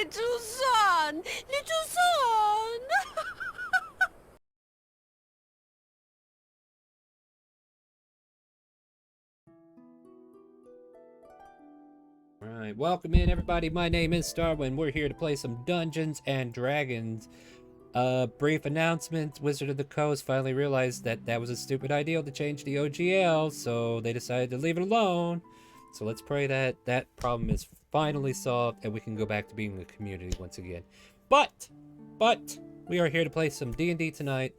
little son! Little son! Alright, welcome in everybody. My name is Starwind. We're here to play some Dungeons and Dragons. Brief announcement. Wizard of the Coast finally realized that that was a stupid idea to change the OGL, so they decided to leave it alone. So let's pray that that problem is finally solved and we can go back to being a community once again. But, we are here to play some D&D tonight.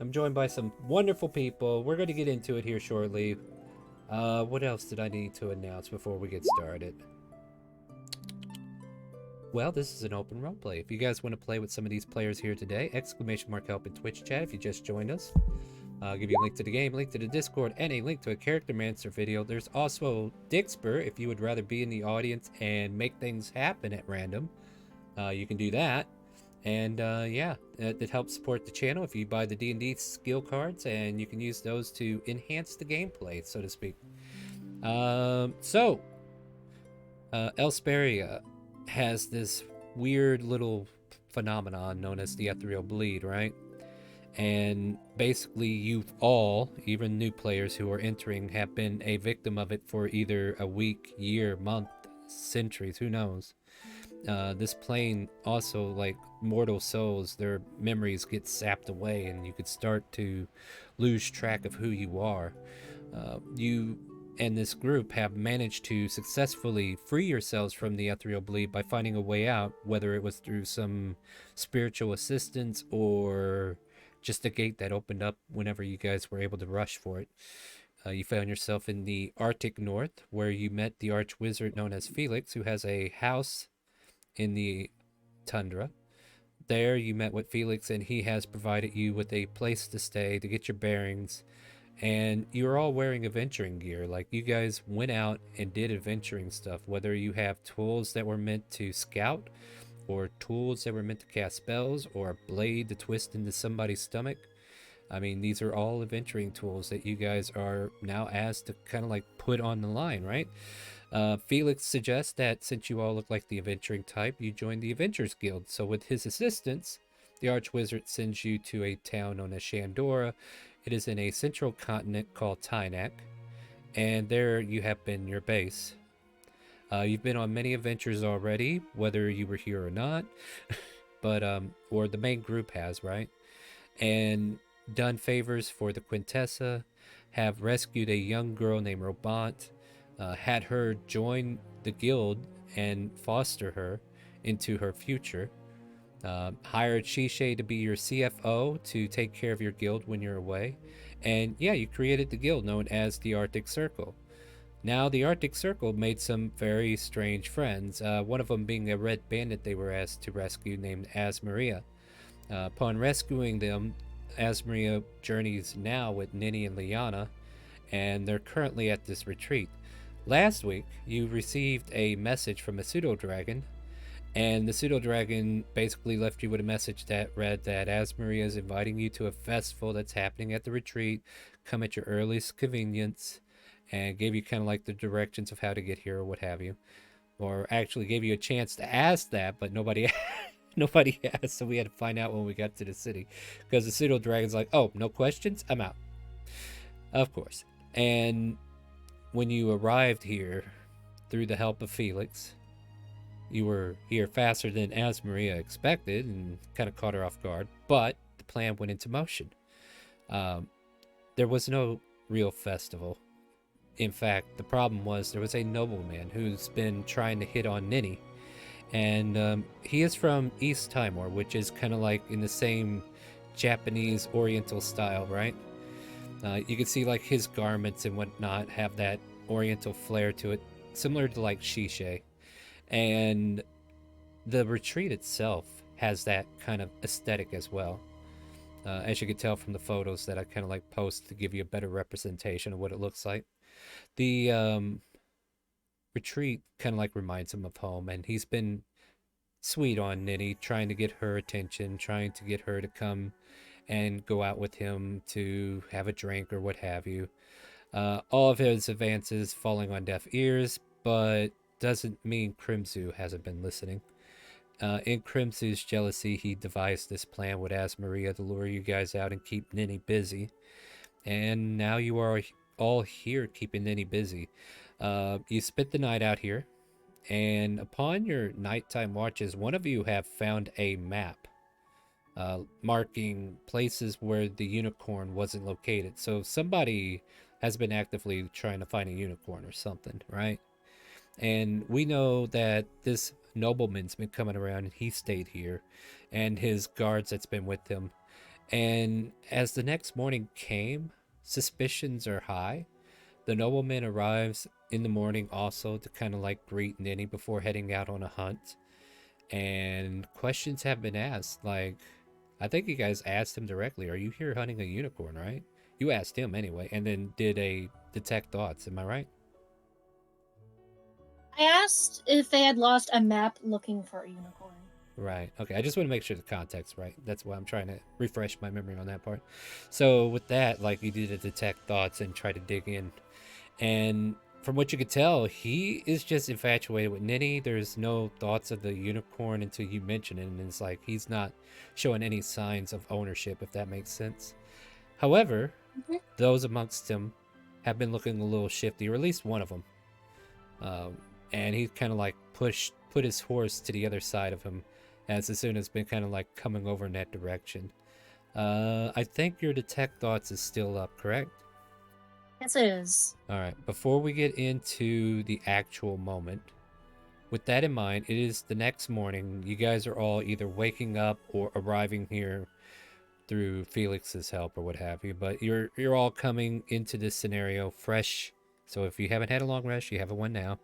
I'm joined by some wonderful people. We're going to get into it here shortly. What else did I need to announce before we get started? Well, this is an open roleplay. If you guys want to play with some of these players here today, exclamation mark help in Twitch chat if you just joined us. I'll give you a link to the game, link to the Discord, and a link to a Character Mancer video. There's also Dixper if you would rather be in the audience and make things happen at random. You can do that. And yeah, it helps support the channel if you buy the D&D skill cards, and you can use those to enhance the gameplay, so to speak. Elsperia has this weird little phenomenon known as the ethereal bleed, right? And basically you all, even new players who are entering, have been a victim of it for either a week, year, month, centuries, who knows. This plane also, like mortal souls, their memories get sapped away and you could start to lose track of who you are. You and this group have managed to successfully free yourselves from the ethereal bleed by finding a way out, whether it was through some spiritual assistance or just a gate that opened up whenever you guys were able to rush for it. You found yourself in the Arctic North, where you met the archwizard known as Felix, who has a house in the tundra. There you met with Felix, and he has provided you with a place to stay, to get your bearings, and you're all wearing adventuring gear. Like, you guys went out and did adventuring stuff, whether you have tools that were meant to scout, or tools that were meant to cast spells, or a blade to twist into somebody's stomach. I mean, these are all adventuring tools that you guys are now asked to kind of like put on the line, right? Felix suggests that since you all look like the adventuring type, you join the Adventurers Guild. So with his assistance, the Archwizard sends you to a town known as Shandora. It is in a central continent called Tynak, and there you have been your base. You've been on many adventures already, whether you were here or not, but or the main group has, right? And done favors for the Quintessa, have rescued a young girl named Robant, had her join the guild and foster her into her future. Hired Shishe to be your CFO to take care of your guild when you're away. And yeah, you created the guild known as the Arctic Circle. Now, the Arctic Circle made some very strange friends, one of them being a red bandit they were asked to rescue named Asmaria. Upon rescuing them, Asmaria journeys now with Nini and Liana, and they're currently at this retreat. Last week, you received a message from a pseudo-dragon, and the pseudo-dragon basically left you with a message that read that Asmaria is inviting you to a festival that's happening at the retreat. Come at your earliest convenience, and gave you kind of like the directions of how to get here or what have you. Or actually gave you a chance to ask that, but nobody nobody asked, so we had to find out when we got to the city. Because the pseudo-dragon's like, oh, no questions? I'm out. Of course. And when you arrived here, through the help of Felix, you were here faster than Asmaria expected and kind of caught her off guard, but the plan went into motion. There was no real festival. In fact, the problem was there was a nobleman who's been trying to hit on Nini, and he is from East Timor, which is kind of like in the same Japanese Oriental style, right? You can see like his garments and whatnot have that Oriental flair to it, similar to like Shishe. And the retreat itself has that kind of aesthetic as well. As you can tell from the photos that I kind of like post to give you a better representation of what it looks like. The retreat kind of like reminds him of home, and he's been sweet on Nini, trying to get her attention, trying to get her to come and go out with him to have a drink or what have you. All of his advances falling on deaf ears, but doesn't mean Crimzu hasn't been listening. In Crimson's jealousy, he devised this plan with Ask Maria to lure you guys out and keep Ninny busy. And now you are all here keeping Ninny busy. You spent the night out here, and upon your nighttime watches, one of you have found a map marking places where the unicorn wasn't located. So somebody has been actively trying to find a unicorn or something, right? And we know that this nobleman's been coming around and he stayed here, and his guards that's been with him. And as the next morning came, suspicions are high. The nobleman arrives in the morning also to kind of like greet Ninny before heading out on a hunt. And questions have been asked, like, I think you guys asked him directly, are you here hunting a unicorn, right? You asked him anyway, and then did a detect thoughts, am I right? I asked if they had lost a map looking for a unicorn. Right. Okay. I just want to make sure the context right. That's why I'm trying to refresh my memory on that part. So with that, like you did a detect thoughts and try to dig in, and from what you could tell, he is just infatuated with Ninny. There's no thoughts of the unicorn until you mention it, and it's like he's not showing any signs of ownership, if that makes sense. However, those amongst him have been looking a little shifty, or at least one of them. And he kind of like put his horse to the other side of him, as soon as been kind of like coming over in that direction. I think your detect thoughts is still up, correct? Yes, it is. All right. Before we get into the actual moment, with that in mind, it is the next morning. You guys are all either waking up or arriving here through Felix's help or what have you. But you're all coming into this scenario fresh. So if you haven't had a long rest, you have one now.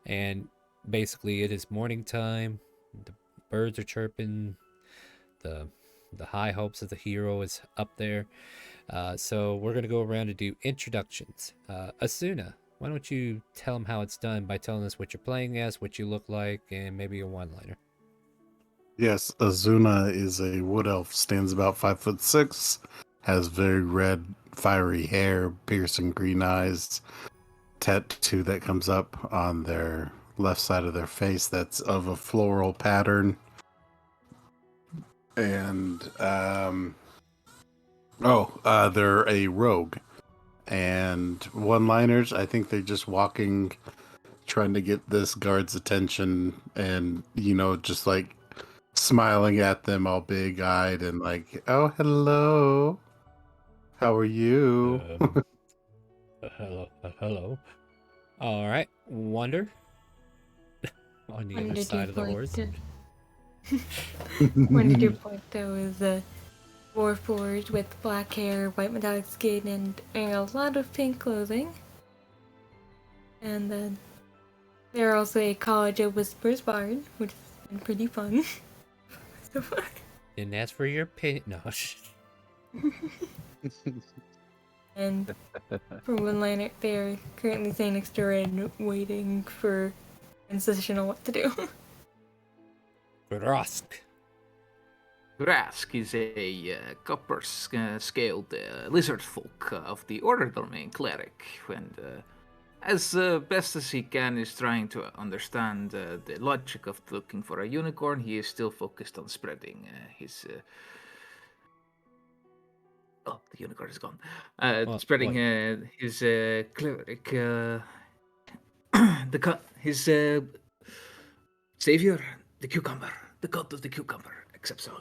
And basically, it is morning time. The birds are chirping. The high hopes of the hero is up there. So we're gonna go around and do introductions. Asuna, why don't you tell them how it's done by telling us what you're playing as, what you look like, and maybe a one-liner. Yes, Azuna is a wood elf, stands about 5'6", has very red, fiery hair, piercing green eyes, tattoo that comes up on their left side of their face that's of a floral pattern. And they're a rogue. And one-liners, I think they're just walking, trying to get this guard's attention, and just like smiling at them all big-eyed and like, oh, hello, how are you? Hello. All right, Wonder. On the other side of the horse. Wonder 2.0 is a warforged with black hair, white metallic skin, and a lot of pink clothing. And then they're also a College of Whispers bard, which has been pretty fun so far. Didn't ask for your opinion. No. And for one liner, they're currently staying next door and waiting for incision on what to do. Grask. Grask is a copper-scaled lizard folk of the Order Domain cleric, and as best as he can is trying to understand the logic of looking for a unicorn. He is still focused on spreading his... Oh, the unicorn is gone. Spreading his cleric... his savior, the cucumber. The god of the cucumber accepts all.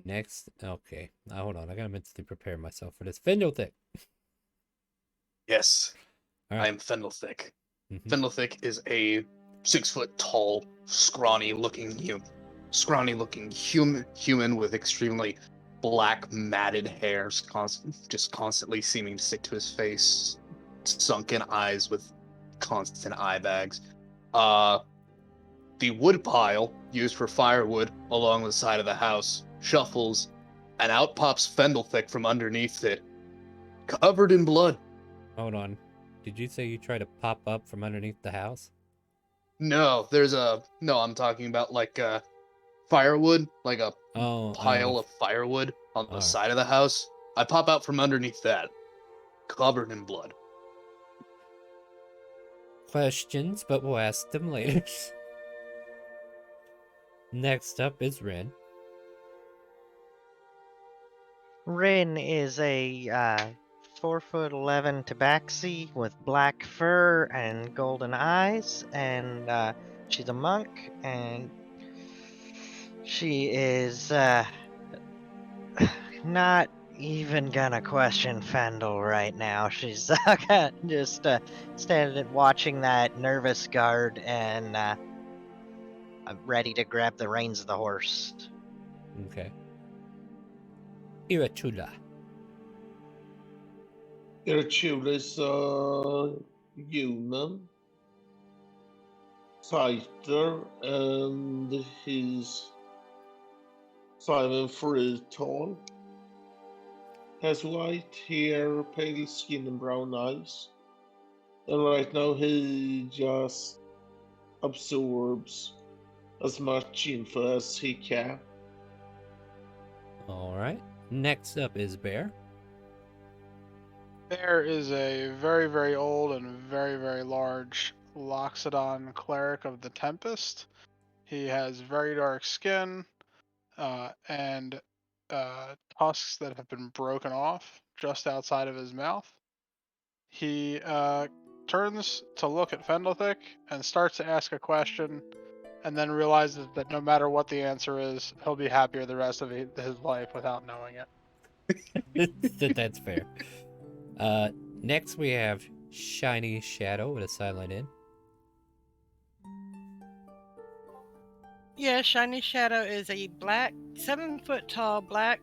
Next, okay. Now, hold on, I gotta mentally prepare myself for this. Fendothick. Yes, All right. I am Fendlethick. Mhm. Fendlethick is a 6 foot tall, scrawny looking human with extremely black matted hair, just constantly seeming to stick to his face, sunken eyes with constant eye bags. The wood pile used for firewood along the side of the house shuffles, and out pops Fendlethick from underneath it, covered in blood. Hold on. Did you say you try to pop up from underneath the house? No, I'm talking about like firewood, like a pile of firewood on the side of the house. I pop out from underneath that, covered in blood. Questions, but we'll ask them later. Next up is Ren. Rin is a 4'11" tabaxi with black fur and golden eyes, and she's a monk, and she is not even gonna question Fendel right now. She's just standing watching that nervous guard and ready to grab the reins of the horse. Okay. Irachula. Irachula is human fighter, and he's 5'3" tall. Has white hair, pale skin, and brown eyes. And right now he just absorbs as much info as he can. Alright. Next up is Bear. Bear is a very, very old and very, very large Loxodon cleric of the Tempest. He has very dark skin and tusks that have been broken off just outside of his mouth. He turns to look at Fendelthick and starts to ask a question, and then realizes that no matter what the answer is, he'll be happier the rest of his life without knowing it. That's fair. Next we have Shiny Shadow with a silent N. Yeah, Shiny Shadow is a 7-foot-tall black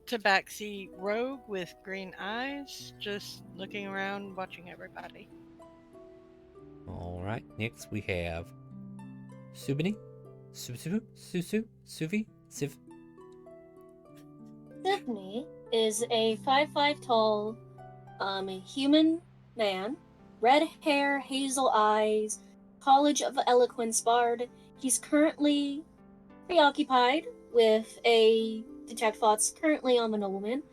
tabaxi rogue with green eyes, just looking around, watching everybody. Alright, next we have Subini. Suvi? Sydney is a 5'5" tall human man, red hair, hazel eyes, College of Eloquence bard. He's currently preoccupied with a detect thoughts currently on the nobleman,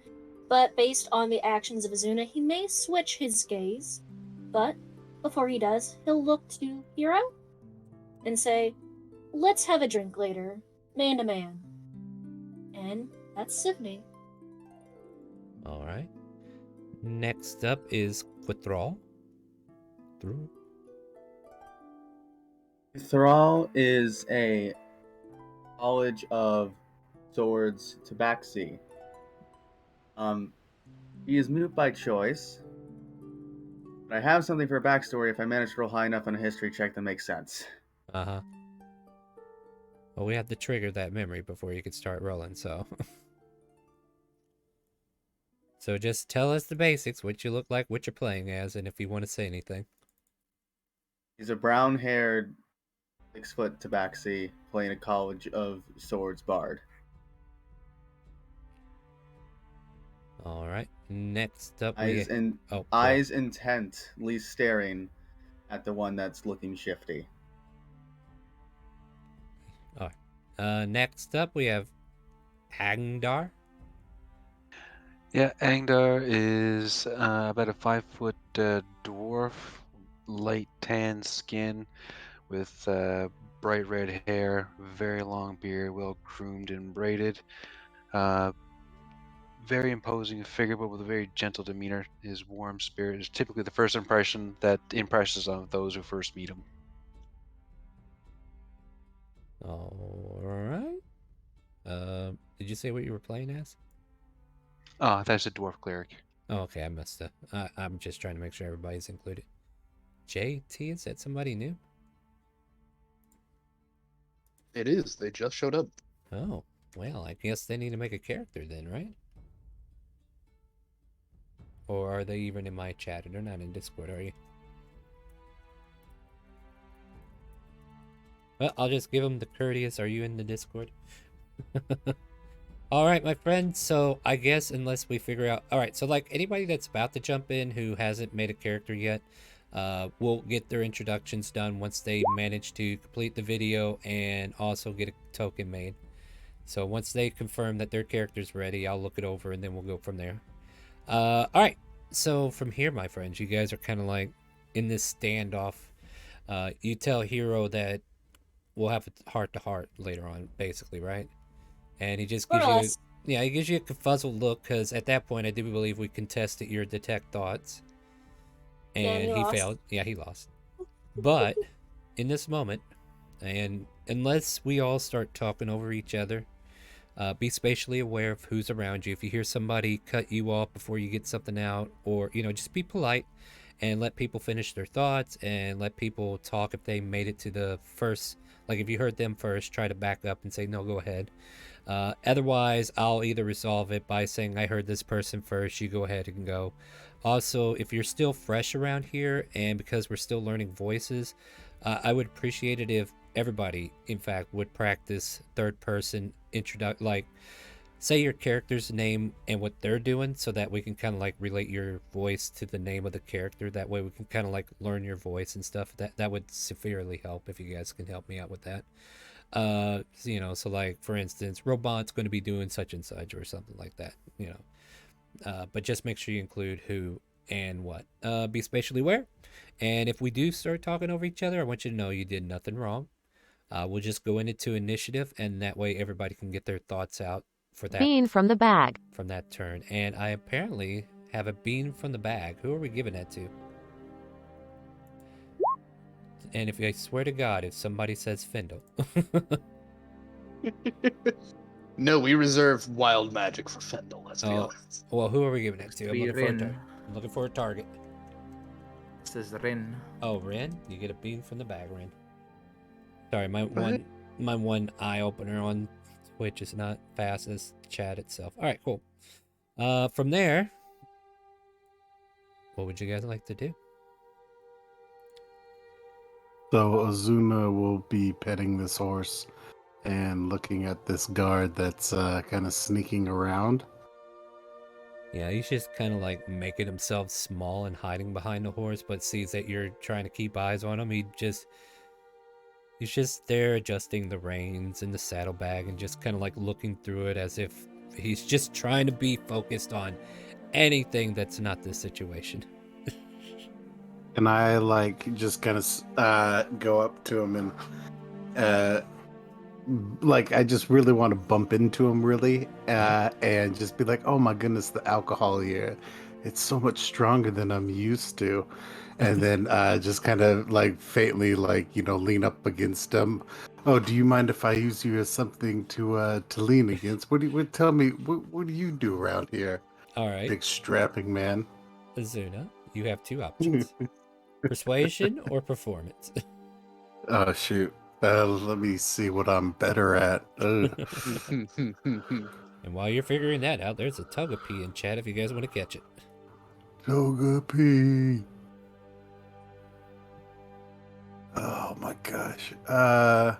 but based on the actions of Azuna, he may switch his gaze. But before he does, he'll look to Hero and say, "Let's have a drink later, man to man." And that's Sydney. Alright. Next up is Quithral. Thrall is a College of Swords tabaxi. He is mute by choice. But I have something for a backstory if I manage to roll high enough on a history check that makes sense. Uh-huh. Well, we have to trigger that memory before you can start rolling, so... So just tell us the basics, what you look like, what you're playing as, and if you want to say anything. He's a brown-haired, 6-foot tabaxi playing a College of Swords bard. Alright, next up eyes intently staring at the one that's looking shifty. Alright. Next up we have Angdar. Yeah, Angdar is about a 5-foot dwarf, light tan skin with bright red hair, very long beard, well groomed and braided. Very imposing figure, but with a very gentle demeanor. His warm spirit is typically the first impression that impresses on those who first meet him. Alright. Did you say what you were playing as? Oh, that's a dwarf cleric. Oh, okay, I must have. I'm just trying to make sure everybody's included. JT, is that somebody new? It is. They just showed up. Oh, well, I guess they need to make a character then, right? Or are they even in my chat? They're not in Discord, are you? Well, I'll just give them the courteous, are you in the Discord? Alright, my friend, so I guess unless we figure out... Alright, so like anybody that's about to jump in who hasn't made a character yet, will get their introductions done once they manage to complete the video and also get a token made. So once they confirm that their character's ready, I'll look it over and then we'll go from there. Alright, so from here, my friends, you guys are kind of like in this standoff. You tell Hero that we'll have a heart to heart later on, basically, right? And he just More gives or you, less. yeah, he gives you a confuzzled look because at that point I do believe we contested your detect thoughts, And and he he lost. failed. Yeah, he lost. But in this moment, and unless we all start talking over each other, be spatially aware of who's around you. If you hear somebody cut you off before you get something out, or just be polite and let people finish their thoughts and let people talk if they made it to the first. Like if you heard them first, try to back up and say no, go ahead. Otherwise, I'll either resolve it by saying I heard this person first, you go ahead and go. Also, if you're still fresh around here and because we're still learning voices, I would appreciate it if everybody, in fact, would practice third person introduction, like say your character's name and what they're doing so that we can kind of like relate your voice to the name of the character. That way we can kind of like learn your voice and stuff. That would severely help if you guys can help me out with that. So like for instance, robot's going to be doing such and such or something like that, but just make sure you include who and what. Be spatially aware, and if we do start talking over each other, I want you to know you did nothing wrong. We'll just go into initiative, and that way everybody can get their thoughts out for that Bean from the bag. from that turn. And I apparently have a bean from the bag. Who are we giving that to? And if I swear to God, if somebody says Findle. No, we reserve wild magic for Fendel. Let's be honest. Well, who are we giving that to? I'm Rin. looking for a target. This is Rin. Oh, Rin, you get a bean from the bag, Rin. Sorry, my one eye opener on Twitch is not fast as chat itself. All right, cool. From there, what would you guys like to do? So Azuna will be petting this horse and looking at this guard that's kind of sneaking around. Yeah, he's just kind of like making himself small and hiding behind the horse, but sees that you're trying to keep eyes on him. He's just there adjusting the reins and the saddlebag and just kind of like looking through it as if he's just trying to be focused on anything that's not this situation. And I like just kind of go up to him and like I just really want to bump into him really and just be like, oh my goodness, the alcohol here, it's so much stronger than I'm used to. And then just kind of like faintly like lean up against him. Oh, do you mind if I use you as something to lean against? Tell me, what do you do around here? All right, big strapping man. Azuna, you have two options. Persuasion or performance. Oh shoot. Let me see what I'm better at. And while you're figuring that out, there's a Togepi in chat if you guys want to catch it. Togepi. Oh my gosh. I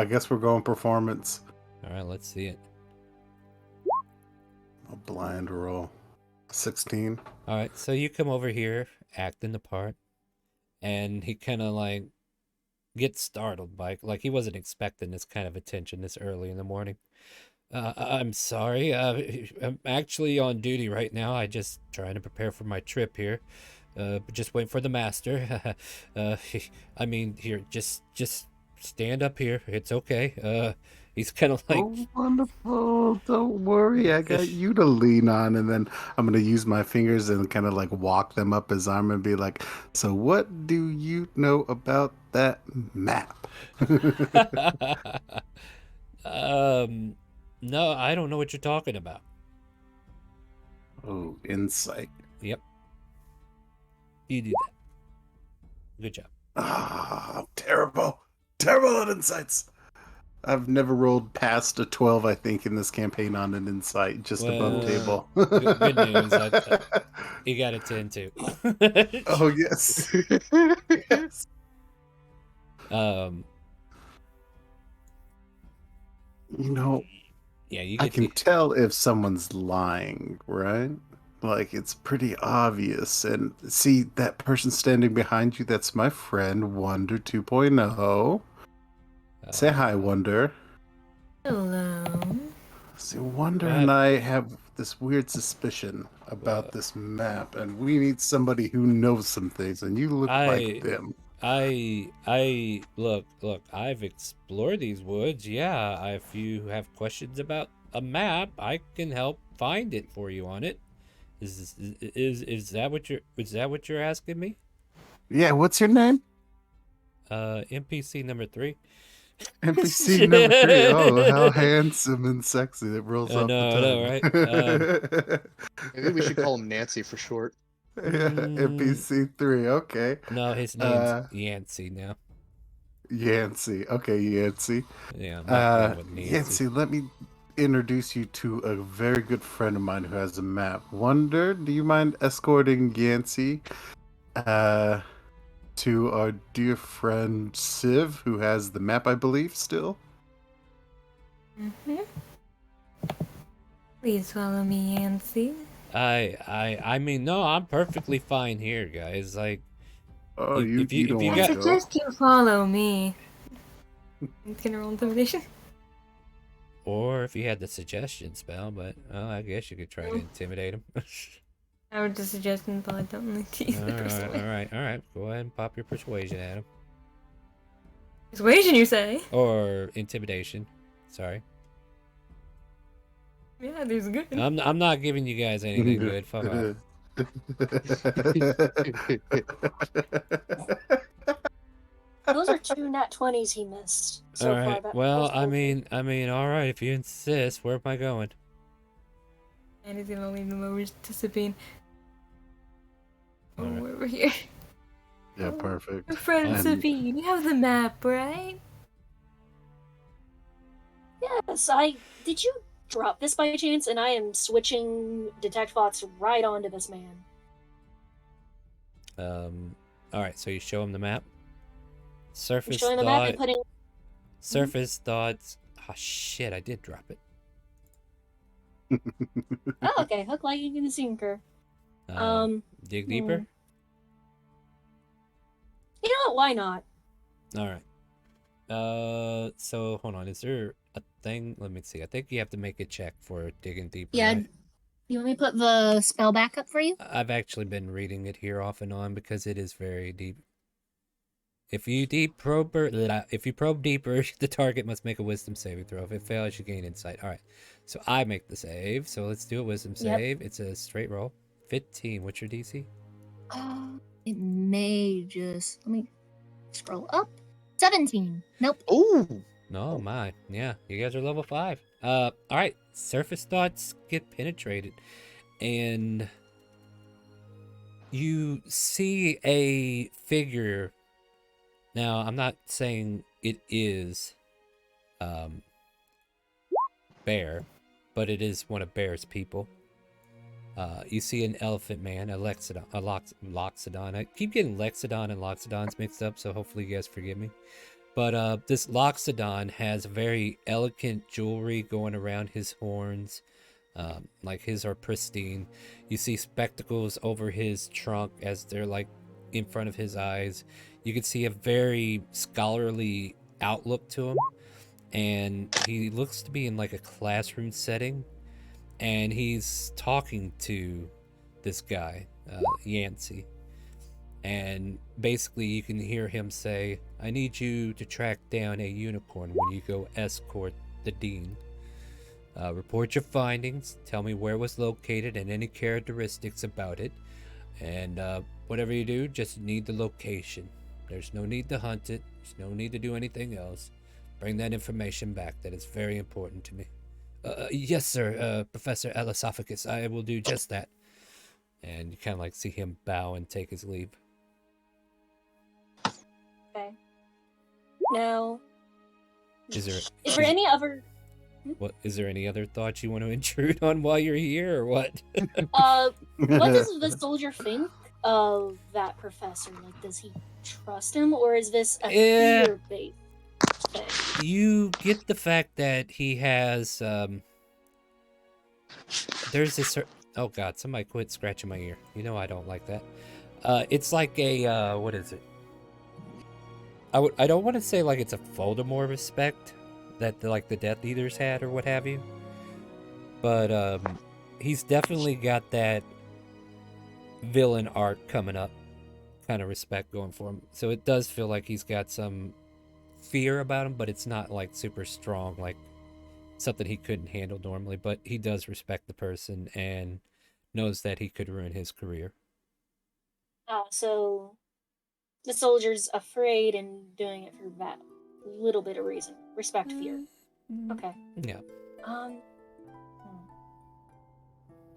guess we're going performance. All right, let's see it. A blind roll. 16. All right, so you come over here, acting the part, and he kind of like gets startled by, like, he wasn't expecting this kind of attention this early in the morning. I'm sorry. I'm actually on duty right now. I just trying to prepare for my trip here. Just waiting for the master. I mean, here, just stand up here. It's okay. He's kind of like, oh, wonderful. Don't worry. I got you to lean on. And then I'm going to use my fingers and kind of like walk them up his arm and be like, so what do you know about that map? No, I don't know what you're talking about. Oh, insight. Yep. You do that. Good job. Ah, terrible. Terrible at insights. I've never rolled past a 12, I think, in this campaign on an insight, just above table. Good news. You got a 10 too. Oh, yes. Yes. Yeah, I can tell if someone's lying, right? Like, it's pretty obvious. And see, that person standing behind you, that's my friend, Wonder 2.0. Say hi, Wonder. Hello. See, Wonder and I have this weird suspicion about this map, and we need somebody who knows some things, and you look like them. look, I've explored these woods. Yeah, if you have questions about a map, I can help find it for you on it. Is that what you're asking me? Yeah, what's your name? NPC number 3. NPC number 3. Oh, how handsome and sexy that rolls off the I tongue. know, right? Maybe we should call him Nancy for short. NPC 3. Okay. No, his name's Yancey now. Yancey. Okay, Yancey. Yeah, I'm not playing with Nancy. Yancey, let me introduce you to a very good friend of mine who has a map. Wonder, do you mind escorting Yancey to our dear friend Civ, who has the map, I believe, still? Mm-hmm. Please follow me, Yancy. I mean, no, I'm perfectly fine here, guys. Like, oh, you don't want I to go. suggest you follow me. You can roll intimidation. Or if you had the suggestion spell, but I guess you could try to intimidate him. I would just suggest him, but I don't like to use the persuasion. All right. Go ahead and pop your persuasion at him. Persuasion, you say? Or intimidation. Sorry. Yeah, there's good. I'm not giving you guys anything good. Fuck off. Those are 2 nat 20s he missed so All far. right. That Well, first one. I mean, all right. If you insist, where am I going? And he's gonna leave them over to Sabine. Oh, Alright. we're over here. Yeah, perfect. Your friend Sabine, you have the map, right? Yes, did you drop this by chance? And I am switching detect bots right onto this man. All right. So you show him the map. Surface Showing the map and putting. Surface thoughts. Oh shit! I did drop it. Oh, okay. Hook, lightning, and sinker. Dig deeper. You know what? Why not? All right. So hold on. Is there a thing? Let me see. I think you have to make a check for digging deeper. Yeah. Right? You want me to put the spell back up for you? I've actually been reading it here off and on because it is very deep. If you probe deeper, the target must make a wisdom saving throw. If it fails, you gain insight. All right. So I make the save. So let's do a wisdom save. It's a straight roll. 15. What's your DC? It may just. Let me scroll up. 17. Nope. Ooh. No, my. Yeah, you guys are level 5. All right. Surface thoughts get penetrated. And you see a figure. Now, I'm not saying it is Bear, but it is one of Bear's people. You see an elephant man, a Loxodon. I keep getting Lexodon and Loxodons mixed up, so hopefully you guys forgive me. But this Loxodon has very elegant jewelry going around his horns. Like his are pristine. You see spectacles over his trunk as they're like in front of his eyes. You can see a very scholarly outlook to him. And he looks to be in like a classroom setting. And he's talking to this guy, Yancey. And basically you can hear him say, I need you to track down a unicorn when you go escort the dean. Report your findings, tell me where it was located and any characteristics about it. And whatever you do, just need the location. There's no need to hunt it. There's no need to do anything else. Bring that information back. That is very important to me. Yes, sir, Professor Elesophagus. I will do just that. And you kind of like see him bow and take his leave. Okay. Now, Is there any other? What is there any other thoughts you want to intrude on while you're here, or what? What does the soldier think of that professor? Like, does he trust him, or is this a fear-based thing? You get the fact that he has. There's this. Oh God! Somebody quit scratching my ear. You know I don't like that. It's like a what is it? I don't want to say like it's a Voldemort respect that the Death Eaters had or what have you, but he's definitely got that villain arc coming up, kind of respect going for him. So it does feel like he's got some fear about him, but it's not like super strong, like something he couldn't handle normally. But he does respect the person and knows that he could ruin his career. So the soldier's afraid and doing it for that little bit of reason. Respect, fear. Okay. Yeah.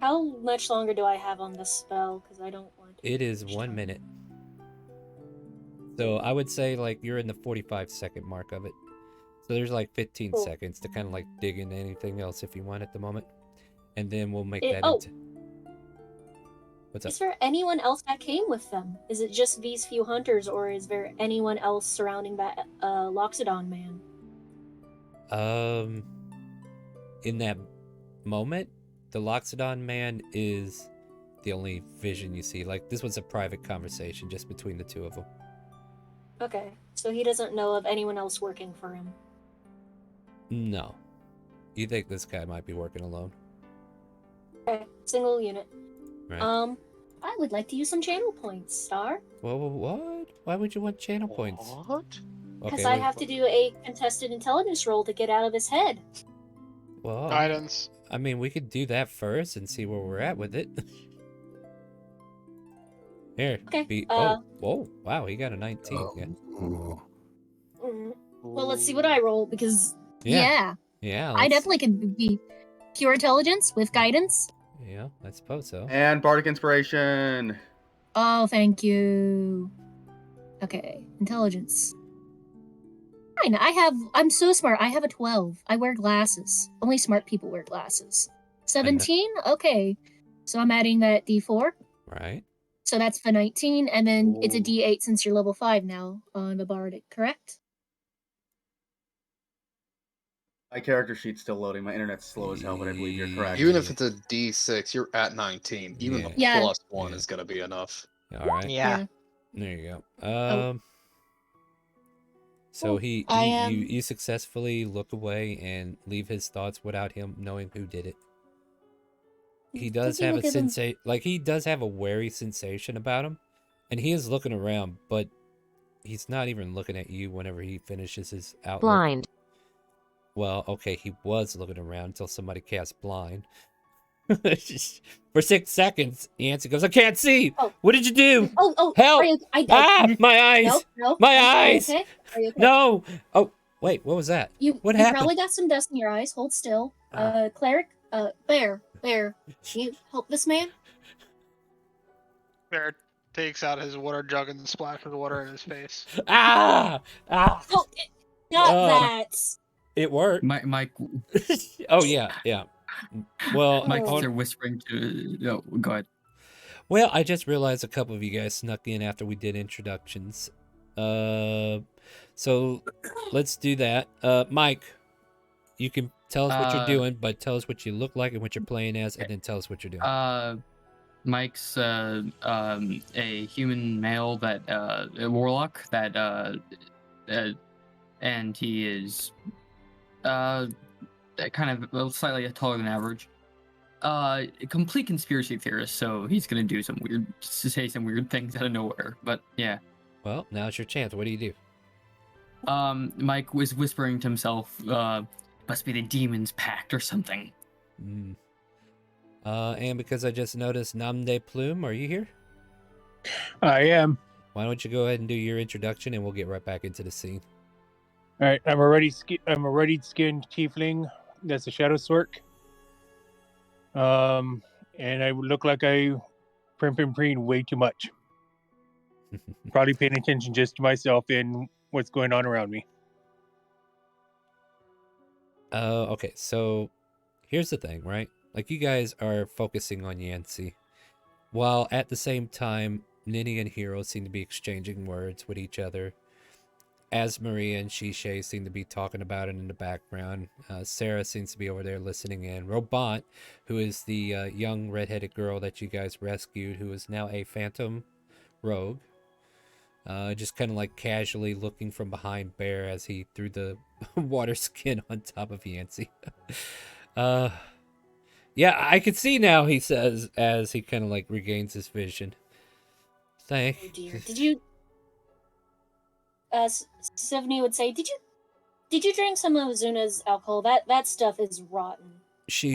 How much longer do I have on this spell? Because I don't want to. It is 1 minute. So I would say like you're in the 45-second mark of it. So there's like 15 Cool. seconds to kind of like dig into anything else if you want at the moment. And then we'll make that Oh, into... What's up? is there anyone else that came with them? Is it just these few hunters, or is there anyone else surrounding that Loxodon man? In that moment, the Loxodon man is the only vision you see. Like, this was a private conversation just between the two of them. Okay, so he doesn't know of anyone else working for him. No. You think this guy might be working alone? Okay, single unit. Right. I would like to use some channel points, Star. Whoa, what? Why would you want channel points? What? Because Okay, I have to do a contested intelligence roll to get out of his head. Well, Guidance. I mean, we could do that first and see where we're at with it. Here. Okay, whoa, wow, he got a 19. Yeah. Well, let's see what I roll, because Yeah, I definitely can be pure intelligence with guidance. Yeah, I suppose so. And Bardic Inspiration. Oh, thank you. Okay, intelligence. Fine, I'm so smart. I have a 12. I wear glasses. Only smart people wear glasses. 17? Okay. So I'm adding that D4. Right. So that's for 19, and then it's a D8 since you're level 5 now on the Bardic, correct? My character sheet's still loading. My internet's slow as hell, but I believe you're correct. Even if it's a D6, you're at 19. Even the plus 1 is going to be enough. All right. Yeah. There you go. So you successfully look away and leave his thoughts without him knowing who did it. He does have a he does have a wary sensation about him, and he is looking around, but he's not even looking at you whenever he finishes his outlook. Blind. Well, okay, he was looking around until somebody cast blind. For 6 seconds, Yancy goes, I can't see! Oh. What did you do? Oh, help! My eyes! No, my eyes! Okay? Are you okay? No! Oh, wait, what was that? What happened? You probably got some dust in your eyes. Hold still. Cleric, Bear, can you help this man? Bear takes out his water jug and splashes water in his face. Ah! Oh, not that. It worked. Mike. Oh, yeah. Well, Mike's are whispering to... No, go ahead. Well, I just realized a couple of you guys snuck in after we did introductions. So let's do that. Mike, you can tell us what you're doing, but tell us what you look like and what you're playing as, and then tell us what you're doing. Mike's a human male that a warlock that and he is kind of slightly taller than average. A complete conspiracy theorist, so he's gonna do say some weird things out of nowhere. But yeah. Well, now's your chance. What do you do? Mike was whispering to himself, must be the Demon's Pact or something. And because I just noticed Nam de Plume, are you here? I am. Why don't you go ahead and do your introduction, and we'll get right back into the scene. All right, I'm a ready skinned tiefling. That's a shadow sork. And I look like I preen way too much. Probably paying attention just to myself and what's going on around me. Okay, so here's the thing, right? Like, you guys are focusing on Yancy, while at the same time, Ninny and Hero seem to be exchanging words with each other. As Maria and Shishay seem to be talking about it in the background. Sarah seems to be over there listening in. Robot, who is the young redheaded girl that you guys rescued, who is now a phantom rogue, just kind of like casually looking from behind Bear as he threw the water skin on top of Yancy. Yeah, I can see now, he says, as he kind of like regains his vision. thank. Oh dear. Did you? Sivney would say, Did you drink some of Zuna's alcohol? That stuff is rotten.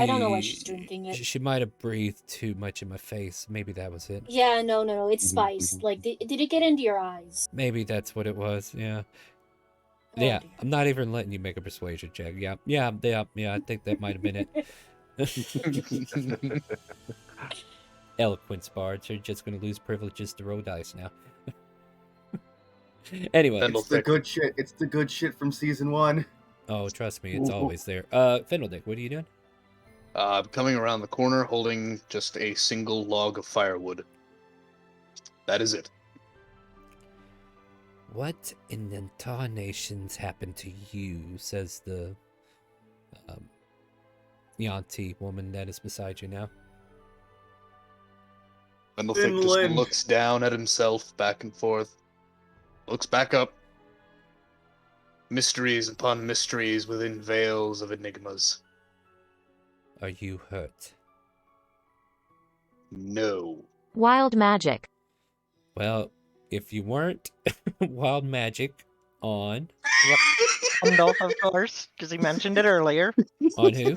I don't know why she's drinking it. She might have breathed too much in my face. Maybe that was it. Yeah, no, it's spiced. Like, did it get into your eyes? Maybe that's what it was. Yeah. Oh, Yeah, dear. I'm not even letting you make a persuasion check. Yeah. I think that might have been it. Eloquence bards are just going to lose privileges to roll dice now. Anyway, it's the good shit. It's the good shit from season 1. Oh, trust me, it's always there. Fiddledick, what are you doing? I'm coming around the corner holding just a single log of firewood. That is it. What in the tarnations happened to you? Says the Yanti woman that is beside you now. Fendlethick just looks down at himself, back and forth. Looks back up. Mysteries upon mysteries within veils of enigmas. Are you hurt? No. Wild magic. Well, if you weren't wild magic on... Fendel, of course, because he mentioned it earlier. On who?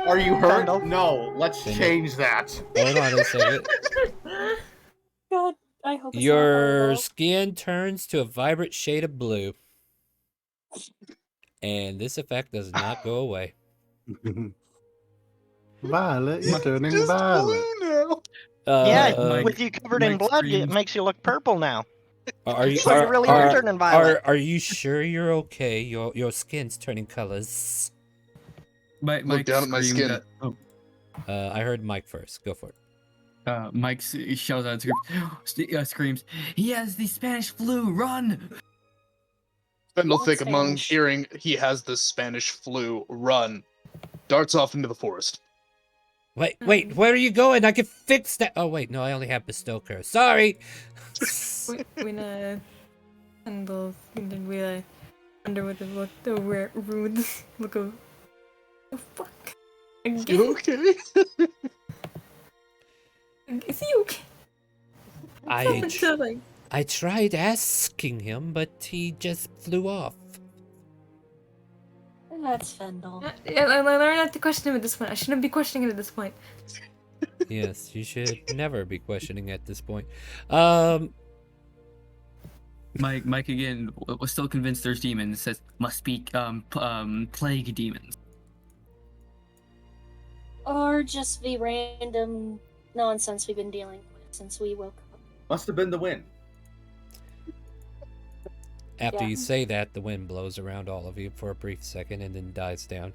Are you hurt? Fendel. No, let's change that. Hold on a second. God, I hope it's Your not skin turns to a vibrant shade of blue. And this effect does not go away. Violet, you're turning violet. Yeah, with you covered in blood, it makes you look purple now. Are you? So you really are turning violet. Are you sure you're okay? Your skin's turning colors. Look down at my skin. I heard Mike first. Go for it. Mike shouts out and screams, "He has the Spanish flu! Run!" Fendlethick, among hearing he has the Spanish flu, run, darts off into the forest. Wait, where are you going? I can fix that. Oh wait, no, I only have bestow curse. Sorry. When Fendel and we wonder what the runes look of. Oh fuck. You okay? Is he okay? I tried asking him, but he just flew off. That's Fendel. I learned not to question him at this point. I shouldn't be questioning him at this point. Yes, you should never be questioning at this point. Mike again was still convinced there's demons. Says must be plague demons. Or just the random nonsense we've been dealing with since we woke up. Must have been the wind. After you say that, the wind blows around all of you for a brief second and then dies down.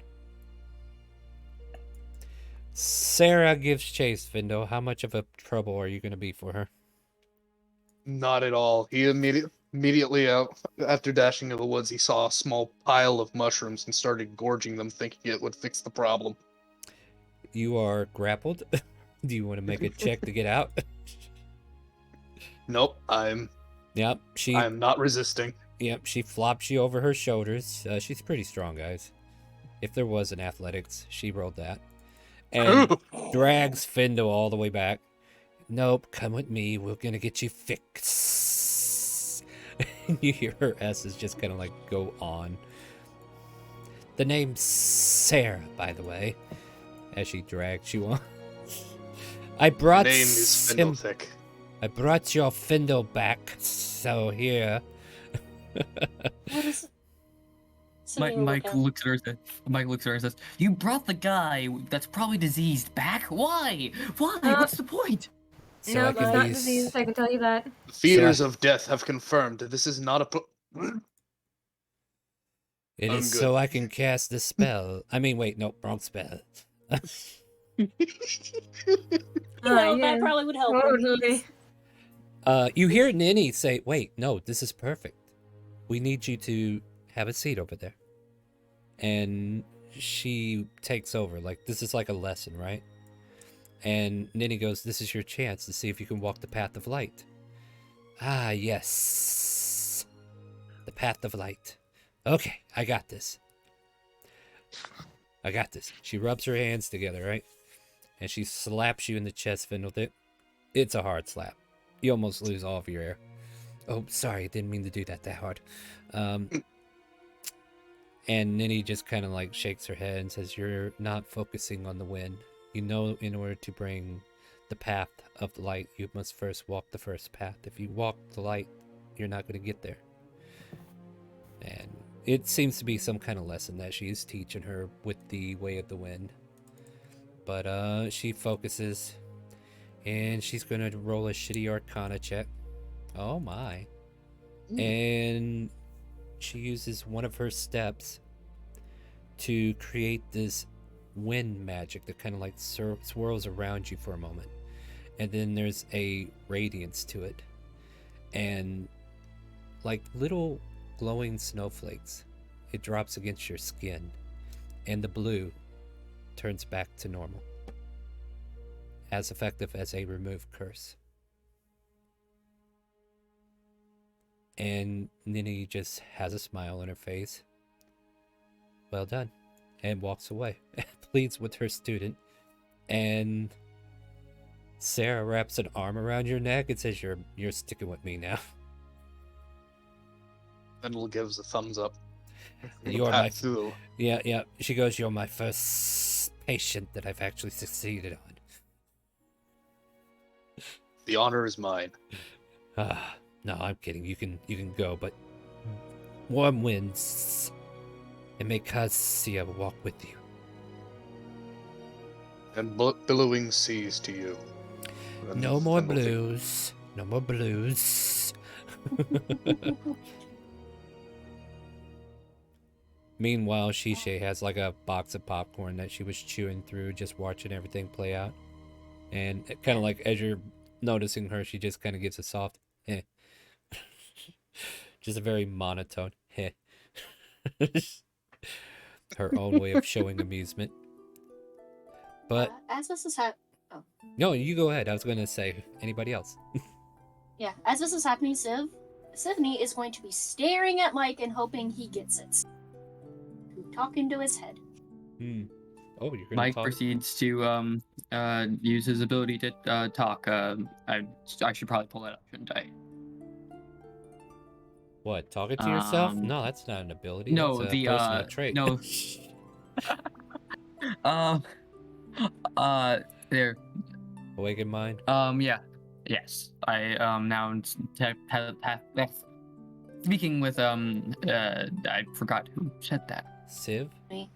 Sarah gives chase, Findo. How much of a trouble are you going to be for her? Not at all. He immediately after dashing into the woods, he saw a small pile of mushrooms and started gorging them, thinking it would fix the problem. You are grappled. Do you want to make a check to get out? Nope, I'm not resisting. Yep, she flops you over her shoulders. She's pretty strong, guys. If there was an athletics, she rolled that. And drags Findo all the way back. Nope, come with me. We're gonna get you fixed. You hear her S's just kind of like go on. The name's Sarah, by the way. As she drags you on. I brought Name is Fendlethick. I brought your Findo back, so here. What is Mike looks at her. Mike looks at her and says, "You brought the guy that's probably diseased back. Why? Why? What's the point?" So no, I it's can not be... disease. I can tell you that. The fears of death have confirmed that this is not a. It is good. so I can cast the spell. I mean, wait, no, wrong spell. That probably would help. Totally. You hear Ninny say, "Wait, no, this is perfect. We need you to have a seat over there." And she takes over. Like, this is like a lesson, right? And Ninny goes, "This is your chance to see if you can walk the path of light." Ah, yes. The path of light. Okay, I got this. I got this. She rubs her hands together, right? And she slaps you in the chest, Findle. It's a hard slap. You almost lose all of your air. Oh, sorry, didn't mean to do that hard. And Ninny just kind of like shakes her head and says, "You're not focusing on the wind. You know, in order to bring the path of the light, you must first walk the first path. If you walk the light, you're not going to get there." And it seems to be some kind of lesson that she's teaching her with the way of the wind. But she focuses, and she's going to roll a shitty Arcana check. Oh my. And she uses one of her steps to create this wind magic that kind of like swirls around you for a moment. And then there's a radiance to it. And like little glowing snowflakes, it drops against your skin. And the blue turns back to normal. As effective as a remove curse. And Ninny just has a smile on her face. Well done. And walks away. Pleads with her student. And Sarah wraps an arm around your neck and says, You're sticking with me now. Fendel gives a thumbs up. You're my Yeah. She goes, "You're my first patient that I've actually succeeded on." The honor is mine. No, I'm kidding. You can go, but warm winds, and may Kazuya walk with you. And billowing seas to you. No more blues. No more blues. Meanwhile, Shishe has like a box of popcorn that she was chewing through, just watching everything play out. And kind of like as you're noticing her, she just kind of gives a soft eh. Just a very monotone heh. Her own way of showing amusement. But as this is happening, no, you go ahead. I was going to say anybody else. yeah, as this is happening, Sivney is going to be staring at Mike and hoping he gets it. Talk into his head. Oh, you're gonna Mike talk? proceeds to use his ability to talk. I should probably pull that up, shouldn't I? What, talking to yourself? No, that's not an ability. No, that's a the personal trait. no. There. Awaken mind. Yeah. Yes. I am now speaking with I forgot who said that. Civ? Me.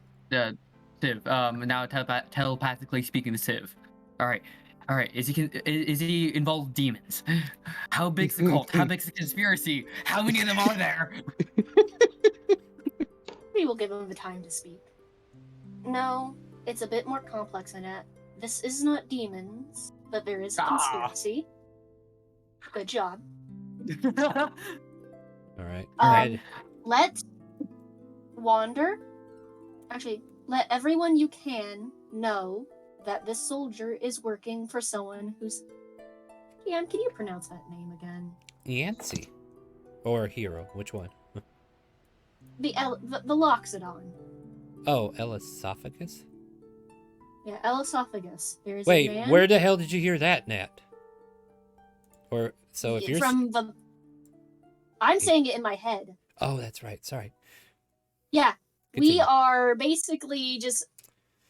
Civ. Now telepathically speaking to Civ. All right. Is he involved with demons? How big's the cult? How big's the conspiracy? How many of them are there? We will give him the time to speak. No, it's a bit more complex than that. This is not demons, but there is a conspiracy. Good job. All right. Let Wander. Actually, let everyone you can know that this soldier is working for someone who's... Ian, can you pronounce that name again? Yancy. Or Hero, which one? The Loxodon. Oh, Elesophagus? Yeah, Elesophagus. There is Wait, a man... where the hell did you hear that, Nat? Or, so if you're... From the... I'm saying it in my head. Oh, that's right, sorry. Yeah, Continue. we are basically just...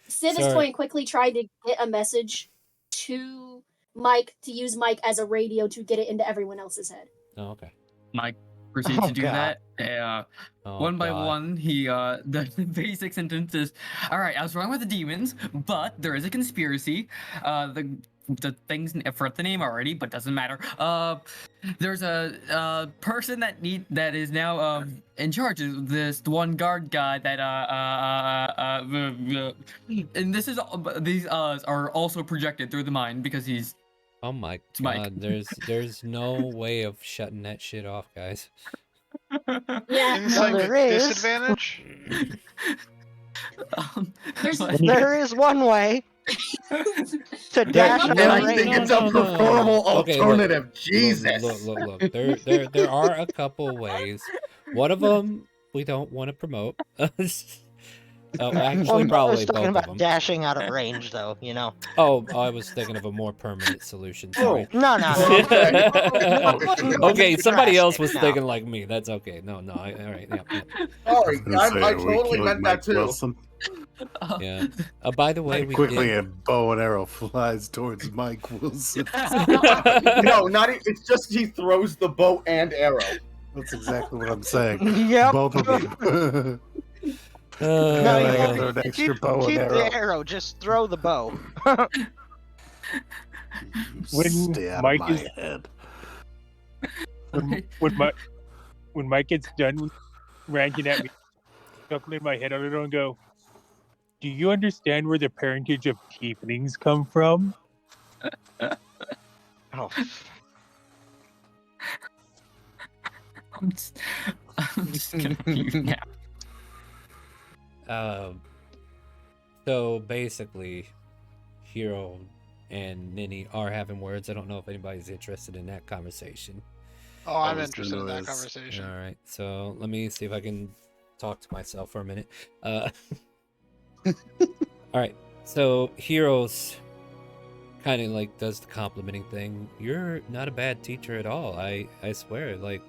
Civ is going quickly trying to get a message to Mike, to use Mike as a radio to get it into everyone else's head. Oh, okay. Mike proceeds to do that. One by one, he the basic sentence is, "All right, I was wrong with the demons, but there is a conspiracy. The things for the name already, but doesn't matter. There's a person that is now in charge of this one guard guy that and this is these are also projected through the mind because he's." Oh my Mike. god, there's no way of shutting that shit off, guys. Yeah. Insight with there is. disadvantage? There is one way to dash No, on no, the I no, think radio. it's a preferable Okay, alternative. Jesus. Look. There are a couple ways. One of them we don't want to promote. Oh, actually, Well, I was probably talking both of about them. dashing out of range, though. You know. Oh, I was thinking of a more permanent solution. Sorry. No. Okay, somebody else was No. thinking like me. That's okay. No. All right. Yep. Sorry, I Are we totally killing meant Mike that too. Wilson? Yeah. By the way, we Quickly did. a bow and arrow flies towards Mike Wilson. No, not. It's just he throws the bow and arrow. That's exactly what I'm saying. Yep. Both of them. No, I yeah, throw an extra keep bow and the arrow. Just throw the bow. When Stay out Mike of my is- head. When Mike gets done ranting at me, chuckle in my head a little and go, "Do you understand where the parentage of tieflings come from?" Oh. I'm just confused now. So basically, Hero and Ninny are having words. I don't know if anybody's interested in that conversation. Oh, I'm interested in that conversation. All right, so let me see if I can talk to myself for a minute. All right, so Hero's kind of like does the complimenting thing. You're not a bad teacher at all. I swear. Like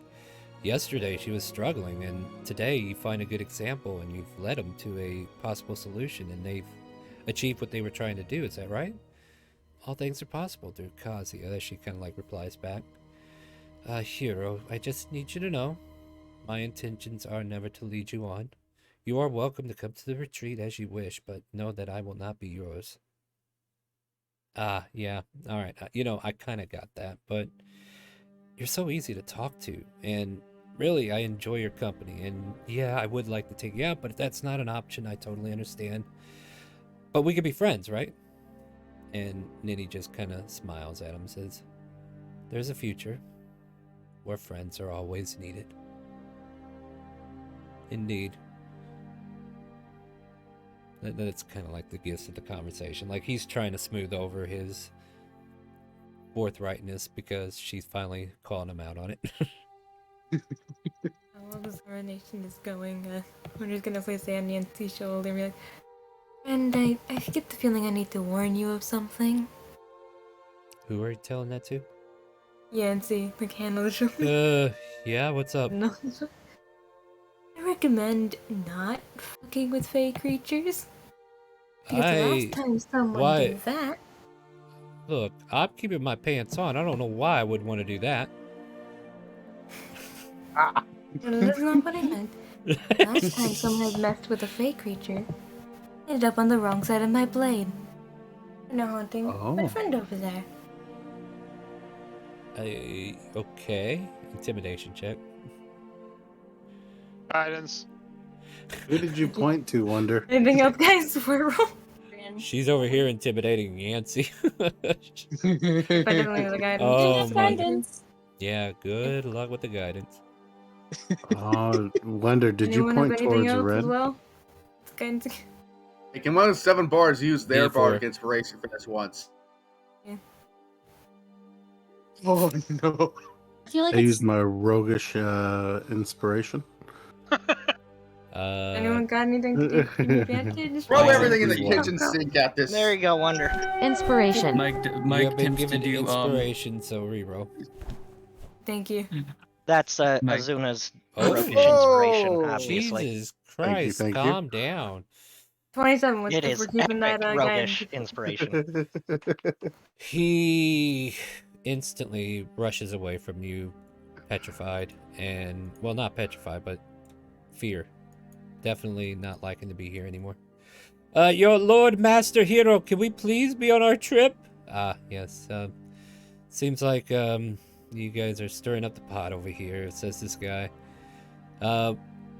yesterday she was struggling, and today you find a good example and you've led them to a possible solution, and they've achieved what they were trying to do. Is that right? All things are possible through Kazuya, as she kind of like replies back. Hero, I just need you to know, my intentions are never to lead you on. You are welcome to come to the retreat as you wish, but know that I will not be yours. Yeah, alright. I kind of got that, but you're so easy to talk to, and really, I enjoy your company, and yeah, I would like to take you out, but if that's not an option, I totally understand. But we could be friends, right? And Ninny just kind of smiles at him and says, there's a future where friends are always needed. Indeed. That's kind of like the gist of the conversation. Like, he's trying to smooth over his forthrightness because she's finally calling him out on it. While this coronation is going, we're just gonna place hand on Nancy's shoulder and be like, and I get the feeling I need to warn you of something. Who are you telling that to? Yancy, the hand on the shoulder. Yeah, what's up? No. I recommend not fucking with fey creatures. Because the last time someone did that... Look, I'm keeping my pants on. I don't know why I would want to do that. That's not what I meant. Last time someone had messed with a fey creature, ended up on the wrong side of my blade. And now haunting my friend over there. Okay. Intimidation check. Guidance. Who did you point to, Wonder? Anything else, guys? We're wrong. She's over here intimidating Yancy. Guidance. Yeah, good luck with the guidance. Wonder, did you point towards red? As well? Hey, can one of the 7 bars use their D4. bardic inspiration for this once? Yeah. Oh no! I feel like I used my roguish inspiration. Anyone got anything to do? Throw everything in the kitchen sink at this. There you go, Wonder. Inspiration. You have been given inspiration, so reroll. Thank you. That's Azuna's Oh. roguish inspiration, obviously. Jesus Christ, thank you. calm down. 27 was It if is we're keeping that epic roguish guidance. inspiration. He instantly rushes away from you, petrified, and, well, not petrified, but fear. Definitely not liking to be here anymore. Your Lord Master Hero, can we please be on our trip? Yes. Seems like, you guys are stirring up the pot over here, says this guy.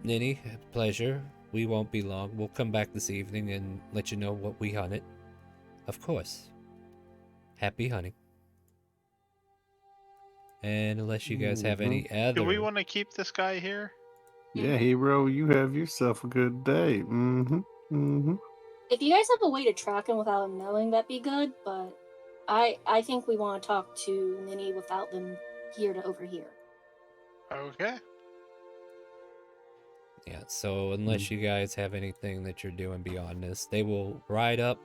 Ninny, pleasure. We won't be long. We'll come back this evening and let you know what we hunted. Of course. Happy hunting. And unless you guys have any other... Do we want to keep this guy here? Yeah, Hero, you have yourself a good day. If you guys have a way to track him without him knowing, that'd be good, but I think we want to talk to Ninny without them here to overhear. Okay. Yeah, so unless you guys have anything that you're doing beyond this, they will ride up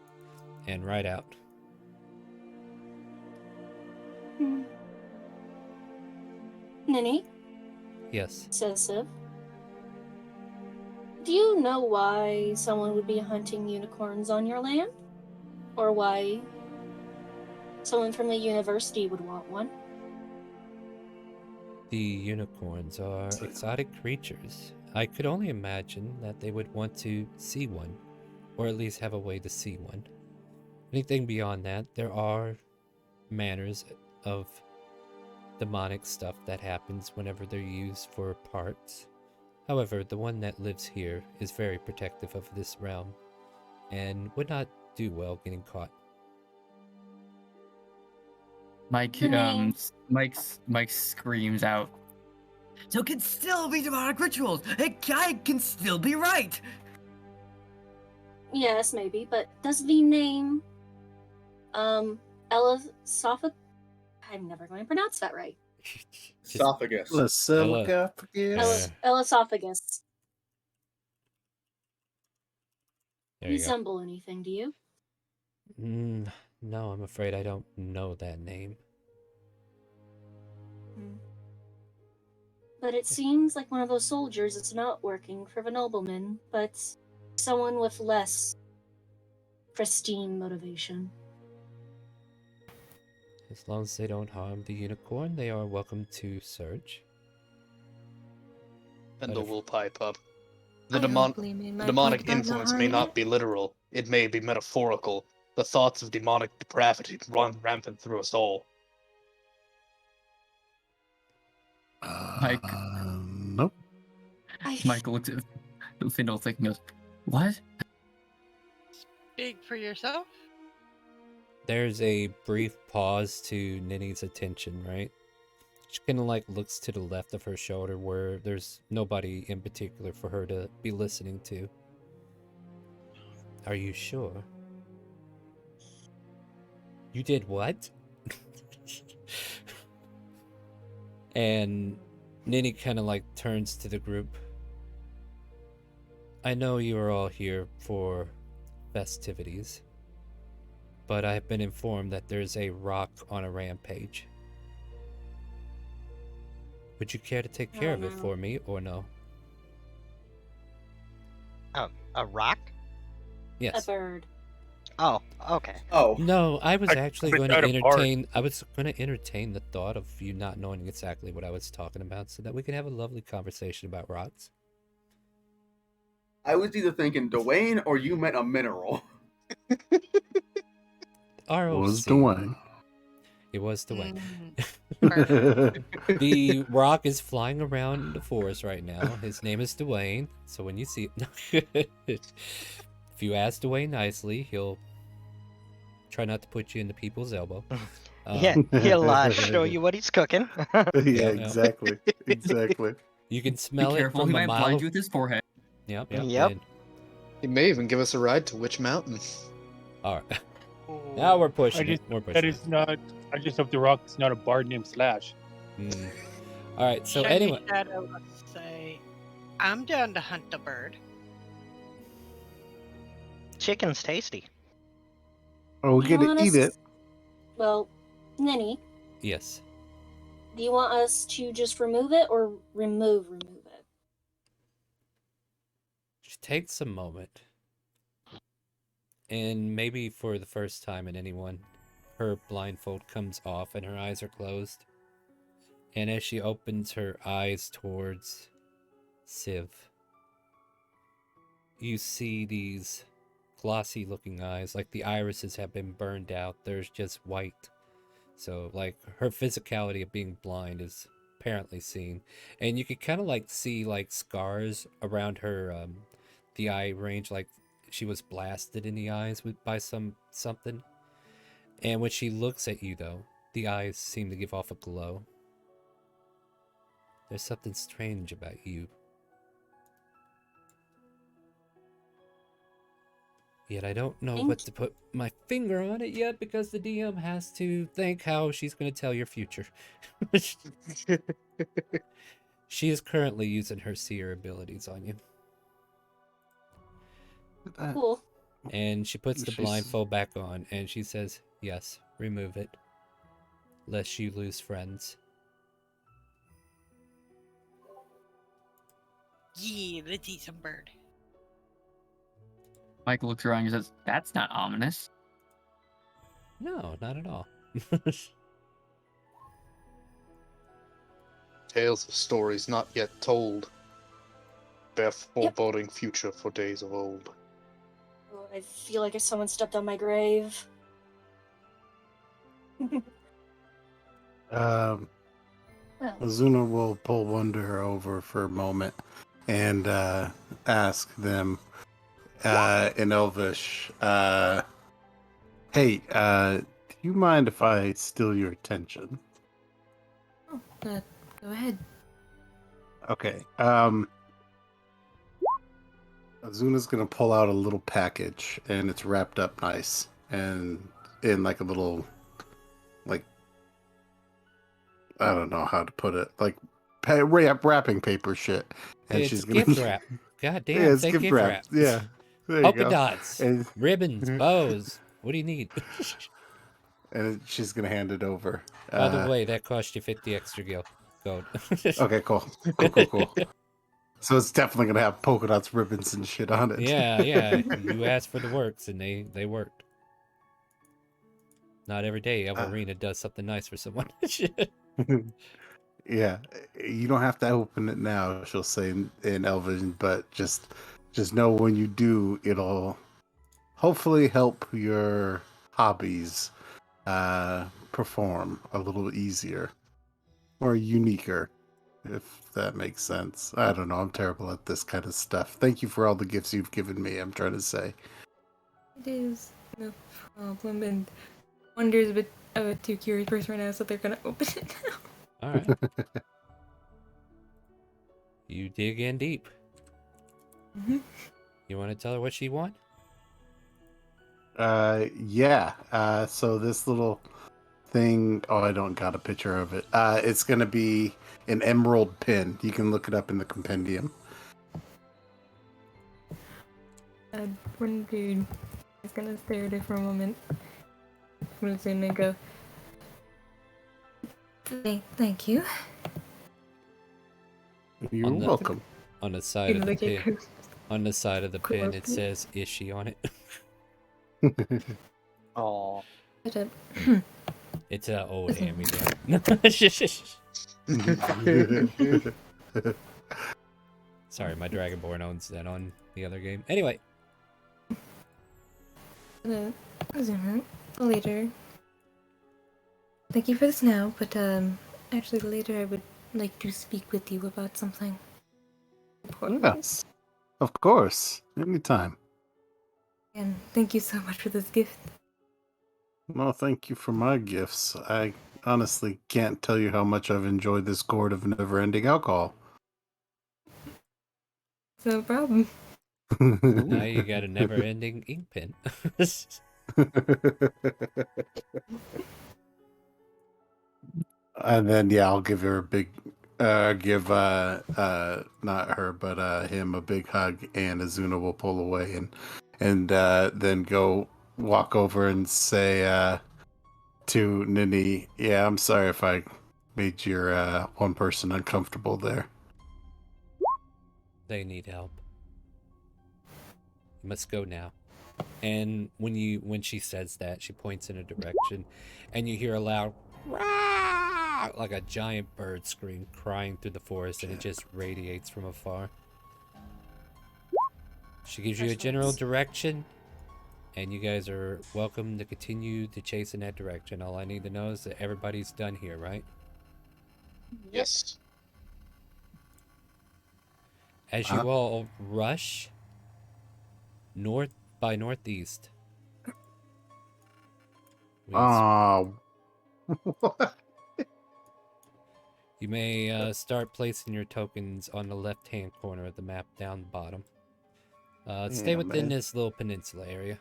and ride out. Ninny? Yes. Says Civ. Do you know why someone would be hunting unicorns on your land? Or why someone from the university would want one? The unicorns are exotic creatures. I could only imagine that they would want to see one, or at least have a way to see one. Anything beyond that, there are manners of demonic stuff that happens whenever they're used for parts. However, the one that lives here is very protective of this realm, and would not do well getting caught. Mike screams out. So it can still be demonic rituals. I can still be right. Yes, maybe, but does the name Elesophagus? I'm never going to pronounce that right. Esophagus. Elesophagus. There you go. Resemble anything, do you? No, I'm afraid I don't know that name. But it seems like one of those soldiers that's not working for the nobleman, but someone with less pristine motivation. As long as they don't harm the unicorn, they are welcome to search. Pendle will pipe up. I The don't blame you, Mike. demonic Like, about not influence may harming not it. be literal. It may be metaphorical. The thoughts of demonic depravity run rampant through us all. Mike. Nope. Michael looks at Findle thinking, goes, "What?" Speak for yourself. There's a brief pause to Ninny's attention, right? She kind of like looks to the left of her shoulder where there's nobody in particular for her to be listening to. Are you sure? You did what? And Ninny kind of like turns to the group. I know you are all here for festivities, but I have been informed that there's a rock on a rampage. Would you care to take care of it for me, or no? A rock? Yes. A bird. Oh, okay. Oh. No, I was actually going to out of art. entertain the thought of you not knowing exactly what I was talking about so that we could have a lovely conversation about rocks. I was either thinking Dwayne or you meant a mineral. ROC. Was Dwayne. It was Dwayne. Perfect. The rock is flying around the forest right now. His name is Dwayne. So when you see it, if you ask Dwayne nicely, he'll try not to put you into people's elbow. Yeah, he'll show you what he's cooking. Yeah, exactly. Exactly. You can Be smell it careful, from he a might mile. blind you with his forehead. Yep. Yep. He may even give us a ride to Witch Mountain. All right. Now we're pushing it. We're pushing That it. is not. I just hope the rock is not a bard named Slash. All right. So Shiny anyway, Shadow would say, I'm down to hunt a bird. Chicken's tasty. Oh, we You get want to eat us- it. Well, Ninny, yes. do you want us to just remove it or remove it? She takes a moment, and maybe for the first time in anyone, her blindfold comes off and her eyes are closed. And as she opens her eyes towards Civ, you see these glossy looking eyes, like the irises have been burned out. There's just white. So like her physicality of being blind is apparently seen. And you can kind of like see like scars around her the eye range, like she was blasted in the eyes by something. And when she looks at you though, the eyes seem to give off a glow. There's something strange about you. Yet I don't know what to put my finger on it yet because the DM has to think how she's going to tell your future. She is currently using her seer abilities on you. Cool. And she puts the blindfold back on, and she says, yes, remove it. Lest you lose friends. Yeah, let's eat some bird. Michael looks around and says, that's not ominous. No, not at all. Tales of stories not yet told. Bear foreboding future for days of old. Oh, I feel like someone stepped on my grave. Azuna will pull Wonder over for a moment and ask them in Elvish, hey, do you mind if I steal your attention? Oh, go ahead. Okay. Azuna's gonna pull out a little package, and it's wrapped up nice and in like a little, like, I don't know how to put it, like wrapping paper shit. And It's she's gonna gift wrap. God damn, yeah, it's say gift gift wrap. Yeah, there you Polka go. dots, And, ribbons, bows. What do you need? and she's gonna hand it over. By the way, that cost you 50 extra gold. Okay, cool. So it's definitely gonna have polka dots, ribbons, and shit on it. Yeah. You asked for the works, and they worked. Not every day Elverina does something nice for someone. Yeah, you don't have to open it now, she'll say in Elven, but just know when you do, it'll hopefully help your hobbies perform a little easier or uniquer, if that makes sense. I don't know, I'm terrible at this kind of stuff. Thank you for all the gifts you've given me, I'm trying to say. It is no problem, and Wonder's a bit of a too curious person right now, so they're gonna open it now. All right. You dig in deep. Mm-hmm. You want to tell her what she wants? Yeah. So this little thing, I don't got a picture of it. It's gonna be an emerald pin. You can look it up in the compendium. Wonder is gonna stare at it for a moment. I'm just gonna go, thank you. You're welcome. On the side of the pin, on the side of the pin, it says "Ishi" on it. Aww. It's an old hand-me-down. Sorry, my Dragonborn owns that on the other game. Anyway. Later. Thank you for this now, but actually later I would like to speak with you about something important. Yes, of course, anytime. And thank you so much for this gift. Well, thank you for my gifts. I honestly can't tell you how much I've enjoyed this gourd of never-ending alcohol. No problem. Now you got a never-ending ink pen. And then I'll give her a big not her but him a big hug, and Azuna will pull away and then go walk over and say to Nini, yeah, I'm sorry if I made your one person uncomfortable there. They need help. You must go now. And when she says that, she points in a direction, and you hear a loud "Rah!" like a giant bird scream crying through the forest, and it just radiates from afar. She gives you a general direction, and you guys are welcome to continue to chase in that direction. All I need to know is that everybody's done here, right? Yes. As you all rush north by northeast. What? You may start placing your tokens on the left-hand corner of the map down the bottom. Stay within this little peninsula area.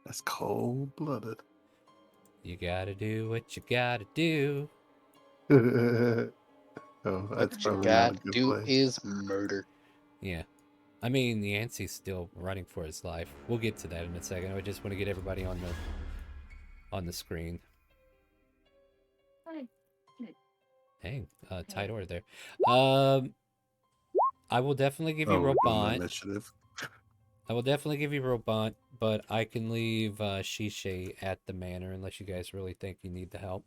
That's cold-blooded. You gotta do what you gotta do. So What that's you probably not a got good do play. is murder. Yeah. I mean, Yancey's still running for his life. We'll get to that in a second. I just want to get everybody on the screen. Dang, tight order there. I will definitely give you Robot. Initiative. I will definitely give you Robot, but I can leave Shishay at the manor unless you guys really think you need the help.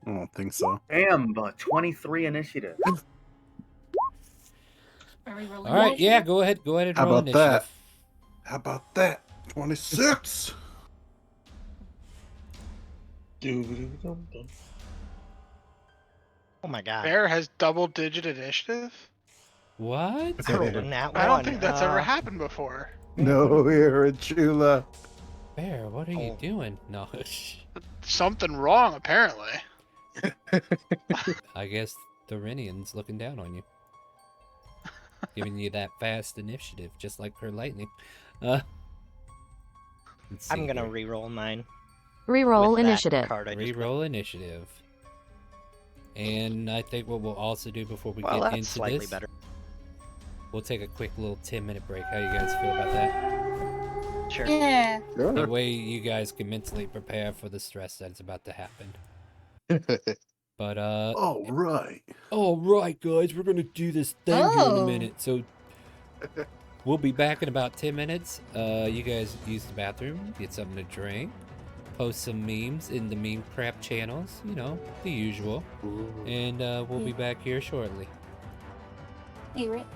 I don't think so. Damn, but 23 initiative. All right, yeah, go ahead and How roll about initiative. that? How about that? 26. Doo-doo-dum-dum. Oh my god. Bear has double-digit initiative. What? I rolled a nat I don't one. think that's ever happened before. No, you're a Chula. Bear, what are you doing? No. Something wrong, apparently. I guess the Renian's looking down on you. Giving you that fast initiative, just like her lightning. Let's I'm see gonna here. re-roll mine. Reroll with that initiative. card I just Reroll initiative. And I think what we'll also do before we Well, get that's into slightly this, better. we'll take a quick little 10-minute break. How you guys feel about that? Sure. Yeah. That way you guys can mentally prepare for the stress that's about to happen. But All right. all right, guys, we're gonna do this thing here in a minute. So we'll be back in about 10 minutes. You guys use the bathroom, get something to drink, post some memes in the meme crap channels, you know, the usual. And we'll be back here shortly. Hey, Rick.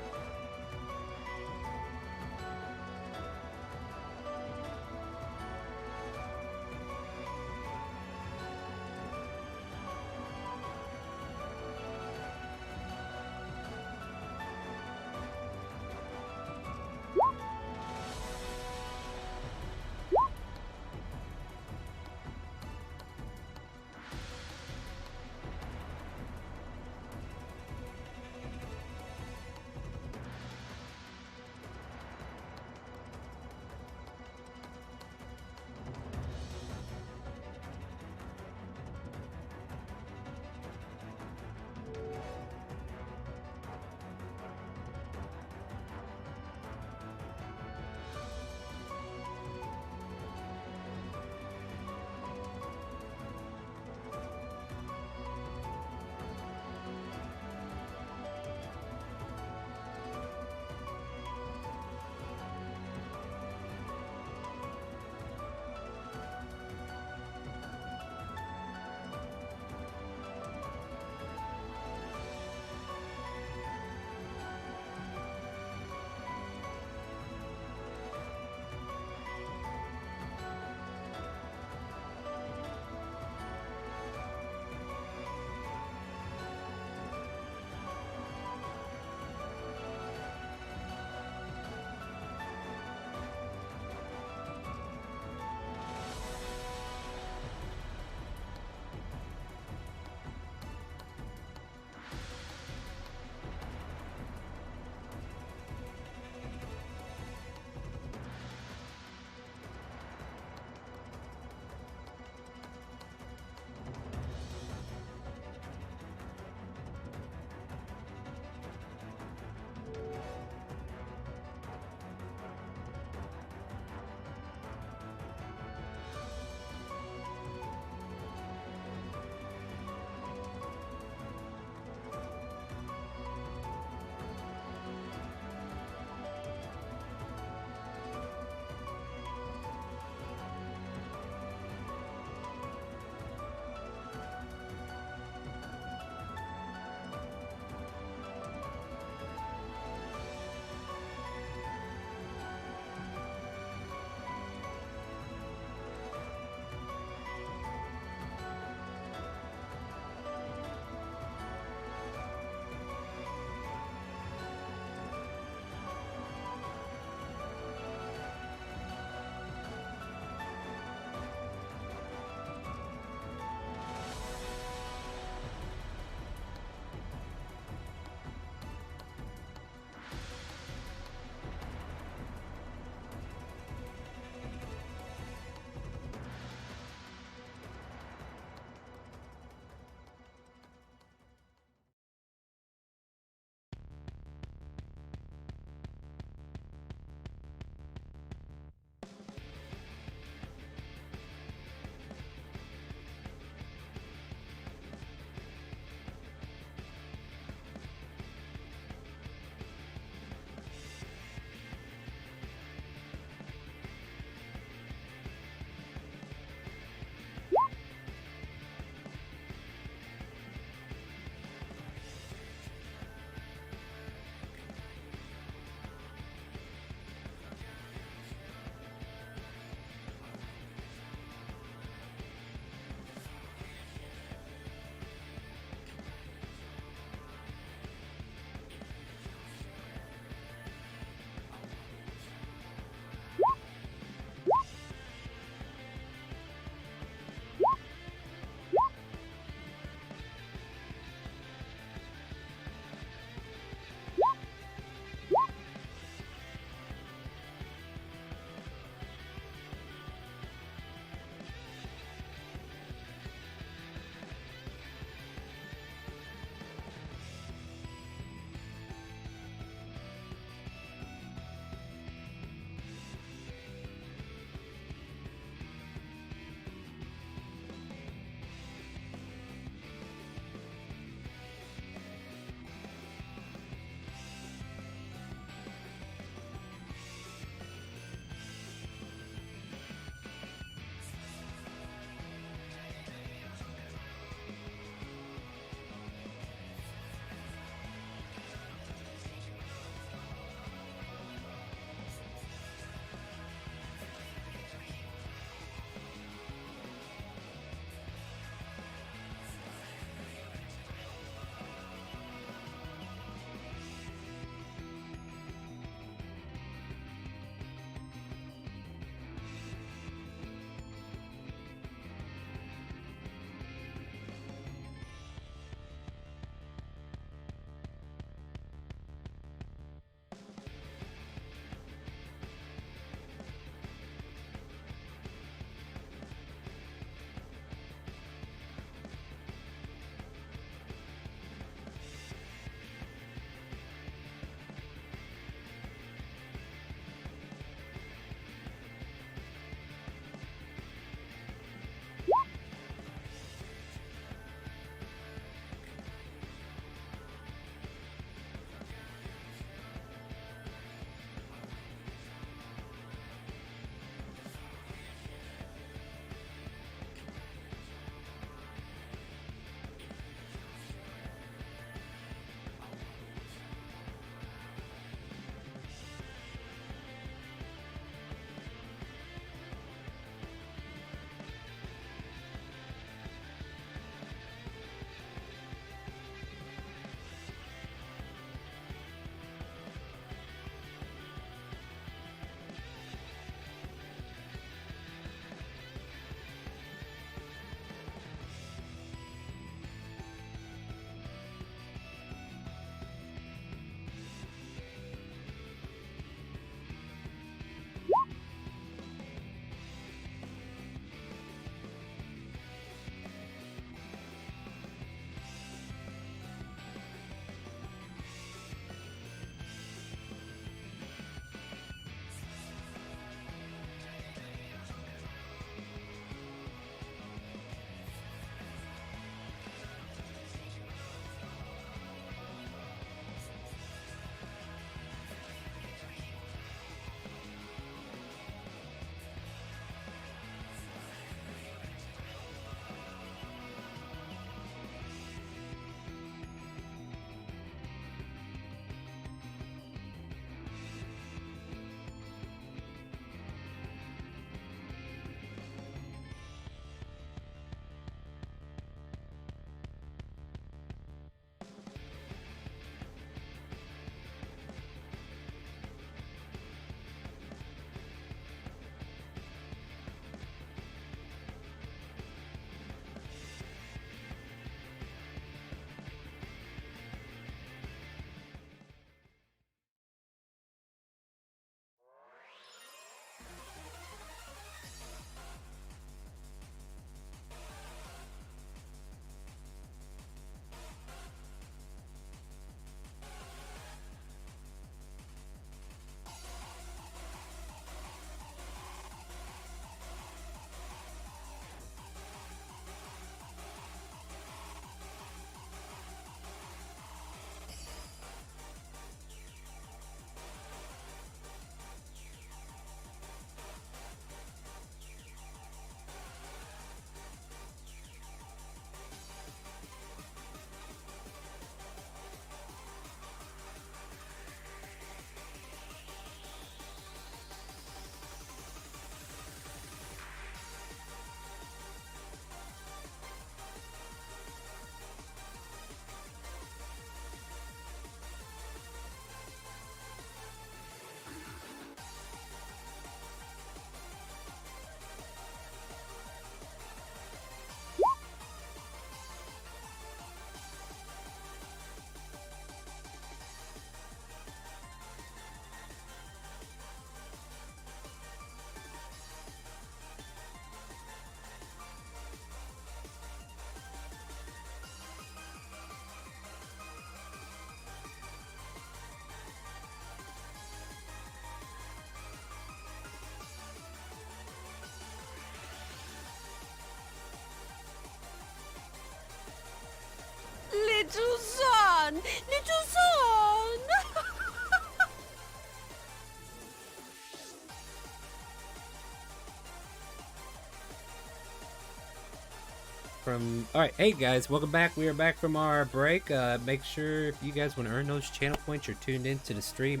Alright, hey guys, welcome back. We are back from our break. Make sure if you guys want to earn those channel points, you're tuned into the stream,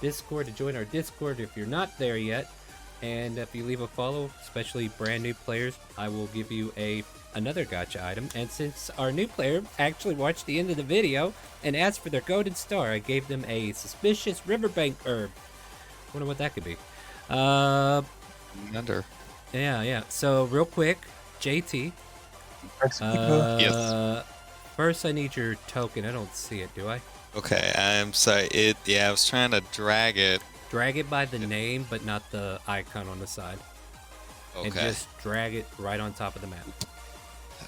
!Discord to join our Discord if you're not there yet. And if you leave a follow, especially brand new players, I will give you another gacha item. And since our new player actually watched the end of the video and asked for their golden star, I gave them a suspicious riverbank herb. Wonder what that could be. Under. Yeah. So real quick, JT. Yes. First, I need your token. I don't see it, do I? Okay, I'm sorry. I was trying to drag it. Drag it by the name, but not the icon on the side. Okay. And just drag it right on top of the map.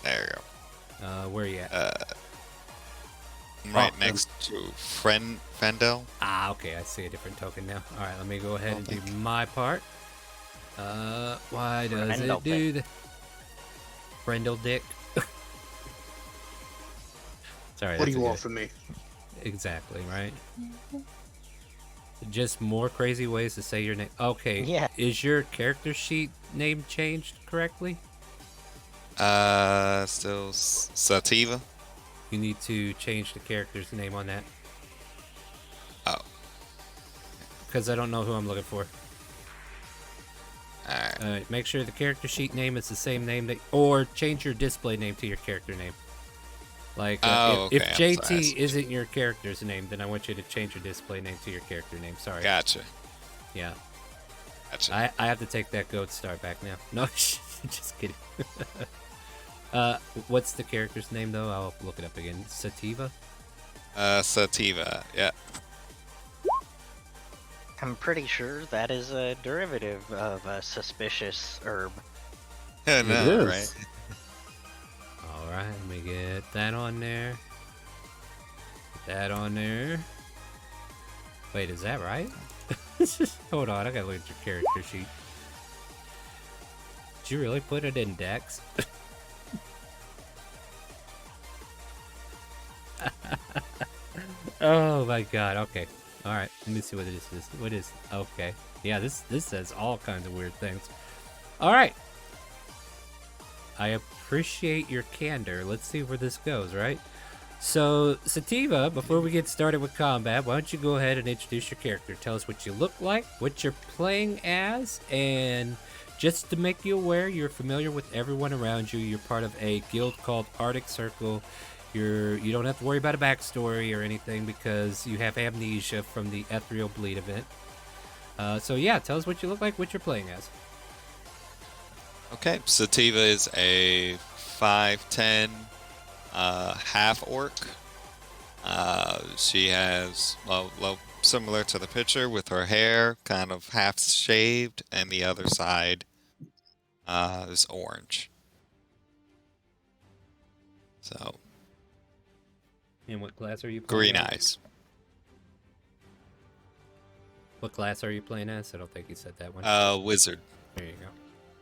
There you go. Where are you at? Right next to Fendel. Ah, okay. I see a different token now. All right, let me go ahead and do my part. Why does it do the Brendel dick? Sorry. What do you want from me? Exactly, right? Just more crazy ways to say your name. Okay. Yeah. Is your character sheet name changed correctly? Still Sativa. You need to change the character's name on that. Oh. Because I don't know who I'm looking for. Alright. Make sure the character sheet name is the same name that, or change your display name to your character name. Like, if JT isn't your character's name, then I want you to change your display name to your character name. Sorry. Gotcha. Yeah. Gotcha. I have to take that goat star back now. No, just kidding. What's the character's name though? I'll look it up again. Sativa? Sativa, yeah. I'm pretty sure that is a derivative of a suspicious herb. Yeah, no, right? Alright, let me get that on there. Get that on there. Wait, is that right? Hold on, I gotta look at your character sheet. Did you really put it in Dex? Oh my god, okay. Alright, let me see what this is. What is... Okay. Yeah, this says all kinds of weird things. Alright. I appreciate your candor. Let's see where this goes, right? So, Sativa, before we get started with combat, why don't you go ahead and introduce your character. Tell us what you look like, what you're playing as, and just to make you aware, you're familiar with everyone around you. You're part of a guild called Arctic Circle. You don't have to worry about a backstory or anything because you have amnesia from the Ethereal Bleed event. So yeah, tell us what you look like, what you're playing as. Okay, Sativa is a 5'10" half orc. She has, well, similar to the picture, with her hair kind of half shaved, and the other side is orange. So. And what class are you playing? Green eyes. What class are you playing as? I don't think you said that one. Wizard. There you go.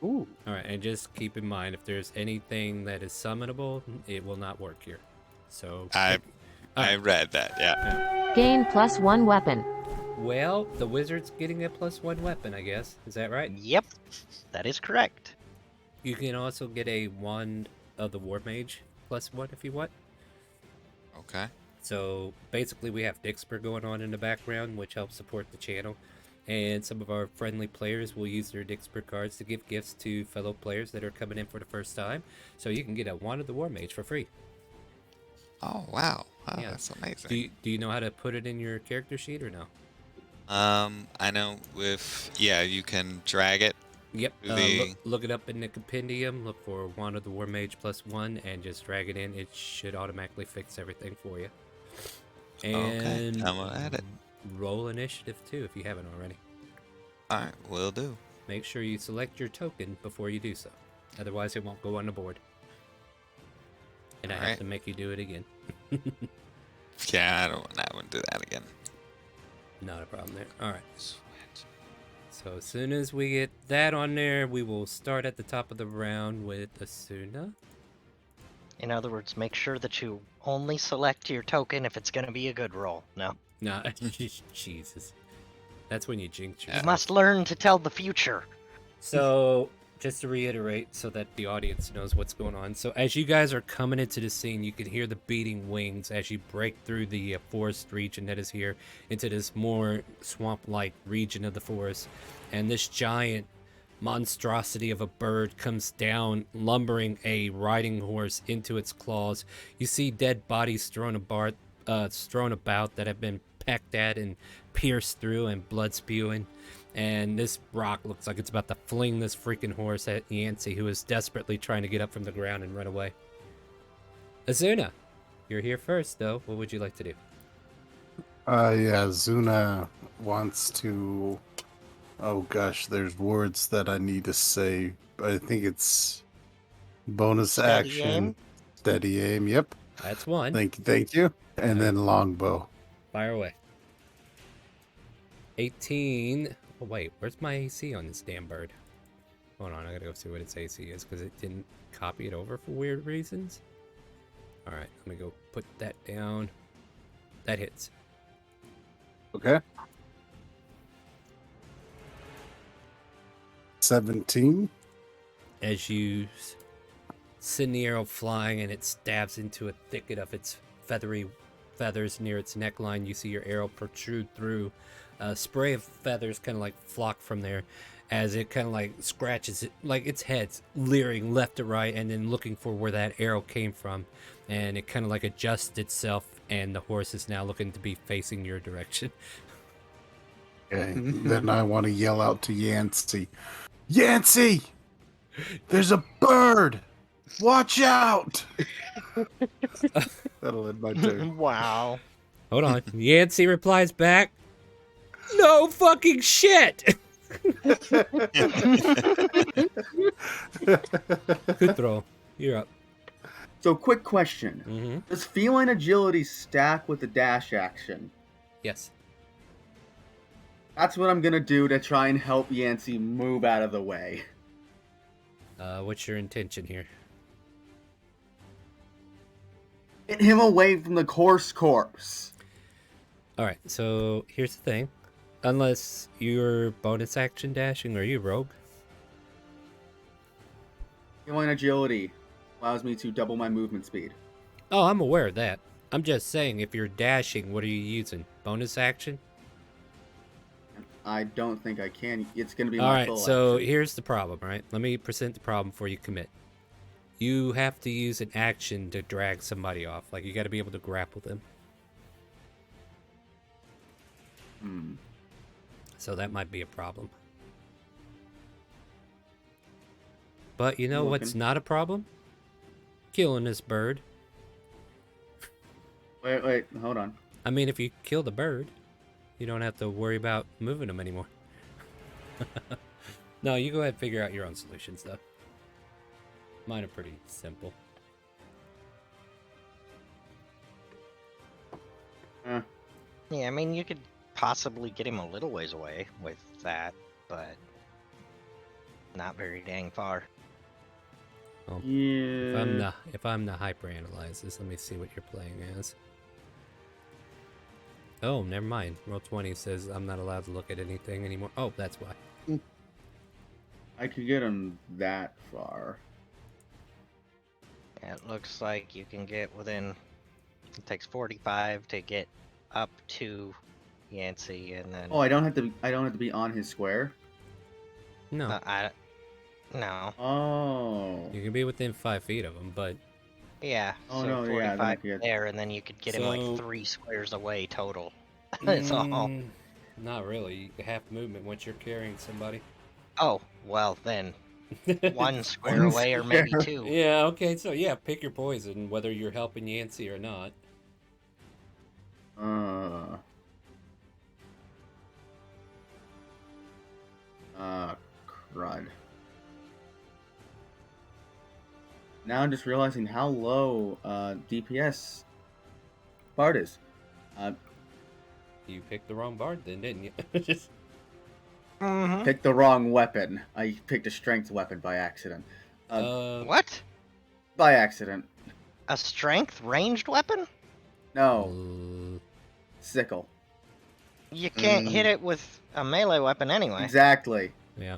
Ooh. Alright, and just keep in mind, if there's anything that is summonable, it will not work here. So... I read that, yeah. Gain +1 weapon. Well, the wizard's getting a +1 weapon, I guess. Is that right? Yep, that is correct. You can also get a wand of the war mage +1 if you want. Okay. So basically we have Dixper going on in the background, which helps support the channel. And some of our friendly players will use their Dixper cards to give gifts to fellow players that are coming in for the first time. So you can get a wand of the war mage for free. Oh, wow. Yeah. That's amazing. Do you know how to put it in your character sheet or no? I know you can drag it. Yep. Look it up in the compendium. Look for Wand of the War Mage +1 and just drag it in. It should automatically fix everything for you. And okay, I'm gonna add it. Roll initiative too if you haven't already. Alright, will do. Make sure you select your token before you do so. Otherwise it won't go on the board. And I have to make you do it again. Yeah, I wouldn't do that again. Not a problem there. Alright. So as soon as we get that on there, we will start at the top of the round with Asuna. In other words, make sure that you only select your token if it's going to be a good roll. No. Nah, Jesus. That's when you jinx yourself. You must learn to tell the future. So, just to reiterate so that the audience knows what's going on. So as you guys are coming into the scene, you can hear the beating wings as you break through the forest region that is here into this more swamp-like region of the forest. And this giant monstrosity of a bird comes down, lumbering a riding horse into its claws. You see dead bodies strewn about that have been pecked at and pierced through and blood spewing. And this rock looks like it's about to fling this freaking horse at Yancey, who is desperately trying to get up from the ground and run away. Azuna, you're here first, though. What would you like to do? Yeah, Zuna wants to... Oh gosh, there's words that I need to say. I think it's bonus Steady action. aim? Steady aim, yep. That's one. Thank you. And then longbow. Fire away. 18. Oh, wait, where's my AC on this damn bird? Hold on, I gotta go see what its AC is because it didn't copy it over for weird reasons. Alright, let me go put that down. That hits. Okay. 17. As you send the arrow flying and it stabs into a thicket of its feathery feathers near its neckline, you see your arrow protrude through. A spray of feathers kind of like flock from there as it kind of like scratches it, like its head's leering left to right and then looking for where that arrow came from. And it kind of like adjusts itself, and the horse is now looking to be facing your direction. Okay. Then I want to yell out to Yancey. Yancey! There's a bird! Watch out! That'll end my turn. Wow. Hold on. Yancey replies back, "No fucking shit!" Good throw. You're up. So, quick question. Does feline agility stack with the dash action? Yes. That's what I'm going to do to try and help Yancey move out of the way. What's your intention here? Get him away from the corpse. Alright, so here's the thing. Unless you're bonus action dashing, are you rogue? Feline agility allows me to double my movement speed. Oh, I'm aware of that. I'm just saying, if you're dashing, what are you using? Bonus action? I don't think I can. It's going to be my Alright, full so action. here's the problem, right? Let me present the problem before you commit. You have to use an action to drag somebody off. Like, you got to be able to grapple them. So that might be a problem. But you know what's not a problem? Killing this bird. Wait, hold on. I mean, if you kill the bird, you don't have to worry about moving them anymore. No, you go ahead and figure out your own solutions, though. Mine are pretty simple. Yeah, I mean, you could possibly get him a little ways away with that, but not very dang far. Well, Yeah. if I'm to hyperanalyze this, let me see what you're playing as. Oh, never mind. Roll20 says I'm not allowed to look at anything anymore. Oh, that's why. I could get him that far. Yeah, it looks like you can get within. It takes 45 to get up to Yancey, and then. Oh, I don't have to be on his square. No. No. Oh. You can be within 5 feet of him, but Yeah. Oh, so no, yeah, then I 45 could- there, and then you could get him So- like 3 squares away total. That's all. Not really. Half movement once you're carrying somebody. Oh, well then, 1 square away or maybe 2. Yeah, okay, so yeah, pick your poison, whether you're helping Yancey or not. Crud. Now I'm just realizing how low DPS Bard is. You picked the wrong bard then, didn't you? Just... Picked the wrong weapon. I picked a strength weapon by accident. What? By accident. A strength ranged weapon? No. Sickle. You can't hit it with a melee weapon anyway. Exactly. Yeah.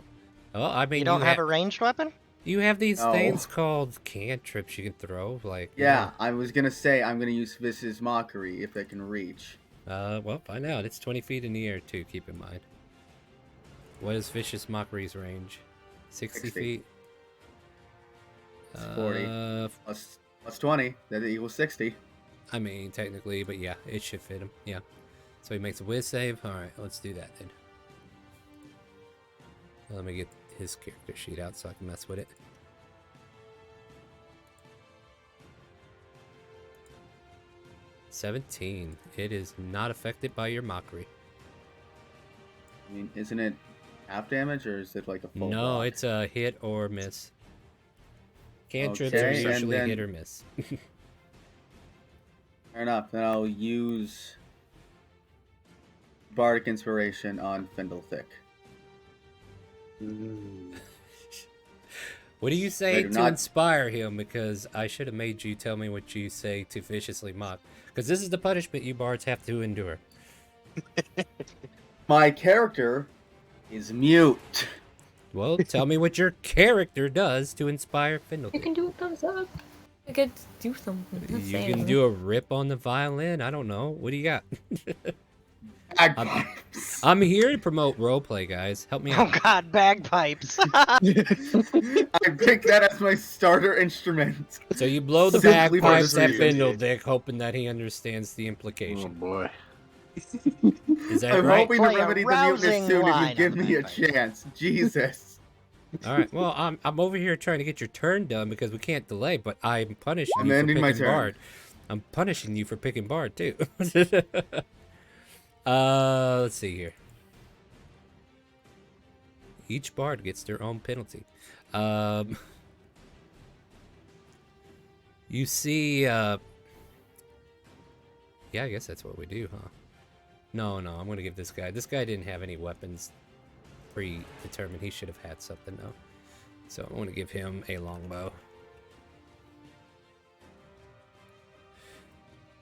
Oh, I mean, You don't have a ranged weapon? You have these No. things called cantrips you can throw, like. Yeah, I was gonna say I'm gonna use Vicious Mockery if it can reach. Well, find out. It's 20 feet in the air too. Keep in mind. What is Vicious Mockery's range? 60 feet. It's 40 plus 20. That equals 60. I mean, technically, but yeah, it should fit him. Yeah. So he makes a whiz save. All right, let's do that then. Let me get his character sheet out so I can mess with it. $17. It is not affected by your mockery. I mean, isn't it half damage or is it like a full No, block? it's a hit or miss. Cantrips Okay, are and usually then- hit or miss. Fair enough. Then I'll use Bardic Inspiration on Findlethick. What do you say I to do not- inspire him? Because I should have made you tell me what you say to viciously mock. Because this is the punishment you bards have to endure. My character is mute. Well, tell me what your character does to inspire You Findlethick. can do a thumbs up. I could do something. Just You saying. can do a rip on the violin. I don't know. What do you got? I'm here to promote roleplay, guys. Help me out. Oh god, bagpipes. I picked that as my starter instrument. So you blow the Simply for bagpipes this at reason. Findlethick, hoping that he understands the implication. Oh boy. Is that I'm right? hoping to Play a remedy the muteness rousing soon if line you give of me a bagpipes. chance. Jesus. All right. Well, I'm over here trying to get your turn done because we can't delay, but I'm punishing I'm you for ending picking my turn. Bard. I'm punishing you for picking Bard too. Let's see here. Each Bard gets their own penalty. You see, yeah, I guess that's what we do, huh? No, I'm gonna give this guy. This guy didn't have any weapons predetermined. He should have had something though. So I'm gonna give him a longbow.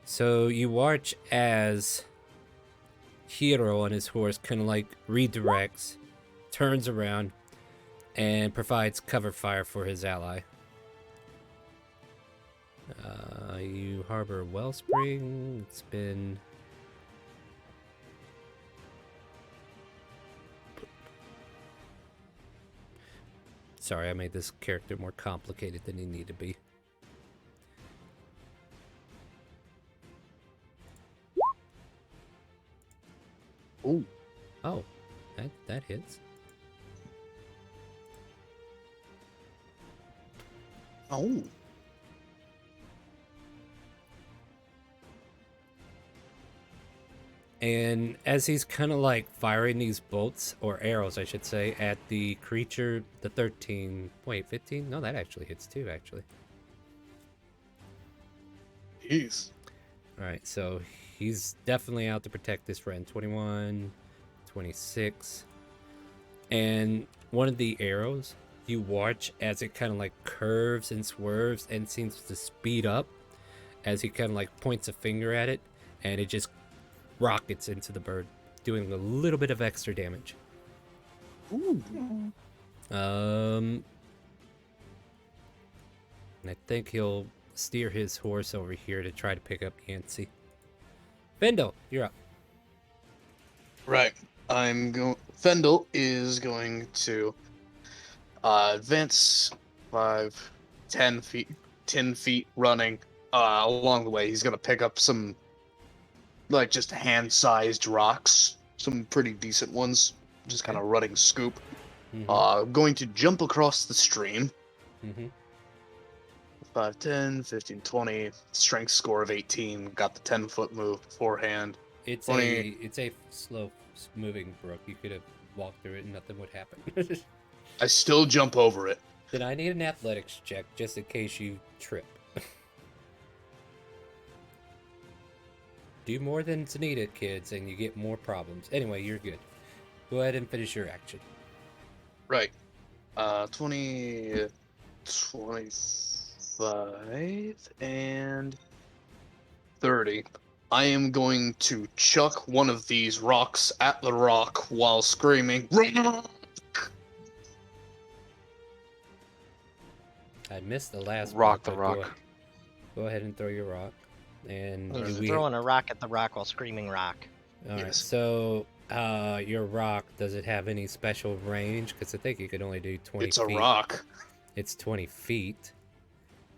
So you watch as Hiro on his horse kind of like redirects, turns around, and provides cover fire for his ally. You harbor Wellspring. It's been... Sorry, I made this character more complicated than he needed to be. Ooh. Oh, that hits. Oh. And as he's kind of like firing these bolts, or arrows, I should say, at the creature, the 13... Wait, 15? No, that actually hits too, actually. Jeez. Alright, so he's definitely out to protect his friend. 21, 26. And one of the arrows, you watch as it kind of like curves and swerves and seems to speed up as he kind of like points a finger at it, and it just rockets into the bird, doing a little bit of extra damage. Ooh. And I think he'll steer his horse over here to try to pick up Yancey. Fendel, you're up. Right. Fendel is going to advance 5, 10 feet running along the way. He's going to pick up some, like, just hand-sized rocks. Some pretty decent ones. Just kind of running scoop. Going to jump across the stream. 5, 10, 15, 20. Strength score of 18. Got the 10-foot move beforehand. It's 20. a slow moving brook. You could have walked through it and nothing would happen. I still jump over it. Then I need an athletics check just in case you trip. Do more than's needed, kids, and you get more problems. Anyway, you're good. Go ahead and finish your action. Right. 20, 25, and 30. I am going to chuck one of these rocks at the rock while screaming, "Rock!" I missed the last Rock part, the but rock. Go ahead and throw your rock. And He's do we... throwing a rock at the rock while screaming rock. Alright, Yes. so your rock, does it have any special range? Because I think you could only do 20 It's feet. a rock. It's 20 feet.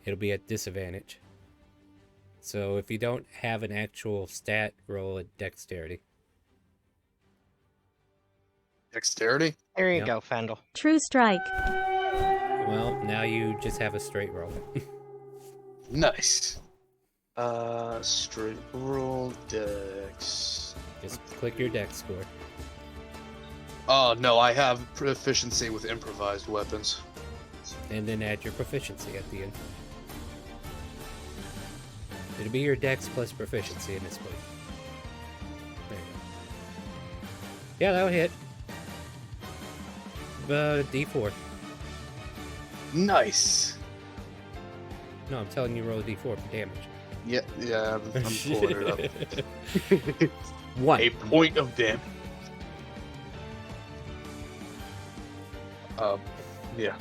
It'll be at disadvantage. So if you don't have an actual stat, roll at dexterity. Dexterity? Here you Yep. go, Fendel. True strike. Well, now you just have a straight roll. Nice. Straight roll dex. Just click your dex score. Oh, no, I have proficiency with improvised weapons. And then add your proficiency at the end. It'll be your dex plus proficiency in this point. There you go. Yeah, that'll hit. D4. Nice. No, I'm telling you roll a D4 for damage. Yeah, I'm pulling it up. 1. A point of damage. Yeah.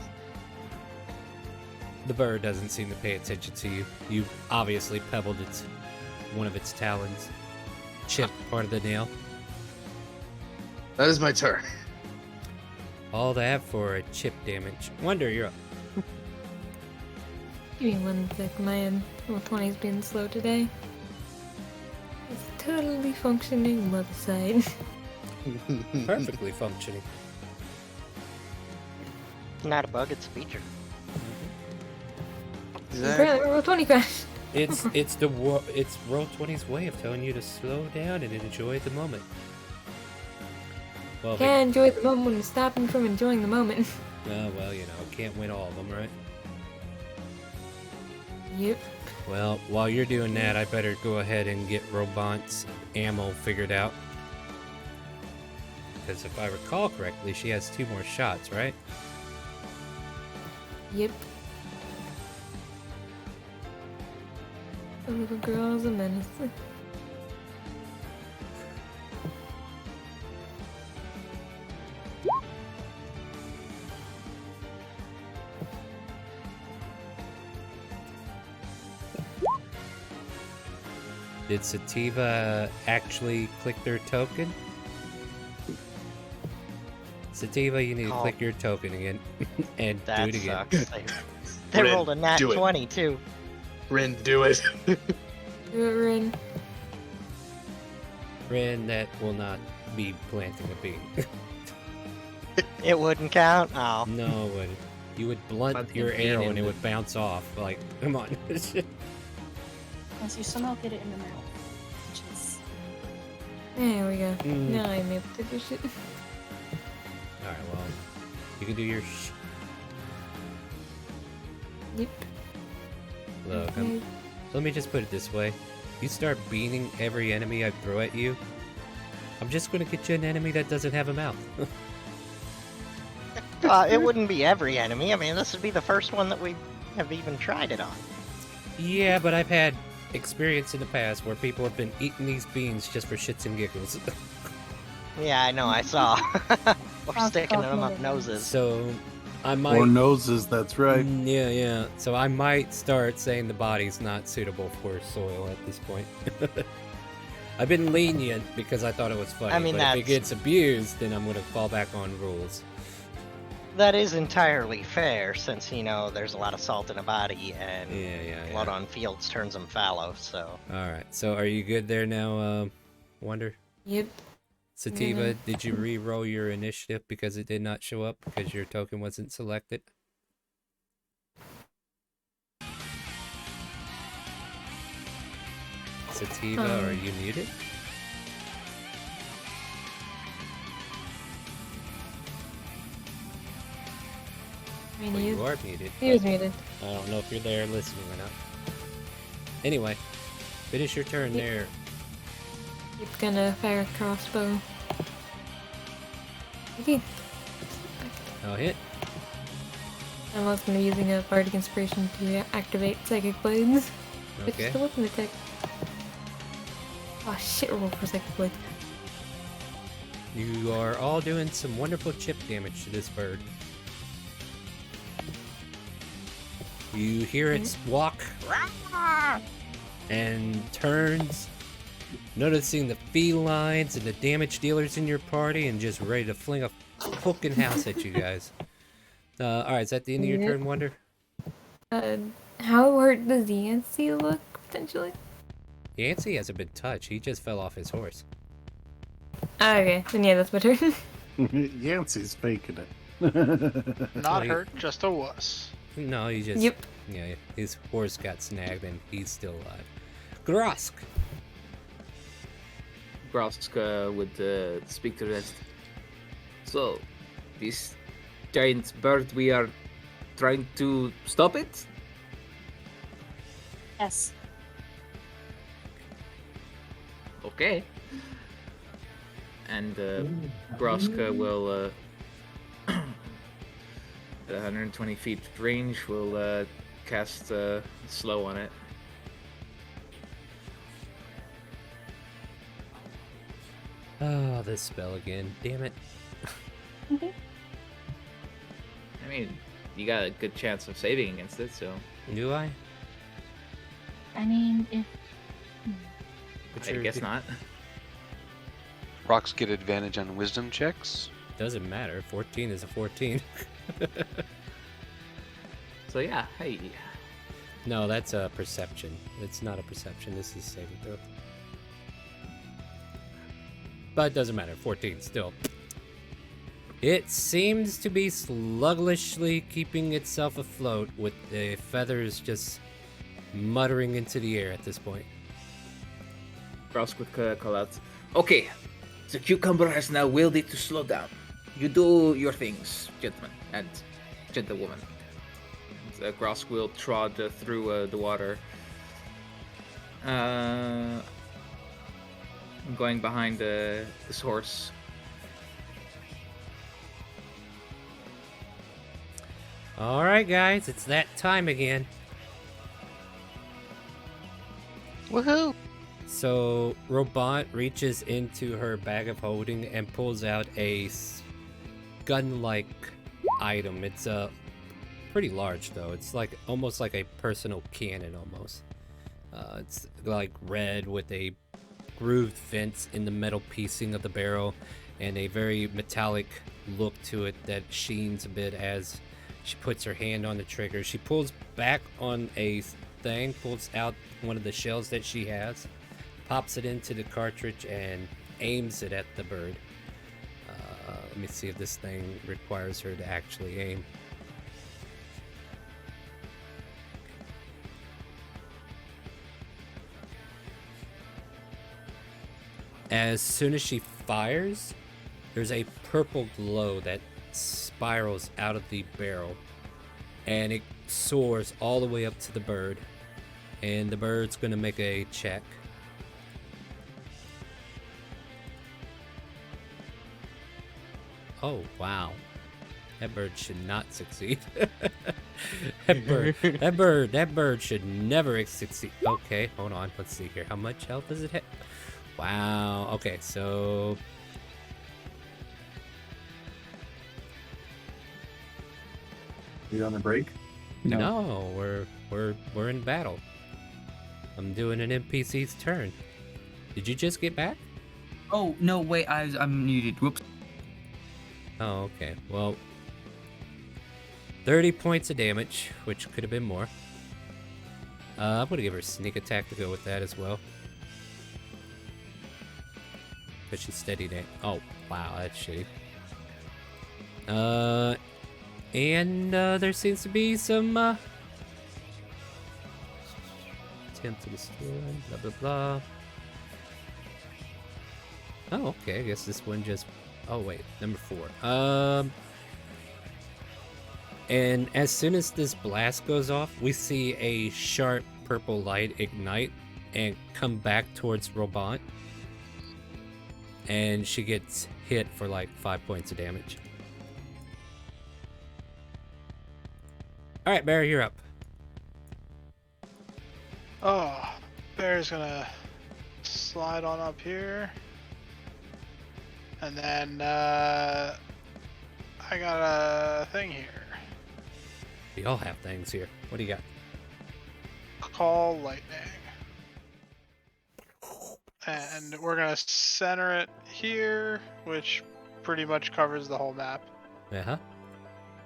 The bird doesn't seem to pay attention to you. You obviously pebbled one of its talons. Chipped part of the nail. That is my turn. All that for a chip damage. Wonder, you're up. Give me 1 sec, my roll 20's been slow today. It's totally functioning website. Perfectly functioning. Not a bug, it's a feature. Apparently, roll 20 crash. It's Roll20's way of telling you to slow down and enjoy the moment. Well, Can't enjoy the moment when you're stopping from enjoying the moment. well, can't win all of them, right? Yep. Well, while you're doing that, I better go ahead and get Robot's ammo figured out. Because if I recall correctly, she has 2 more shots, right? Yep. The little girl's a menace. Did Sativa actually click their token? Sativa, you need to click your token again and That do it again. sucks. They rolled a nat 20 too. Rin, do it. Do it, Rin. Rin, that will not be planting a bean. It wouldn't count? Oh. No, it wouldn't. You would blunt But your the bean arrow in and it the- would bounce off. Like, come on. Unless you somehow get it in the mouth. Which is... There we go. Mm. Now I'm able to do shit. Alright, well, you can do your Yep. Look, Okay. let me just put it this way. You start beaning every enemy I throw at you, I'm just gonna get you an enemy that doesn't have a mouth. It wouldn't be every enemy. I mean, this would be the first one that we have even tried it on. Yeah, but I've had experience in the past where people have been eating these beans just for shits and giggles. Yeah, I know, I saw. Or sticking them up noses. So, I might... Or noses, that's right. Yeah. So I might start saying the body's not suitable for soil at this point. I've been lenient because I thought it was funny, I mean, but if it that's- gets abused, then I'm gonna fall back on rules. That is entirely fair, since, there's a lot of salt in a body, and blood on fields turns them fallow, so... Alright, so are you good there now, Wonder? Yep. Sativa, did you re-roll your initiative because it did not show up because your token wasn't selected? Sativa, are you muted? I mean, Well, he you is- are muted. He is but muted. I don't know if you're there listening or not. Anyway, finish your turn there. It's gonna fire a crossbow. Okay. I'll hit. I'm also gonna be using a bardic inspiration to activate psychic blades. Which Okay. is the weapon attack. Oh shit, roll for psychic blade. You are all doing some wonderful chip damage to this bird. You hear it walk and turns, noticing the felines and the damage dealers in your party, and just ready to fling a fucking house at you guys. Alright, is that the end of your turn, Wonder? How hurt does Yancey look, potentially? Yancey hasn't been touched. He just fell off his horse. Okay, then yeah, that's my turn. Yancey's faking it. Not hurt, just a wuss. No, he just... Yep. Yeah, his horse got snagged and he's still alive. Grosk! Grosk would speak to the rest. So, this giant bird, we are trying to stop it? Yes. Okay. And Grosk will, at 120 feet range, will cast slow on it. Oh, this spell again. Damn it. I mean, you got a good chance of saving against it, so... Do I? I mean, if... I guess not. Rocks get advantage on wisdom checks. Doesn't matter. 14 is a 14. So yeah, hey. No, that's a perception. It's not a perception. This is saving throw. But it doesn't matter. 14 still. It seems to be sluggishly keeping itself afloat with the feathers just muttering into the air at this point. Grouse would call out, okay, the cucumber has now willed it to slow down. You do your things, gentlemen and gentlewoman. The Grouse will trod through the water. Going behind this horse. Alright guys, it's that time again. Woohoo! So, Robot reaches into her bag of holding and pulls out a gun-like item. It's pretty large though. It's like almost like a personal cannon almost. It's like red with a grooved vents in the metal piecing of the barrel and a very metallic look to it that sheens a bit as she puts her hand on the trigger. She pulls back on a thing, pulls out one of the shells that she has, pops it into the cartridge and aims it at the bird. Let me see if this thing requires her to actually aim. As soon as she fires, there's a purple glow that spirals out of the barrel and it soars all the way up to the bird, and the bird's gonna make a check. Oh wow, that bird should not succeed. that bird should never succeed. Okay, hold on, let's see here. How much health does it have? Wow. Okay, so You on the break? no, we're in battle. I'm doing an NPC's turn. Did you just get back? Oh no, wait, I'm muted. Whoops. Oh, okay. Well, 30 points of damage, which could have been more. I'm gonna give her a sneak attack to go with that as well. But she's steadied it. Oh, wow, that's shitty. And there seems to be some attempt to destroy, blah blah blah. Oh, okay, I guess this one just... Oh wait, number 4. And as soon as this blast goes off, we see a sharp purple light ignite and come back towards Robot. And she gets hit for like 5 points of damage. Alright, Barry, you're up. Oh, Bear's gonna slide on up here. And then, I got a thing here. We all have things here. What do you got? Call lightning. And we're gonna center it here, which pretty much covers the whole map.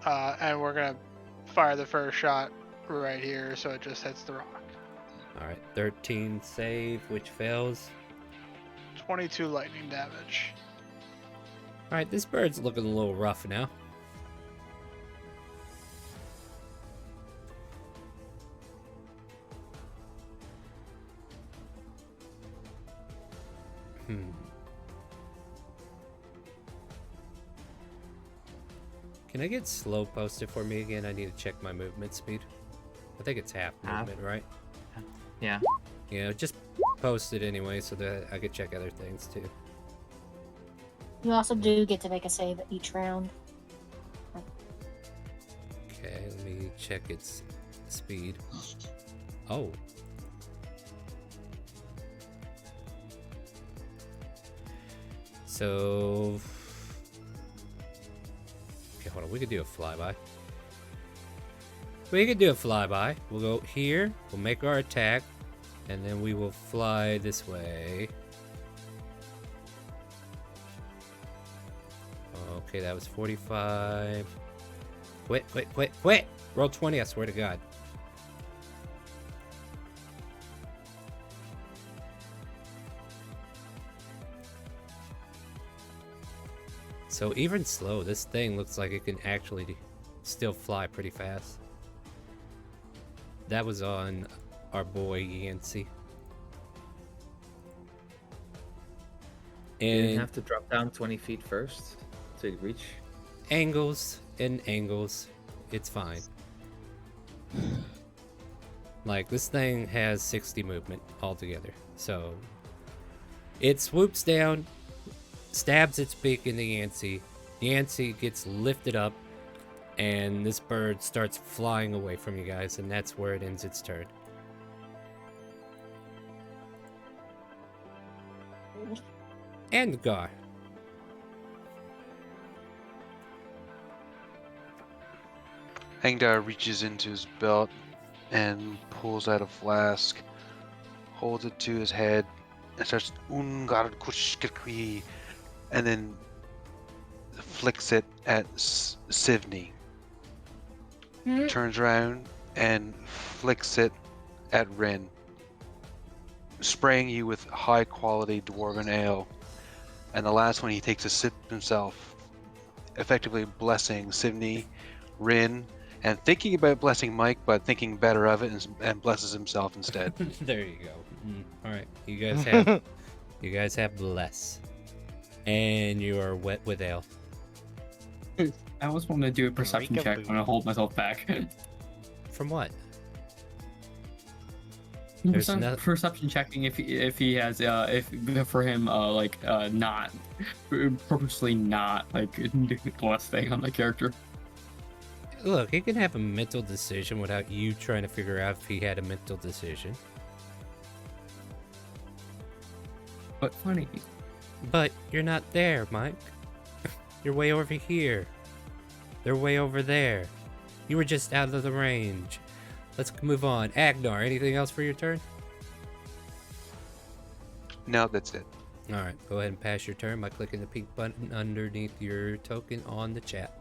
And we're gonna fire the first shot right here, so it just hits the rock. Alright, 13 save, which fails. 22 lightning damage. Alright, this bird's looking a little rough now. Can I get slow posted for me again? I need to check my movement speed. I think it's half movement, right? Yeah. Yeah, just post it anyway so that I could check other things too. You also do get to make a save each round. Okay, let me check its speed. Oh. So... Okay, hold on. We could do a flyby. We'll go here. We'll make our attack. And then we will fly this way. Okay, that was 45. Quit! Roll 20, I swear to God. So even slow, this thing looks like it can actually still fly pretty fast. That was on our boy Yancey. You And didn't have to drop down 20 feet first to reach? angles and angles, it's fine. Like, this thing has 60 movement altogether. So, it swoops down, stabs its beak in the Yancey. The Yancey gets lifted up, and this bird starts flying away from you guys, and that's where it ends its turn. And Gar. Angdar reaches into his belt and pulls out a flask, holds it to his head, and starts Ungar Kushkirkwi, and then flicks it at Sivni. Turns around and flicks it at Rin, spraying you with high quality dwarven ale. And the last one, he takes a sip himself, effectively blessing Sivni, Rin, and thinking about blessing Mike, but thinking better of it and blesses himself instead. There you go. All right, you guys have bless, and you are wet with ale. I always want to do a perception check. I'm gonna hold myself back. From what? Perception checking if he has if for him not purposely not like bless thing on the character. Look, he can have a mental decision without you trying to figure out if he had a mental decision. But funny. But you're not there, Mike. You're way over here. They're way over there. You were just out of the range. Let's move on. Agnar, anything else for your turn? No, that's it. Alright, go ahead and pass your turn by clicking the pink button underneath your token on the chat.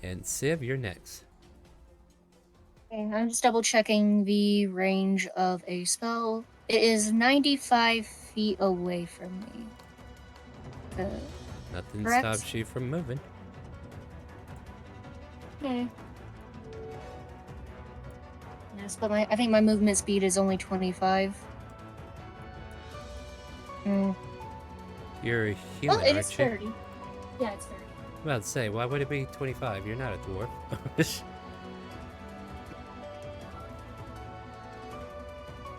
And Civ, you're next. Okay, I'm just double checking the range of a spell. It is 95 feet away from me. Nothing correct? stops you from moving. Okay. Yes, but I think my movement speed is only 25. You're a human, Oh, it aren't is you? 30. Yeah, it's 30. I'm about to say, why would it be 25? You're not a dwarf.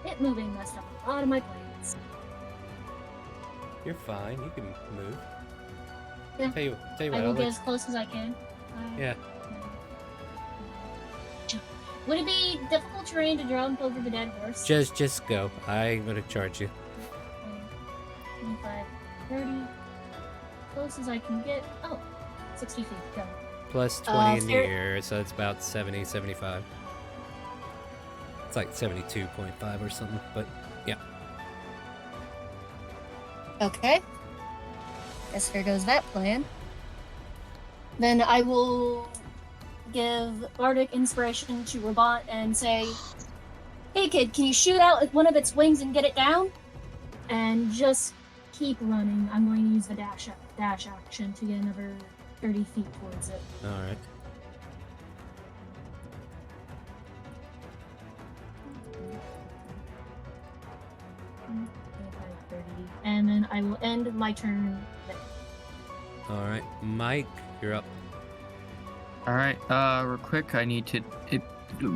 It moving messed up a lot of my plans. You're fine. You can move. Yeah. Tell you I what, will I'll get let as close as I can. Yeah. Would it be difficult terrain to jump over the dead horse? Just go. I ain't gonna charge you. 25, 30. Close as I can get. Oh, 60 feet. Go. plus 20 in the Fair- air, so it's about 70, 75. It's like 72.5 or something, but yeah. Okay. Guess there goes that plan. Then I will give Bardic Inspiration to Robot and say, "Hey kid, can you shoot out one of its wings and get it down?" And just keep running. I'm going to use the dash action to get another 30 feet towards it. Alright. And then I will end my turn there. Alright, Mike, you're up. Alright, real quick, I need to...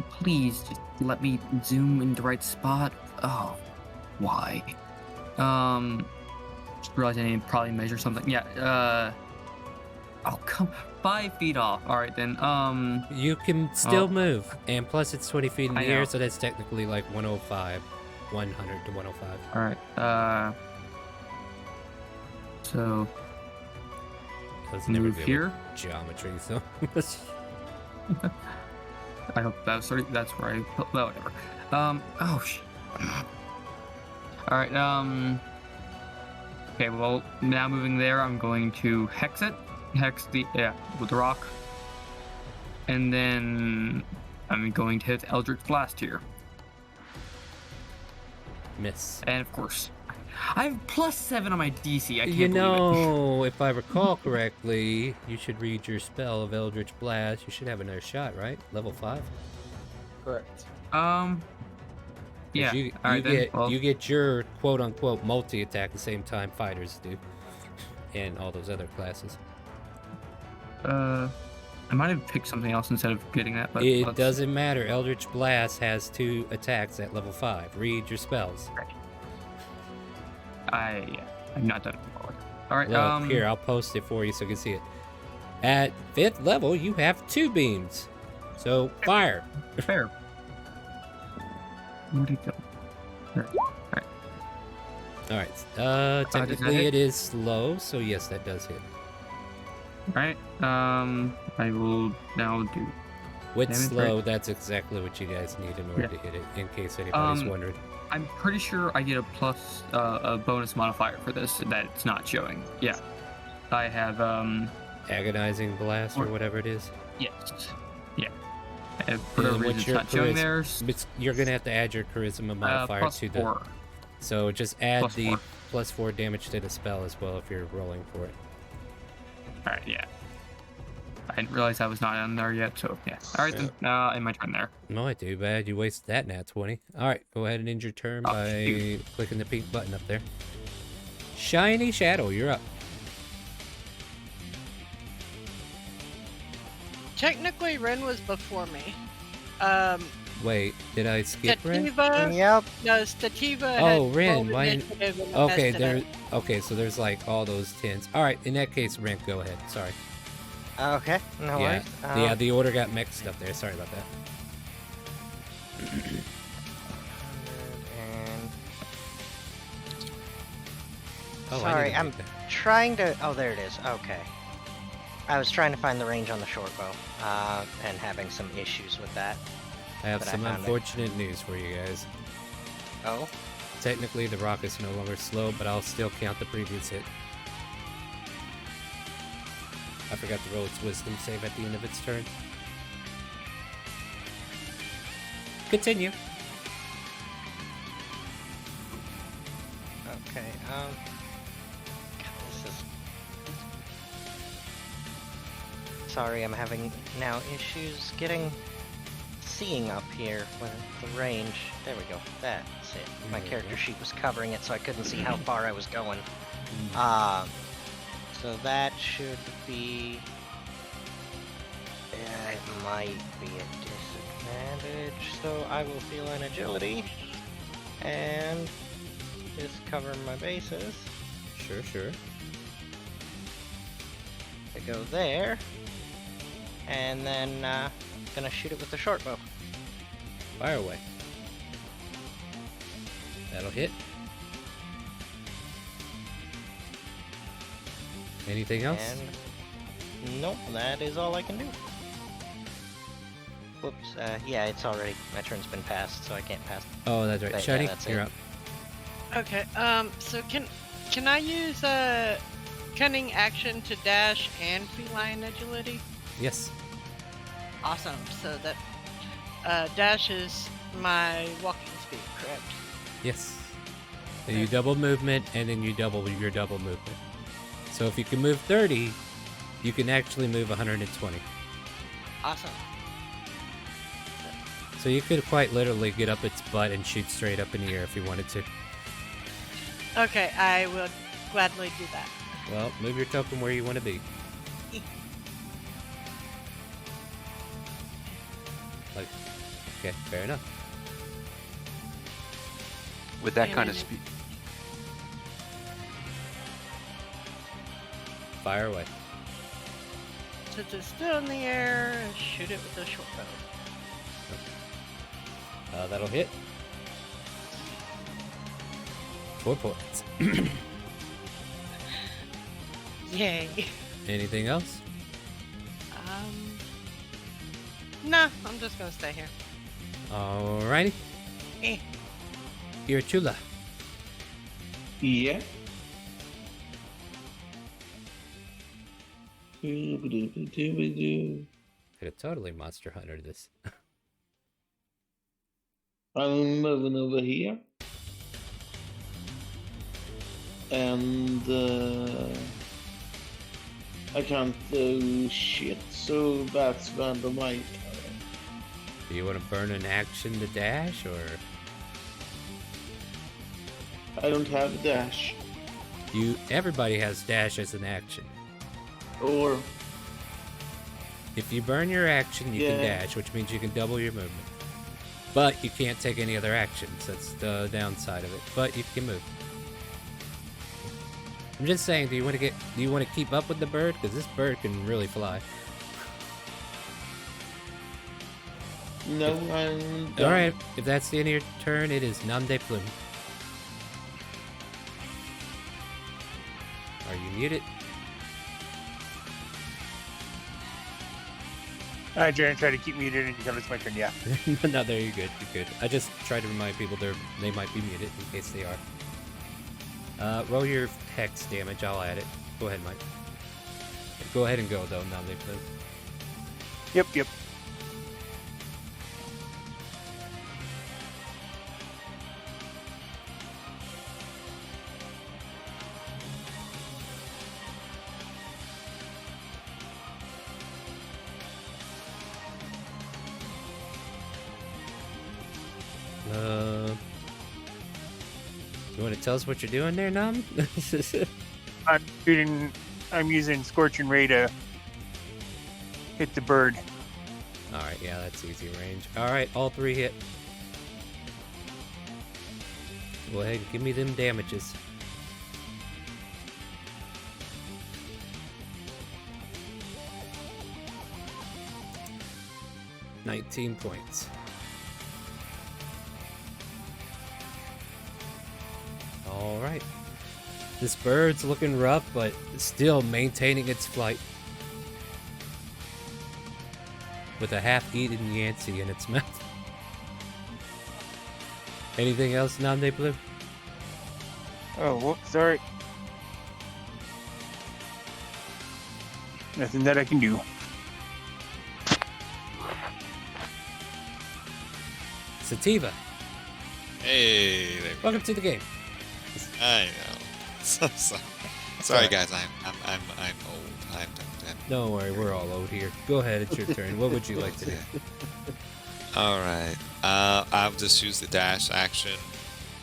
please, just let me zoom in the right spot. Oh, why? Just realized I need to probably measure something. Yeah, oh, come... 5 feet off. Alright, then, You can still move, and plus it's 20 feet in the I air, know. so that's technically like 105. 100 to 105. Alright, so... I was never move good here. with geometry, so... I hope that's where I put, well, whatever. Oh shit. Alright, okay, well, now moving there, I'm going to hex it. Hex with the rock. And then I'm going to hit Eldritch Blast here. Miss. And of course, I have +7 on my DC. I can't You believe know, if I recall correctly, you should read your spell of Eldritch Blast. You should have another shot, right? Level 5? Correct. it. Yeah. You get your quote-unquote multi-attack at the same time fighters do. And all those other classes. I might have picked something else instead of getting that, but It doesn't matter. Eldritch Blast has 2 attacks at level 5. Read your spells. I've not done it before. Alright, Look, here, I'll post it for you so you can see it. At 5th level, you have 2 beams. So, fire. Fair. Where'd it go? There. Alright, technically it is slow, so yes, that does hit. Alright, I will now do... With damage, slow, right? that's exactly what you guys need in order Yeah. to hit it, in case anybody's wondering. I'm pretty sure I get a bonus modifier for this that it's not showing. Yeah. I have, Agonizing Blast or whatever it is? yes. Yeah. For no And reason what's it's your not showing there. You're gonna have to add your charisma modifier to the... +4. So just add the +4. +4 damage to the spell as well if you're rolling for it. Alright, yeah. I didn't realize that was not on there yet, so yeah. Alright then, in my turn there. No, too bad. You wasted that nat 20. Alright, go ahead and end your turn by clicking the pink button up there. Shiny Shadow, you're up. Technically, Ren was before me. Wait, did I skip Ren? Stativa. Yep. No, Stativa. Oh, had Ren, rolled why? initiative and Okay, messed it up. okay, so there's like all those 10s. Alright, in that case, Ren, go ahead. Sorry. Okay, no worries. Yeah, the order got mixed up there. Sorry about that. Oh, Sorry, I'm trying to... Oh, there it is. Okay. I was trying to find the range on the short bow, and having some issues with that. I have but some found it. unfortunate news for you guys. Oh? Technically, the rock is no longer slow, but I'll still count the previous hit. I forgot to roll its wisdom save at the end of its turn. Continue. Okay, God, this is... Sorry, I'm having now issues seeing up here with the range. There we go, that's it. My character sheet was covering it so I couldn't see how far I was going. So that should be... it might be a disadvantage, so I will feel an agility. And just cover my bases. Sure. I go there. And then, gonna shoot it with the short bow. Fire away. That'll hit. Anything else? And Nope, that is all I can do. Whoops. Yeah, it's already. My turn's been passed, so I can't pass. Oh, that's right. But, Shiny, yeah, that's you're it. up. Okay. So can I use cunning action to dash and feline agility? Yes. Awesome. So that dash is my walking speed, correct? Yes. So you double movement, and then you double your double movement. So if you can move 30, you can actually move 120. Awesome. So you could quite literally get up its butt and shoot straight up in the air if you wanted to. Okay, I will gladly do that. Well, move your token where you want to be. Like, okay, fair enough. With that kind of speed. Fire away. Since it's still in the air, shoot it with a short bow. That'll hit. 4 points. Yay. Anything else? Nah, I'm just gonna stay here. Alrighty. Irachula. Yeah. Could have totally Monster Hunter this. I'm moving over here. And I can't do shit, so that's the end of my turn. Do you want to burn an action to dash, or? I don't have a dash. Everybody has dash as an action. Or if you burn your action, you can dash, which means you can double your movement. But you can't take any other actions. That's the downside of it. But you can move. I'm just saying, do you want to keep up with the bird? Because this bird can really fly. no, I'm done. Alright, if that's the end of your turn, it is nom de plume. Are you muted? Alright, Jaren, try to keep muted until it's my turn, yeah. No, there, you're good. You're good. I just try to remind people they might be muted in case they are. Roll your hex damage. I'll add it. Go ahead, Mike. Go ahead and go, though, now they play. Yep. You want to tell us what you're doing there, Nam? I'm using Scorching Ray to hit the bird. Alright, yeah, that's easy range. Alright, all 3 hit. Go ahead and give me them damages. $19 points. Alright. This bird's looking rough, but still maintaining its flight. With a half-eaten Yancey in its mouth. Anything else, Nande Blue? Oh, whoops, sorry. Nothing that I can do. Sativa. Hey, there we Welcome to the game. I know. Sorry, guys. I'm old. Don't worry, we're all old here. Go ahead, it's your turn. What would you like to do? All right. I'll just use the dash action.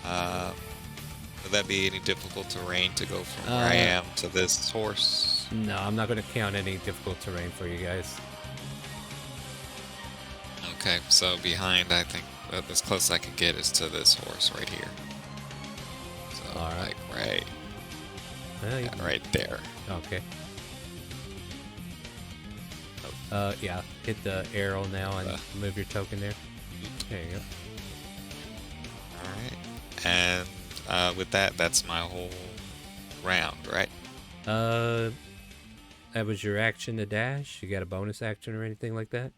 Would that be any difficult terrain to go from where I am to this horse? No, I'm not going to count any difficult terrain for you guys. Okay, so behind, I think as close I can get is to this horse right here. So, all right. Like right there. Okay. Yeah, hit the arrow now and move your token there. There you go. Alright. And with that, that's my whole round, right? that was your action to dash? You got a bonus action or anything like that?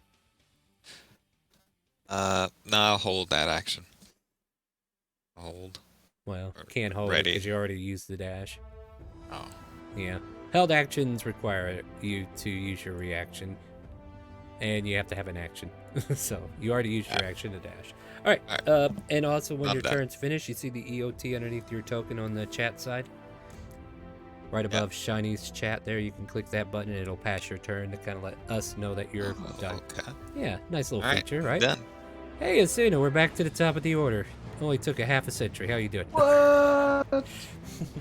No, I'll hold that action. Hold. Well, can't hold it Ready. because you already used the dash. Oh. Yeah. Held actions require you to use your reaction, and you have to have an action. So you already used your action to dash. All right. And also, when your turn's finished, you see the EOT underneath your token on the chat side, right above Shiny's chat. There, you can click that button, and it'll pass your turn to kind of let us know that you're done. Okay. Yeah, nice little All right, feature, right? done. Hey, Asuna, we're back to the top of the order. Only took a half a century. How you doing? What?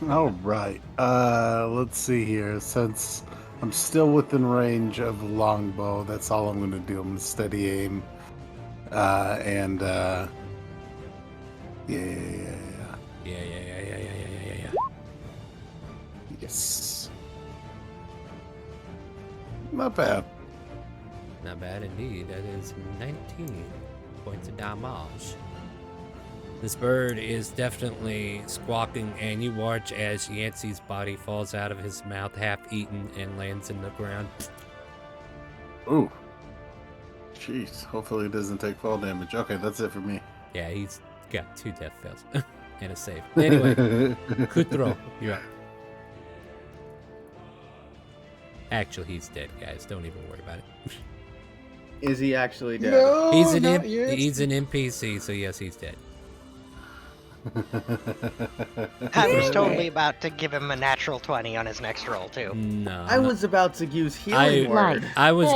All right. Let's see here. Since I'm still within range of the longbow, that's all I'm going to do. I'm going to steady aim. Yeah. Yes. Not bad. Not bad indeed. That is 19 points of damage. This bird is definitely squawking, and you watch as Yancey's body falls out of his mouth, half-eaten, and lands in the ground. Ooh. Jeez. Hopefully it doesn't take fall damage. Okay, that's it for me. Yeah, he's got 2 death fails and a save. Anyway, Kutro, you're up. Actually, he's dead, guys. Don't even worry about it. Is he actually dead? No, he's an not yet. he's an NPC, so yes, he's dead. I was totally about to give him a natural 20 on his next roll too. No, I was about to use healing word. I was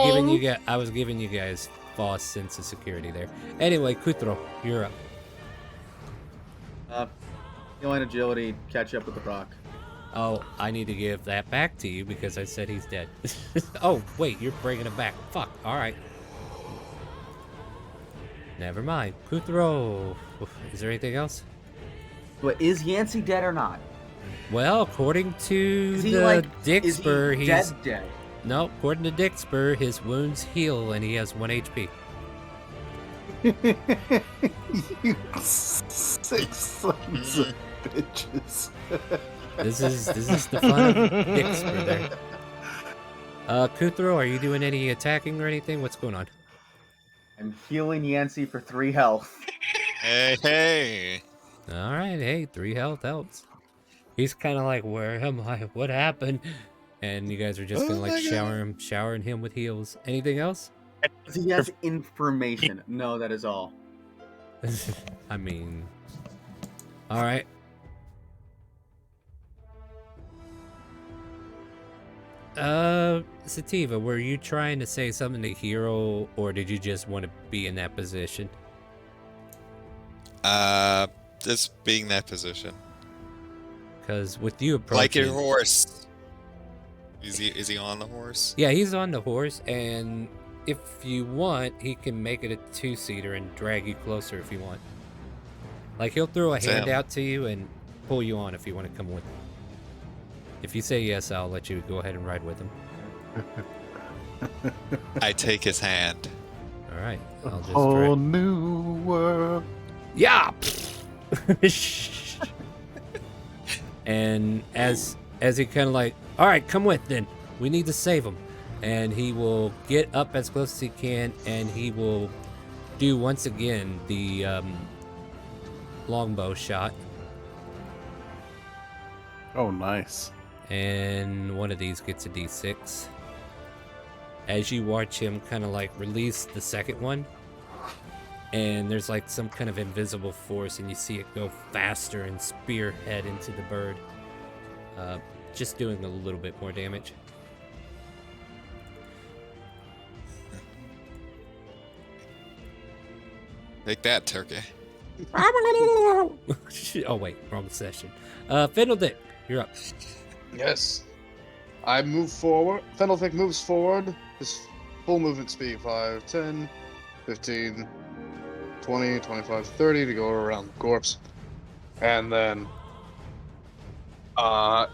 giving you guys false sense of security there. Anyway, Kutro, you're up. Healing agility, catch up with the rock. Oh, I need to give that back to you because I said he's dead. Oh, wait, you're bringing him back. Fuck. All right. Never mind. Kutro. Is there anything else? But is Yancey dead or not? Well, according to Is he the like Dixper, is he he's dead? No, according to Dixper, his wounds heal and he has 1 HP. You 6 sons of bitches. This is the fun of Dixper there. Kutro, are you doing any attacking or anything? What's going on? I'm healing Yancey for 3 health. Hey. All right, hey, 3 health helps. He's kind of like, where am I? What happened? And you guys are just gonna like showering him with heals. Anything else? He has information. No, that is all. I mean, all right. Sativa, were you trying to say something to Hero, or did you just want to be in that position? Just being in that position. Because with you approaching, like your horse. Is he on the horse? Yeah, he's on the horse, and if you want, he can make it a 2-seater and drag you closer if you want. Like he'll throw a hand out to you and pull you on if you want to come with him. If you say yes, I'll let you go ahead and ride with him. I take his hand. All right. I'll just Whole new world. Yeah. And as he kind of like, all right, come with then. We need to save him. And he will get up as close as he can, and he will do once again the longbow shot. Oh, nice. And one of these gets a D6. As you watch him kind of like release the second one, and there's like some kind of invisible force, and you see it go faster and spearhead into the bird, just doing a little bit more damage. Take that, turkey. Oh wait, wrong session. Fiddledick, you're up. Yes. I move forward. Fiddledick moves forward. His full movement speed 5, 10, 15, 20, 25, 30 to go around the corpse. And then,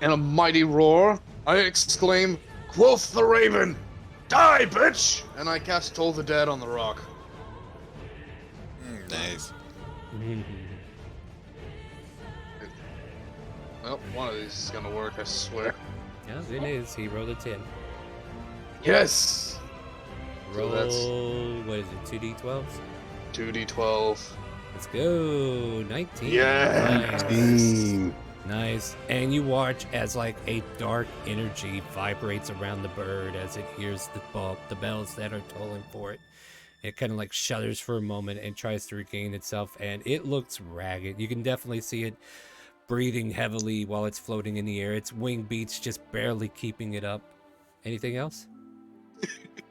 in a mighty roar, I exclaim, "Quoth the raven, die, bitch!" And I cast Toll the Dead on the rock. Nice. Well, one of these is gonna work, I swear. Yeah, it is. He rolled a 10. Yes. Roll. So that's What is it? 2d12s. 2d12. Let's go. 19. Yeah. Nice. Nice. And you watch as like a dark energy vibrates around the bird as it hears the bells that are tolling for it. It kind of like shudders for a moment and tries to regain itself, and it looks ragged. You can definitely see it breathing heavily while it's floating in the air. Its wing beats just barely keeping it up. Anything else?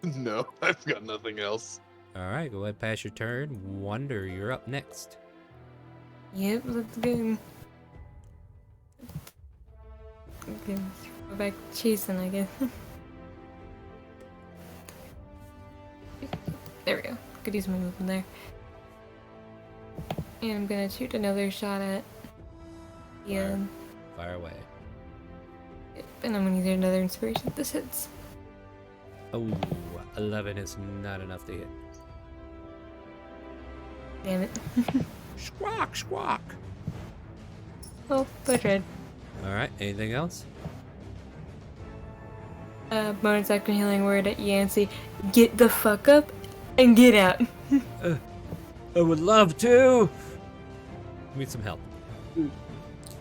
No, I've got nothing else. All right, go ahead, pass your turn. Wonder, you're up next. Yep, let's go. Okay, let's go back chasing, I guess. There we go. Could use my movement there. And I'm gonna shoot another shot at Ian. Fire away. Yep, and I'm gonna use another inspiration if this hits. Oh, 11 is not enough to hit. Damn it. Squawk, squawk. Oh, I tried. Alright, anything else? Bonus action healing word at Yancey. Get the fuck up and get out. I would love to. Need some help.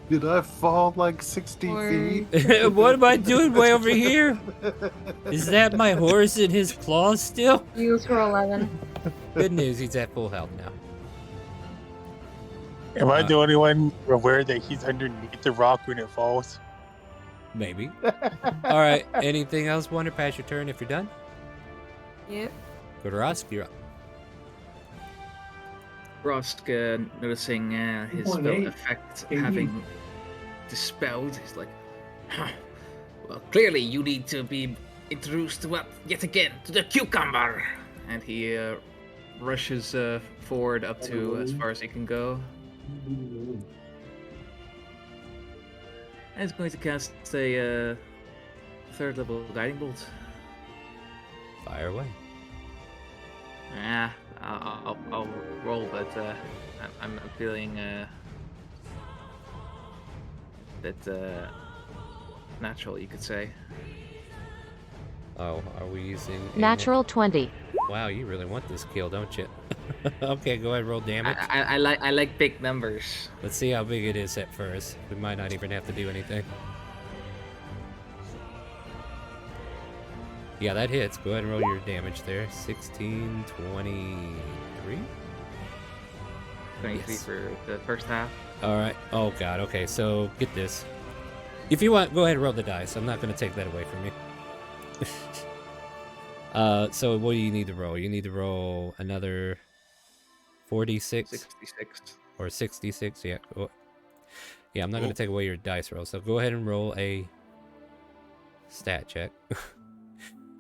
Did I fall like 60 feet? What am I doing way over here? Is that my horse in his claws still? You for 11. Good news, he's at full health now. Am I the only one aware that he's underneath the rock when it falls? Maybe. Alright, anything else, Wonder? Pass your turn if you're done. Yep. Go to Rosk, you're up. Rosk, noticing his spell effect having dispelled, he's like, huh. Well, clearly you need to be introduced to yet again to the cucumber. And he rushes forward up to as far as he can go. And he's going to cast a third level guiding bolt. Fire away. Yeah, I'll roll, but I'm feeling bit natural, you could say. Oh, are we using natural 20? Wow, you really want this kill, don't you? Okay, go ahead, roll damage. I like big numbers. Let's see how big it is at first. We might not even have to do anything. Yeah, that hits. Go ahead and roll your damage there. 16, 23? 23 Yes. for the first half. Alright. Oh, God. Okay, so get this. If you want, go ahead and roll the dice. I'm not going to take that away from you. So what do you need to roll? You need to roll another 46? 66. Or 66, yeah. Yeah, I'm not going to take away your dice roll. So go ahead and roll a stat check.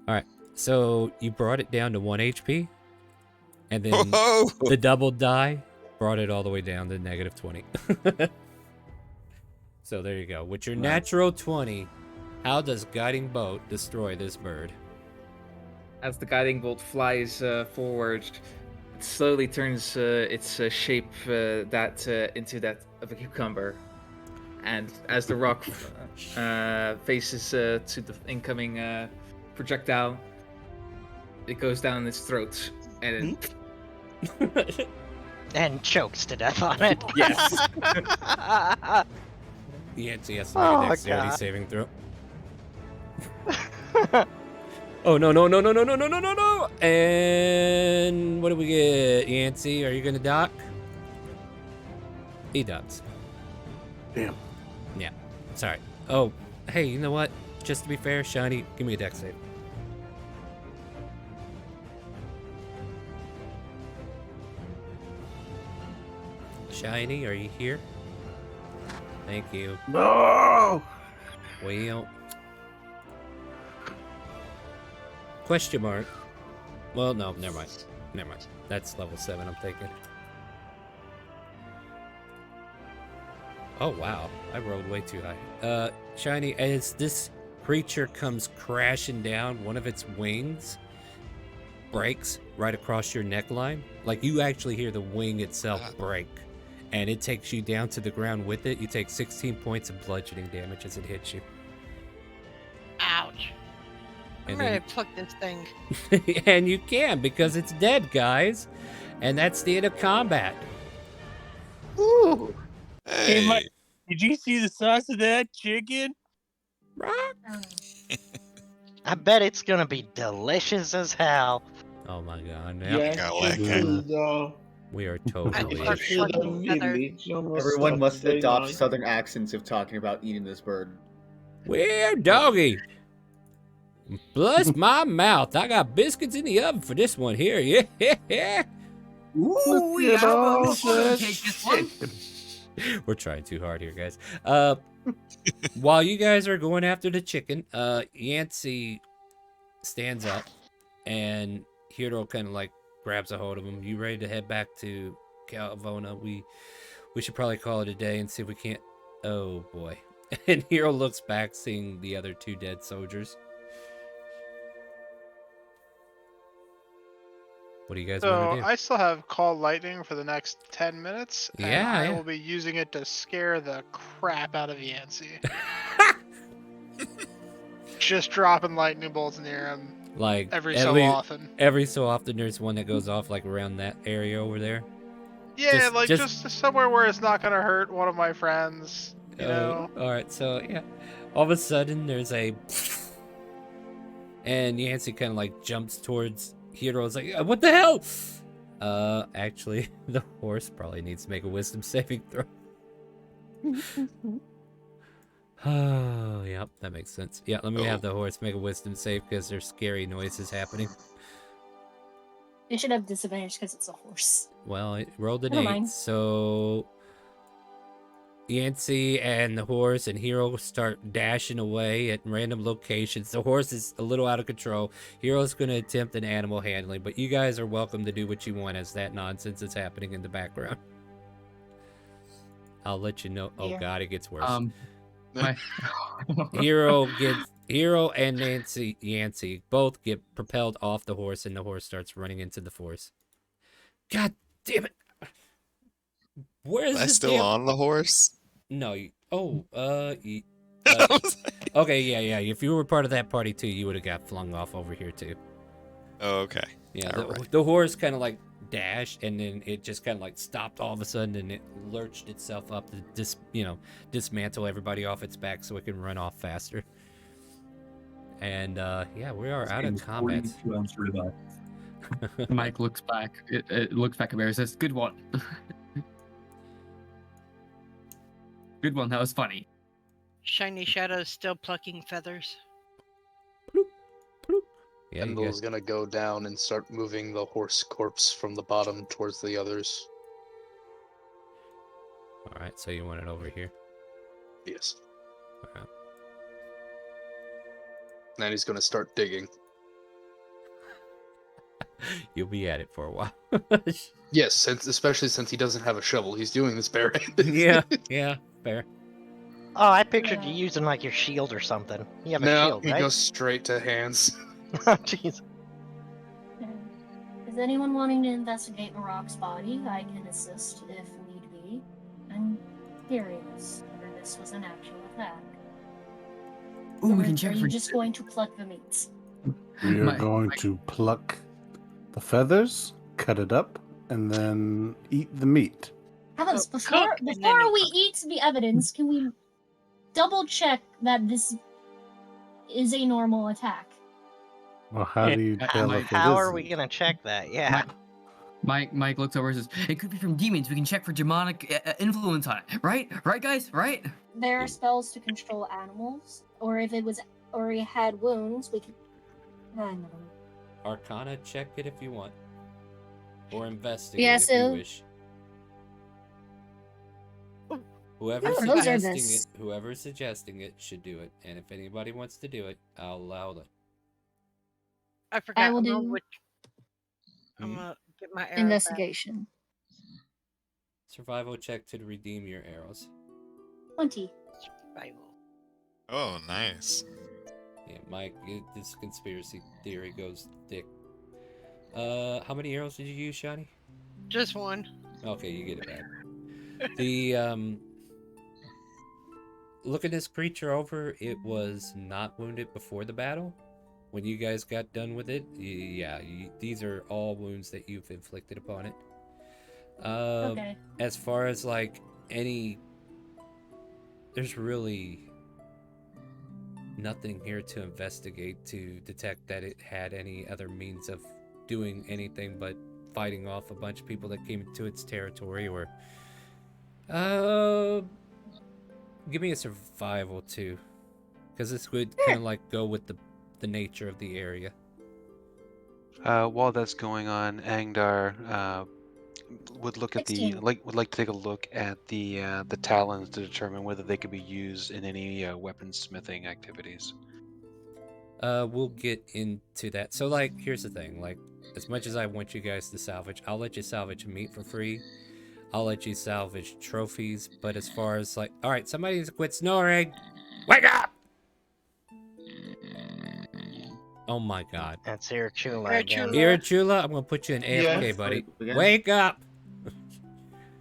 Alright, so you brought it down to 1 HP. And then the double die brought it all the way down to negative 20. So there you go. With your natural 20, how does Guiding Bolt destroy this bird? As the guiding bolt flies forward, it slowly turns its shape into that of a cucumber. And as the rock faces to the incoming projectile, it goes down its throat and and chokes to death on it. Yes. Yancey has to make a dexterity saving throw. Oh, no. And what do we get? Yancey, are you going to dock? He docks. Damn. Yeah, sorry. Oh, hey, you know what? Just to be fair, Shiny, give me a dex save. Shiny, are you here? Thank you. No! Well. Question mark. Well, no, never mind. Never mind. That's level 7, I'm thinking. Oh, wow. I rolled way too high. Shiny, as this creature comes crashing down, one of its wings breaks right across your neckline. Like, you actually hear the wing itself break. And it takes you down to the ground with it. You take 16 points of bludgeoning damage as it hits you. Ouch. I'm ready to pluck this thing. And you can, because it's dead, guys. And that's the end of combat. Ooh. Hey, Mike, did you see the size of that chicken? I bet it's gonna be delicious as hell. Oh my god. Yeah, just food. We are totally. Everyone must adopt southern accents if talking about eating this bird. We're doggy. Bless my mouth. I got biscuits in the oven for this one here. Yeah. Ooh, at all take that this one. We're trying too hard here, guys. While you guys are going after the chicken, Yancey stands up and Hiro kind of like grabs a hold of him. You ready to head back to Calvona? We should probably call it a day and see if we can't. Oh boy. And Hiro looks back, seeing the other 2 dead soldiers. What do you guys want to do? I still have Call Lightning for the next 10 minutes. And I Yeah. will be using it to scare the crap out of Yancey. Just dropping lightning bolts in the air Like every so often. Every so often, there's one that goes off like around that area over there. Yeah, just somewhere where it's not gonna hurt one of my friends. You know. All right, so yeah, all of a sudden there's a, and Yancey kind of like jumps towards Hiro's like, what the hell? Actually, the horse probably needs to make a wisdom saving throw. Oh, yep, that makes sense. Yeah, let me have the horse make a wisdom save because there's scary noises happening. It should have disadvantage because it's a horse. Well, it rolled an Never 8, mind. so Yancey and the horse and Hiro start dashing away at random locations. The horse is a little out of control. Hiro's going to attempt an animal handling, but you guys are welcome to do what you want as that nonsense is happening in the background. I'll let you know. Oh god, it gets worse. Hiro and Yancey both get propelled off the horse, and the horse starts running into the forest. God damn it! Where is this still on the horse? No. Okay, yeah. If you were part of that party too, you would have got flung off over here too. Oh, okay. Yeah, All the horse kind of like dashed, and then it just kind of like stopped all of a sudden, and it lurched itself up to dismantle everybody off its back so it can run off faster. And yeah, we are out of combat. Mike looks back. It looks back at Mary and says, "Good one." Good one. That was funny. Shiny Shadow's still plucking feathers. Yeah, Kendall's gonna go down and start moving the horse corpse from the bottom towards the others. All right, so you want it over here? Yes. All right. Then he's gonna start digging. You'll be at it for a while. Yes, especially since he doesn't have a shovel. He's doing this barehanded. yeah, fair. Oh, I pictured you using like your shield or something. You have a No, shield, he right? goes straight to hands. Oh, jeez. Is anyone wanting to investigate Marok's body? I can assist if need be. I'm curious whether this was an actual attack. Ooh, we Or can are check you for. just going to pluck the meat? We are going to pluck the feathers, cut it up, and then eat the meat. Heavens, Cook before and then before you we eat the evidence, can we double check that this is a normal attack? Well, how do you tell if it How are isn't? we gonna check that? Yeah. Mike looks over and says, "It could be from demons. We can check for demonic influence on it, right? Right, guys, right?" There are spells to control animals, or if he had wounds, we could. I don't know. Arcana, check it if you want, or investigate Yeah, if so- you wish. Whoever's Oh, those are suggesting this. it, whoever's suggesting it should do it, and if anybody wants to do it, I'll allow them. I forgot. I will I'm gonna do I'm gonna get my arrow investigation. Survival check to redeem your arrows. 20. Back. Oh, nice. Yeah, Mike, this conspiracy theory goes thick. How many arrows did you use, Shani? Just one. Okay, you get it back. The looking this creature over, it was not wounded before the battle. when you guys got done with it, these are all wounds that you've inflicted upon it. Okay. As far as like there's really nothing here to investigate to detect that it had any other means of doing anything but fighting off a bunch of people that came into its territory, or give me a survival too, because this would kind of like go with the nature of the area. While that's going on, Angdar would look at 16. would like to take a look at the talons to determine whether they could be used in any weaponsmithing activities. We'll get into that. So like, here's the thing, like, as much as I want you guys to salvage, I'll let you salvage meat for free. I'll let you salvage trophies, but as far as like, all right, somebody needs to quit snoring. Wake up! Oh my God. That's Irachula again. Irachula, I'm gonna put you in AFK, buddy. Wake up!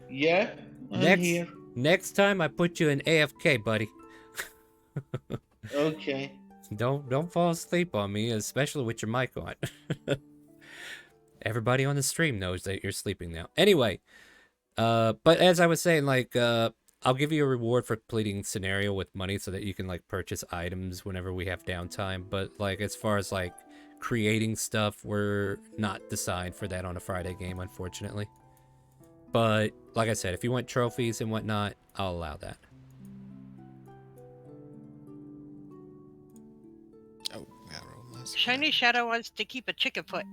Yeah, I'm here. Next time I put you in AFK, buddy. Okay. Don't fall asleep on me, especially with your mic on. Everybody on the stream knows that you're sleeping now. Anyway, but as I was saying, like, I'll give you a reward for completing scenario with money so that you can like purchase items whenever we have downtime. But like, as far as like creating stuff, we're not designed for that on a Friday game, unfortunately. But like I said, if you want trophies and whatnot, I'll allow that. Shiny Shadow wants to keep a chicken foot.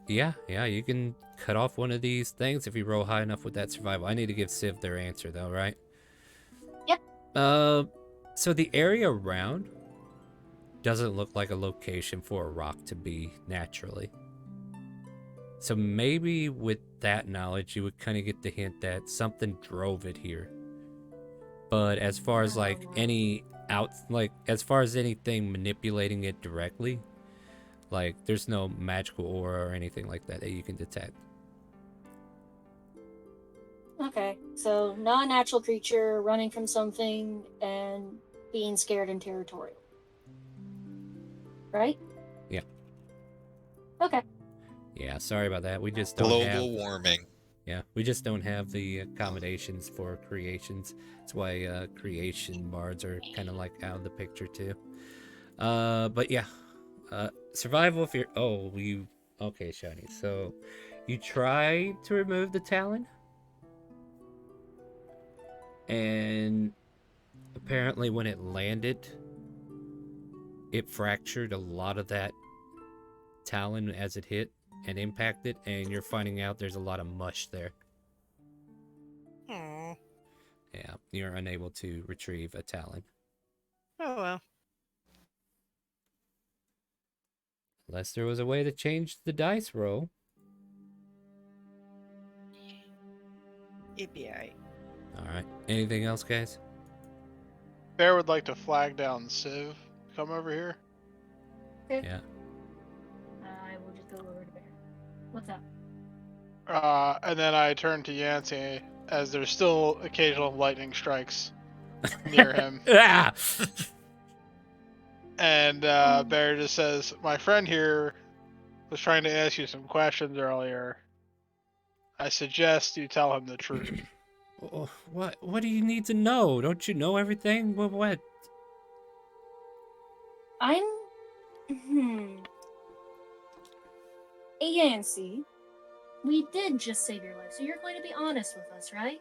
Yeah, you can cut off one of these things if you roll high enough with that survival. I need to give Civ their answer though, right? Yep. So the area around doesn't look like a location for a rock to be naturally. So maybe with that knowledge, you would kind of get the hint that something drove it here. But as far as like as far as anything manipulating it directly, like, there's no magical aura or anything like that that you can detect. Okay, so non-natural creature running from something and being scared and territorial. Right? Yeah. Okay. Yeah, sorry about that. We just don't Global warming. Yeah, we just don't have the accommodations for creations. That's why creation bards are kind of like out of the picture too. But yeah. Survival if you're... Okay, Shiny. So, you tried to remove the talon? And apparently when it landed, it fractured a lot of that talon as it hit and impacted, and you're finding out there's a lot of mush there. Aww. Yeah, you're unable to retrieve a talon. Oh well. Unless there was a way to change the dice roll. It'd be alright. Alright. Anything else, guys? Bear would like to flag down Civ. Come over here. Okay. Yeah. I will just go over to Bear. What's up? And then I turn to Yancey as there's still occasional lightning strikes near him. Ah! And Bear just says, "My friend here was trying to ask you some questions earlier. I suggest you tell him the truth." What do you need to know? Don't you know everything? What? I'm... Yancey, we did just save your life, so you're going to be honest with us, right?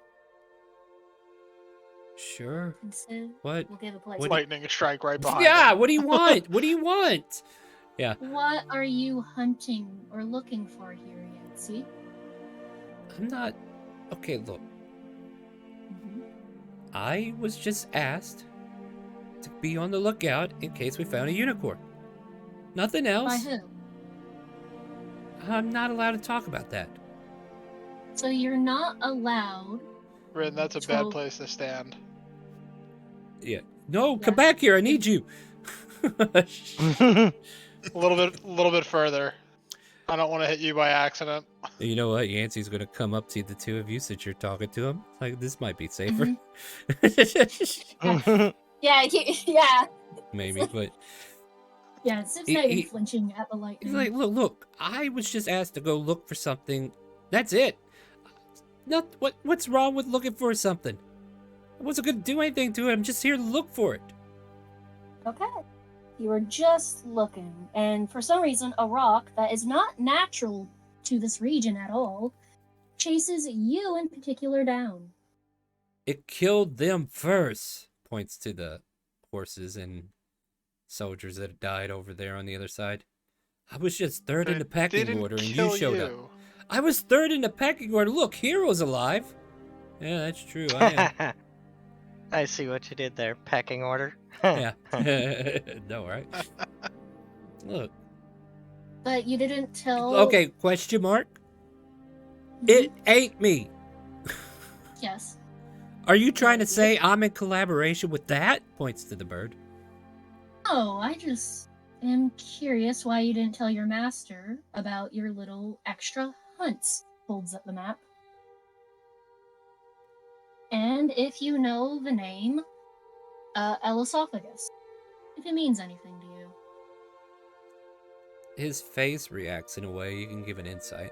Sure. And so What? We'll give a place. Lightning strike right behind Yeah, him. what do you want? What do you want? Yeah. What are you hunting or looking for here, Yancey? I'm not... Okay, look. I was just asked to be on the lookout in case we found a unicorn. Nothing else. By who? I'm not allowed to talk about that. So you're not allowed... Rin, that's a bad place to stand. Yeah. No, come back here. I need you. A little bit further. I don't want to hit you by accident. You know what? Yancey's going to come up to the two of you since you're talking to him. Like, this might be safer. Yeah, yeah. Maybe, but... Yeah, Sip's not even flinching at the lightning. He's like, look, I was just asked to go look for something. That's it. What's wrong with looking for something? I wasn't gonna do anything to it. I'm just here to look for it. Okay. You were just looking, and for some reason, a rock that is not natural to this region at all chases you in particular down. It killed them first. Points to the horses and soldiers that had died over there on the other side. I was just third in the pecking order, and you showed up. I was third in the pecking order. Look, Hero's alive. Yeah, that's true. I am. I see what you did there. Pecking order. Yeah. No, right? Look. But you didn't tell... Okay, question mark? It ain't me. Yes. Are you trying to say I'm in collaboration with that? Points to the bird. Oh, I just am curious why you didn't tell your master about your little extra hunts. Holds up the map. And if you know the name, Elesophagus, if it means anything to you. His face reacts in a way you can give an insight.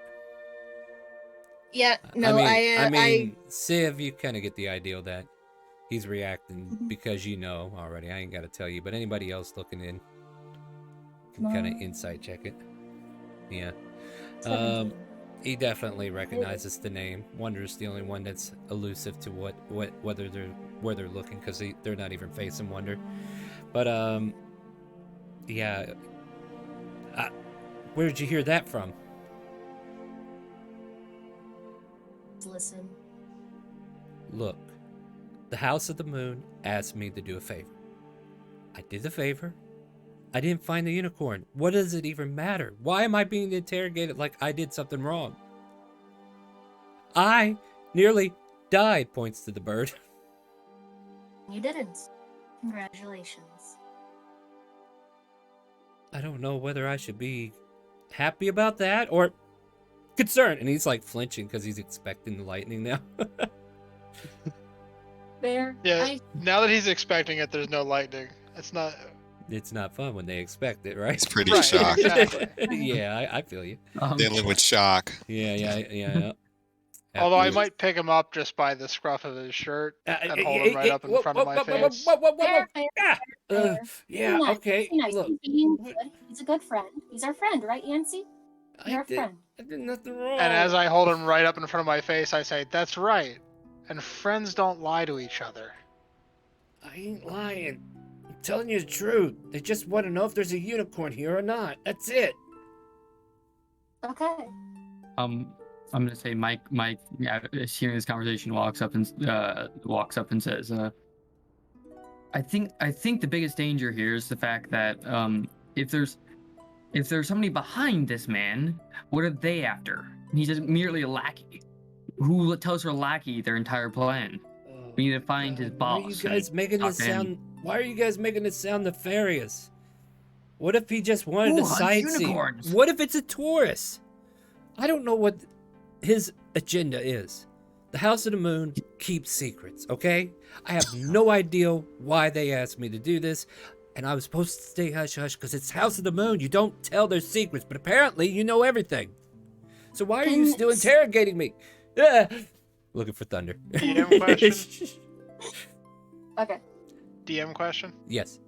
Yeah, no, I mean, Civ, you kind of get the idea that he's reacting because you know already. I ain't got to tell you, but anybody else looking in can kind of insight check it. Yeah. He definitely recognizes the name. Wonder's the only one that's elusive to where they're looking, because they're not even facing Wonder. But yeah. Where did you hear that from? Listen. Look, the House of the Moon asked me to do a favor. I did the favor. I didn't find the unicorn. What does it even matter? Why am I being interrogated like I did something wrong? I nearly died, points to the bird. You didn't. Congratulations. I don't know whether I should be happy about that or concerned. And he's like flinching because he's expecting the lightning now. Fair. Yeah, now that he's expecting it, there's no lightning. It's not fun when they expect it, right? He's pretty shocked. Exactly. Yeah, I feel you. Dealing with shock. Yeah. Although I might pick him up just by the scruff of his shirt and hold him right up in front of my face. Yeah, okay. Nice. Look, He's being good. He's a good friend. He's our friend, right, Yancy? You're a friend. I did nothing wrong. And as I hold him right up in front of my face, I say, "That's right. And friends don't lie to each other." I ain't lying. I'm telling you the truth. They just want to know if there's a unicorn here or not. That's it. Okay. I'm gonna say Mike, hearing this conversation, walks up and says, I think the biggest danger here is the fact that if there's somebody behind this man, what are they after? He's just merely a lackey who tells her lackey their entire plan. We need to find his boss. Why are you guys making this sound? Why are you guys making this sound nefarious? What if he just wanted to sightsee? Unicorns. What if it's a tourist? I don't know what his agenda is. The House of the Moon keeps secrets, okay? I have no idea why they asked me to do this, and I was supposed to stay hush-hush because it's House of the Moon. You don't tell their secrets, but apparently you know everything. So why are you still interrogating me? Looking for thunder. DM question? Okay. DM question? Yes.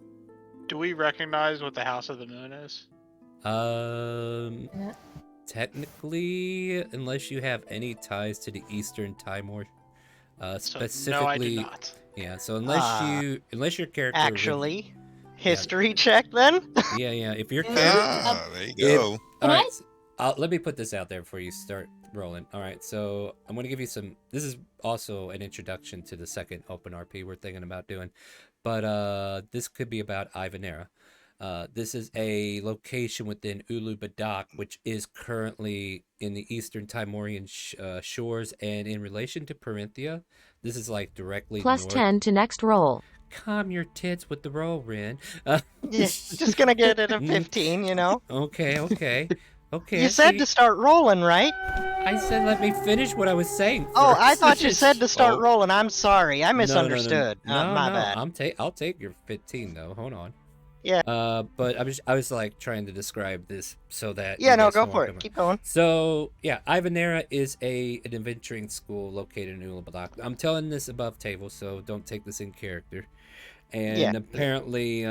Do we recognize what the House of the Moon is? Technically, unless you have any ties to the Eastern Timor, specifically. No, I do not. Yeah, so unless your character actually, history check then. Yeah. If your character, there you go. All right, let me put this out there before you start rolling. All right, so I'm going to give you some. This is also an introduction to the second open RP we're thinking about doing, but this could be about Ivanera. This is a location within Ulu Badak, which is currently in the Eastern Timorian shores, and in relation to Parinthia, this is like directly plus north. 10 to next roll. Calm your tits with the roll, Rin. Just gonna get it a 15, you know. Okay. You said to start rolling, right? I said let me finish what I was saying first. Oh, I thought you said to start rolling. I'm sorry, I misunderstood. No, my bad. I'll take your 15 though. Hold on. Yeah. But I was like trying to describe this so that Yeah, you no, guys go know for what it. I'm Keep going. So yeah, Ivanera is an adventuring school located in Ulablak. I'm telling this above table, so don't take this in character. And Yeah. apparently,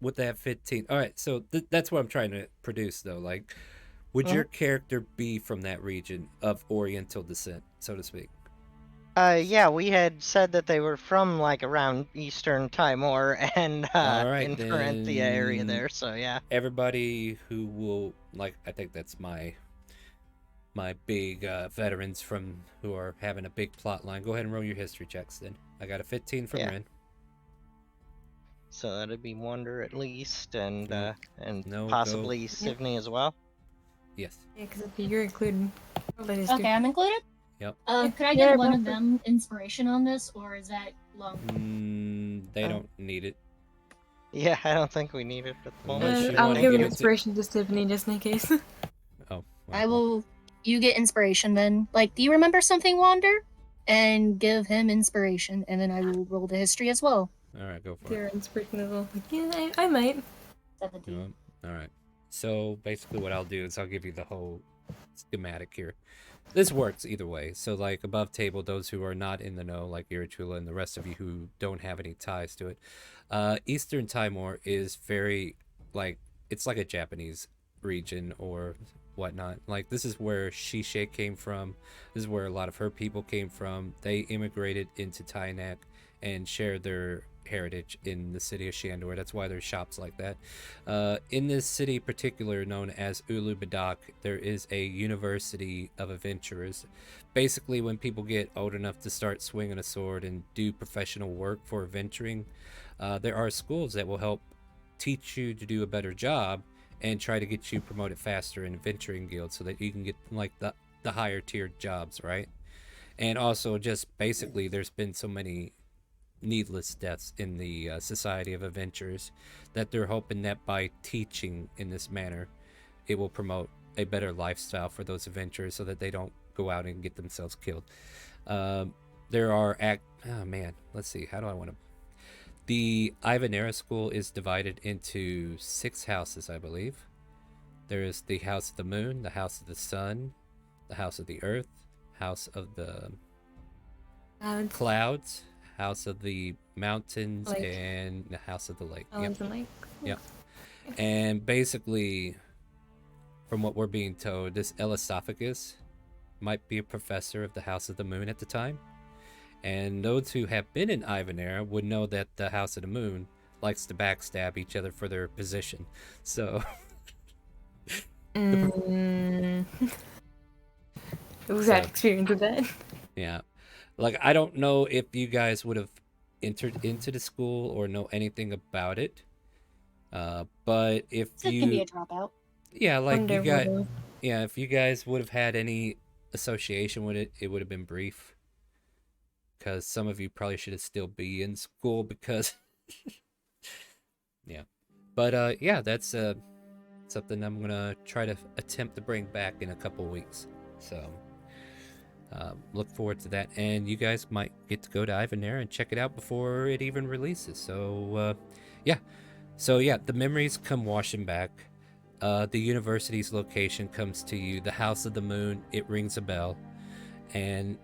with that 15. All right, so that's what I'm trying to produce, though. Like, would your character be from that region of Oriental descent, so to speak? Yeah, we had said that they were from like around Eastern Timor and All right, in Parenthia area there. So yeah. Everybody who will I think that's my big veterans from who are having a big plot line. Go ahead and roll your history checks. Then I got a 15 from Ren. So that'd be Wonder at least, and No, possibly go. Sivney as well. Yes. Yeah, because you're included. Okay, I'm included? Yep. Could I get one of them inspiration on this, or is that long? They don't need it. Yeah, I don't think we need it at the moment. you I'll wanna give give an it to- inspiration to Tiffany just in case. Oh. I will. You get inspiration then. Like, do you remember something, Wander? And give him inspiration, and then I will roll the history as well. All right, go for Your it. inspiration as well. Yeah, I might. 17. All right. So basically, what I'll do is I'll give you the whole schematic here. This works either way. So like above table, those who are not in the know, like Irachula and the rest of you who don't have any ties to it, Eastern Timor is very it's like a Japanese region or whatnot. Like this is where Shishe came from. This is where a lot of her people came from. They immigrated into Tainak and shared their heritage in the city of Shandor. That's why there's shops like that. In this city particular known as Ulubadak, there is a university of adventurers. Basically, when people get old enough to start swinging a sword and do professional work for adventuring, there are schools that will help teach you to do a better job and try to get you promoted faster in adventuring guilds so that you can get like the higher tiered jobs, right? And also just basically there's been so many needless deaths in the Society of Adventurers that they're hoping that by teaching in this manner it will promote a better lifestyle for those adventurers so that they don't go out and get themselves killed. There are let's see, how do I want to... The Ivanera School is divided into 6 houses, I believe. There is the House of the Moon, the House of the Sun, the House of the Earth, House of the Clouds, House of the Mountains, Lake. and the House of the Lake. Islands and Lake. Yep. And basically, from what we're being told, this Elisophagus might be a professor of the House of the Moon at the time. And those who have been in Ivanera would know that the House of the Moon likes to backstab each other for their position. So... Who's had experience with that? Yeah. Like, I don't know if you guys would have entered into the school or know anything about it. But if It can be a dropout. Yeah, like you guys... Wonderful. Yeah, if you guys would have had any association with it, it would have been brief. Because some of you probably should have still be in school because... Yeah. But, yeah, that's something I'm going to try to attempt to bring back in a couple weeks. So... look forward to that, and you guys might get to go to Ivanera and check it out before it even releases. So yeah, the memories come washing back. The university's location comes to you. The House of the Moon, it rings a bell, and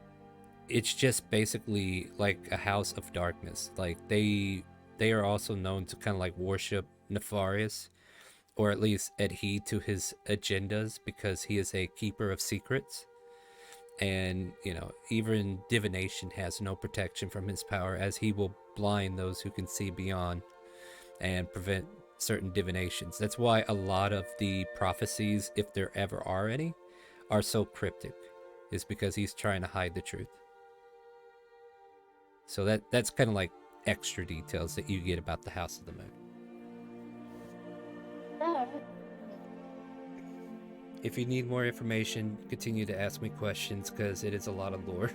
it's just basically like a house of darkness. Like they are also known to kind of like worship Nefarious, or at least adhere to his agendas because he is a keeper of secrets. And, you know, even divination has no protection from his power, as he will blind those who can see beyond and prevent certain divinations. That's why a lot of the prophecies, if there ever are any, are so cryptic, is because he's trying to hide the truth. So that's kind of like extra details that you get about the House of the Moon. If you need more information, continue to ask me questions because it is a lot of lore.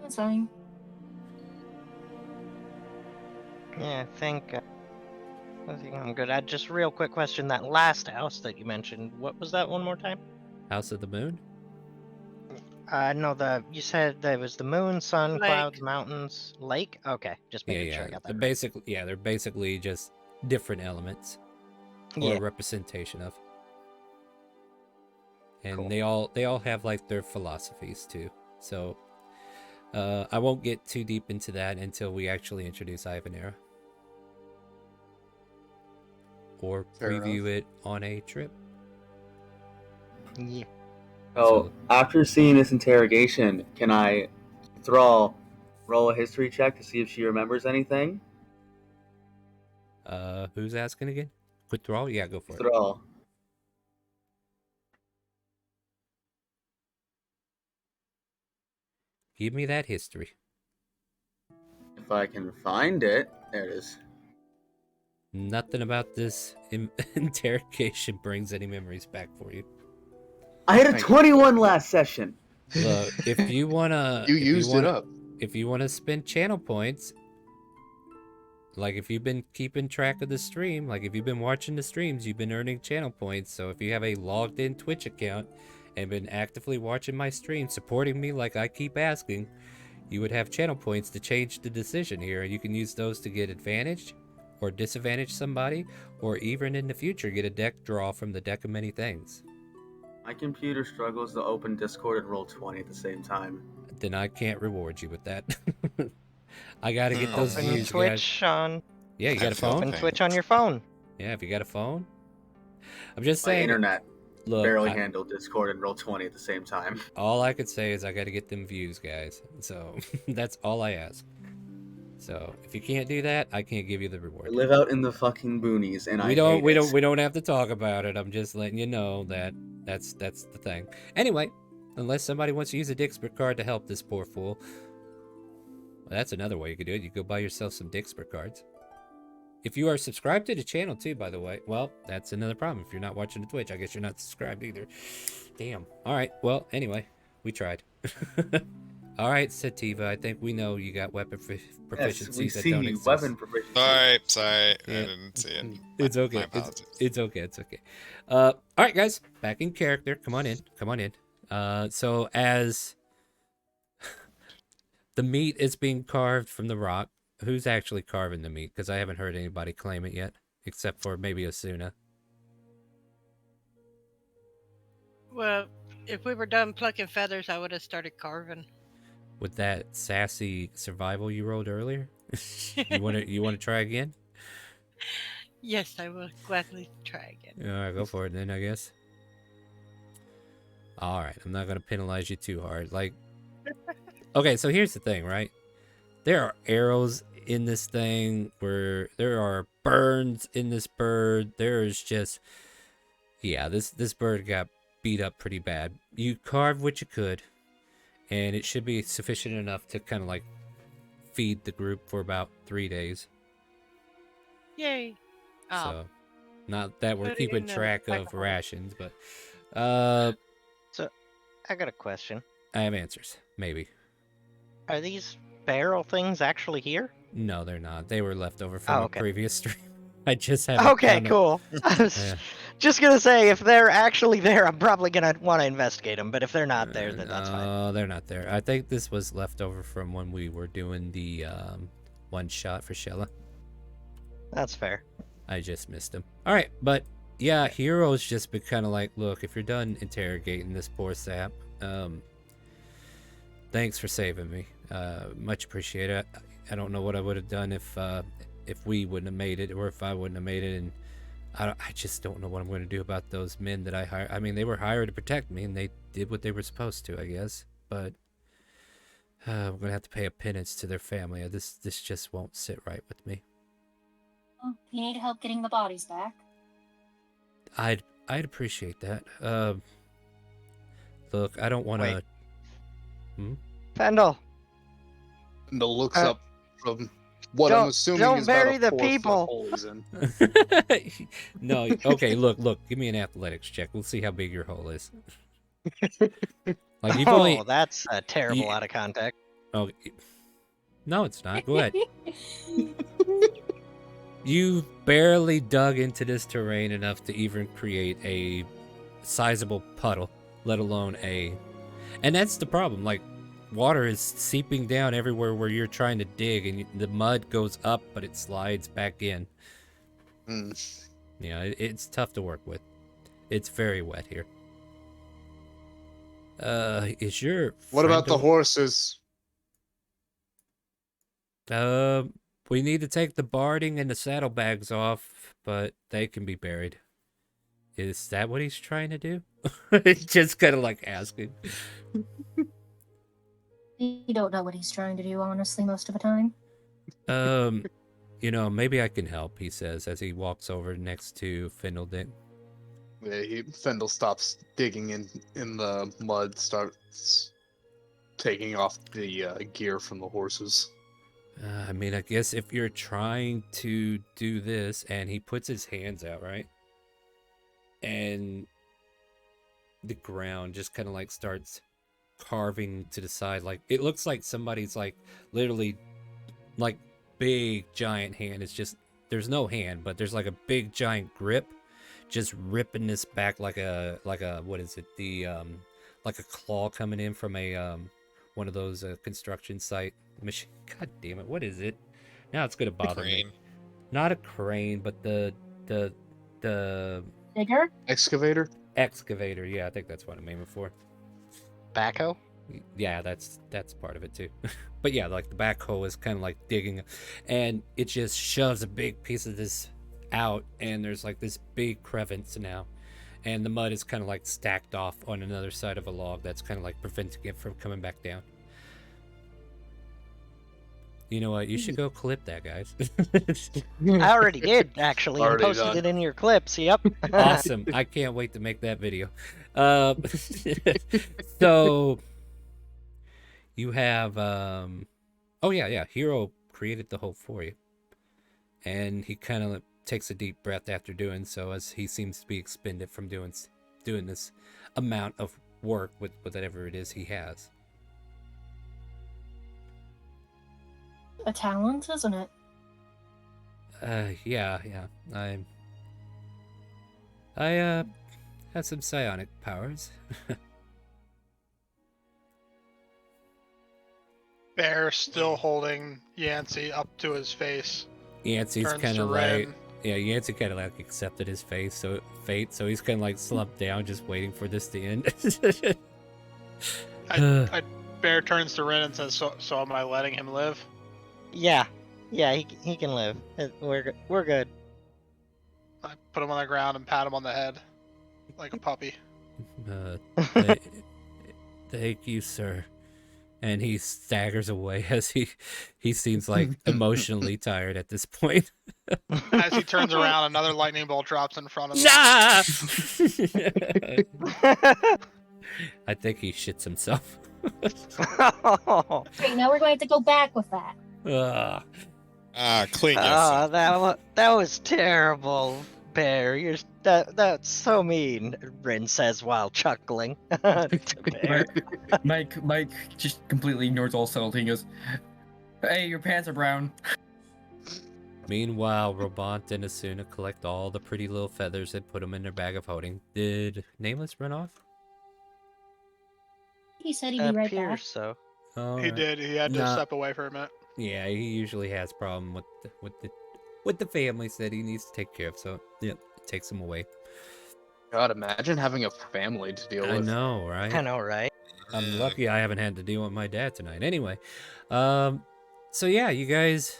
That's fine. Yeah, I think I'm good. Just a real quick question. That last house that you mentioned, what was that one more time? House of the Moon? No, you said there was the moon, sun, Lake. clouds, mountains, lake? Okay, just making sure I got that right. They're basically just different elements. Or a representation of. And Cool. they all have like their philosophies too. So I won't get too deep into that until we actually introduce Ivanera. Or preview it on a trip. Yeah. So after seeing this interrogation, can I, Thrall, roll a history check to see if she remembers anything? Who's asking again? Thrall? Yeah, go for it. Thrall. Give me that history. If I can find it, there it is. Nothing about this interrogation brings any memories back for you. I had a 21 last session. Look, if you wanna, you used it up. If you wanna spend channel points, like if you've been keeping track of the stream, like if you've been watching the streams, you've been earning channel points. So if you have a logged in Twitch account and been actively watching my stream, supporting me like I keep asking, you would have channel points to change the decision here. You can use those to get advantage or disadvantage somebody, or even in the future get a deck draw from the deck of many things. My computer struggles to open Discord and roll 20 at the same time. Then I can't reward you with that. I gotta get those Open views, Twitch guys. on. Yeah, you got a phone? Open Twitch on your phone. Yeah, if you got a phone. I'm just My saying. internet Look, barely handled Discord and roll 20 at the same time. All I could say is I gotta get them views, guys. So that's all I ask. So if you can't do that, I can't give you the reward. I live out in the fucking boonies, and we don't have to talk about it. I'm just letting you know that that's the thing. Anyway, unless somebody wants to use a Dixper card to help this poor fool, well, that's another way you could do it. You go buy yourself some Dixper cards. If you are subscribed to the channel too, by the way, well, that's another problem. If you're not watching the Twitch, I guess you're not subscribed either. Damn. All right. Well, anyway, we tried. All right, Sativa, I think we know you got weapon proficiencies Yes, we that see don't you. exist. Weapon proficiency. Sorry. Yeah. I didn't see it. It's okay. My apologies. It's okay. It's okay. All right, guys, back in character. Come on in. Come on in. So as the meat is being carved from the rock, who's actually carving the meat? Because I haven't heard anybody claim it yet, except for maybe Asuna. Well, if we were done plucking feathers, I would have started carving. With that sassy survival you rolled earlier, you want to try again? Yes, I will gladly try again. All right, go for it then, I guess. All right, I'm not gonna penalize you too hard. Like, okay, so here's the thing, right? There are arrows in this thing, where there are burns in this bird. There's just, yeah, this bird got beat up pretty bad. You carved what you could, and it should be sufficient enough to kind of like feed the group for about 3 days. Yay! So, not that we're Put it keeping in the track of microwave. rations, but So, I got a question. I have answers. Maybe. Are these barrel things actually here? No, they're not. They were left over from okay. a previous stream. I just haven't. Okay, done it. cool. I was Yeah. just gonna say, if they're actually there, I'm probably gonna want to investigate them. But if they're not there, then that's fine. No, they're not there. I think this was left over from when we were doing the one shot for Shella. That's fair. I just missed him. All right, but yeah, Hero's just been kind of like, look, if you're done interrogating this poor sap, thanks for saving me. Much appreciated. I don't know what I would have done if we wouldn't have made it, or if I wouldn't have made it, and I just don't know what I'm going to do about those men that I hired. I mean, they were hired to protect me, and they did what they were supposed to, I guess. But I'm going to have to pay a penance to their family. This just won't sit right with me. Oh, you need help getting the bodies back? I'd appreciate that. Look, I don't want to. Pendle. Pendle looks up from what I'm assuming don't is about bury a the 4-foot people. hole he's in. No, okay, look, give me an athletics check. We'll see how big your hole is. Like you've only. That's terrible out of context. Oh, no, it's not. Go ahead. You barely dug into this terrain enough to even create a sizable puddle, let alone a. And that's the problem. Like, water is seeping down everywhere where you're trying to dig, and the mud goes up, but it slides back in. You know, it's tough to work with. It's very wet here. Is your What about the friend horses? we need to take the barding and the saddlebags off, but they can be buried. Is that what he's trying to do? Just kind of like asking. You don't know what he's trying to do, honestly, most of the time. You know, maybe I can help, he says as he walks over next to Findledick. Yeah, Fendel stops digging in the mud, starts taking off the gear from the horses. I mean, I guess if you're trying to do this, and he puts his hands out, right? And the ground just kind of like starts carving to the side. Like, it looks like somebody's like literally like big giant hand. It's just, there's no hand, but there's like a big giant grip just ripping this back like a what is it, the like a claw coming in from a one of those construction site machine. God damn it, what is it? Now it's gonna bother me. Not a crane, but the Digger? Excavator? Excavator, yeah, I think that's what I'm aiming for. Backhoe? Yeah, that's part of it too. But yeah, like the backhoe is kind of like digging, and it just shoves a big piece of this out, and there's like this big crevice now, and the mud is kind of like stacked off on another side of a log that's kind of like preventing it from coming back down. You know what? You should go clip that, guys. I already did, actually. I posted it in your clips. Yep. Awesome. I can't wait to make that video. So you have oh yeah, Hero created the hole for you, and he kind of takes a deep breath after doing so, as he seems to be expended from doing this amount of work with whatever it is he has. A talent, isn't it? Yeah. I have some psionic powers. Bear still holding Yancey up to his face. Yancey's Turns kind to of Ren. like, yeah, Yancey kind of like accepted his fate, so he's kind of like slumped down, just waiting for this to end. Bear turns to Ren and says, "So am I letting him live?" Yeah, he can live. We're good. I put him on the ground and pat him on the head, like a puppy. Thank you, sir. And he staggers away as he seems like emotionally tired at this point. As he turns around, another lightning bolt drops in front of him. Nah! I think he shits himself. Okay, now we're going to have to go back with that. Clean yourself. Oh, that was terrible, Bear. That's so mean. Rin says while chuckling. Bear. Mike just completely ignores all subtlety and goes, "Hey, your pants are brown." Meanwhile, Robant and Asuna collect all the pretty little feathers and put them in their bag of holding. Did Nameless run off? He said he'd be right back. So. He did. He had to step away for a minute. Yeah, he usually has problem with the families that he needs to take care of. So yeah, it takes him away. God, imagine having a family to deal with. I know, right? I know, right? I'm lucky I haven't had to deal with my dad tonight. Anyway, so yeah, you guys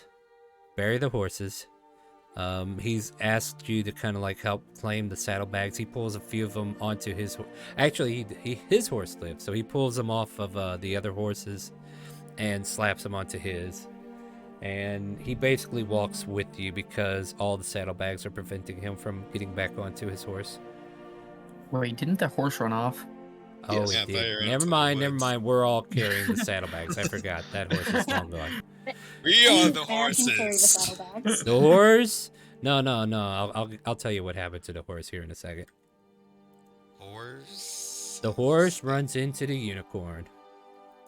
bury the horses. He's asked you to kind of like help claim the saddlebags. He pulls a few of them onto his actually his horse lives, so he pulls them off of the other horses and slaps them onto his, and he basically walks with you because all the saddlebags are preventing him from getting back onto his horse. Wait, didn't the horse run off? Oh, Yes. it did. Never mind. We're all carrying the saddlebags. I forgot. That horse is long gone. We are the horses. The horse? No. I'll tell you what happened to the horse here in a second. Horse? The horse runs into the unicorn,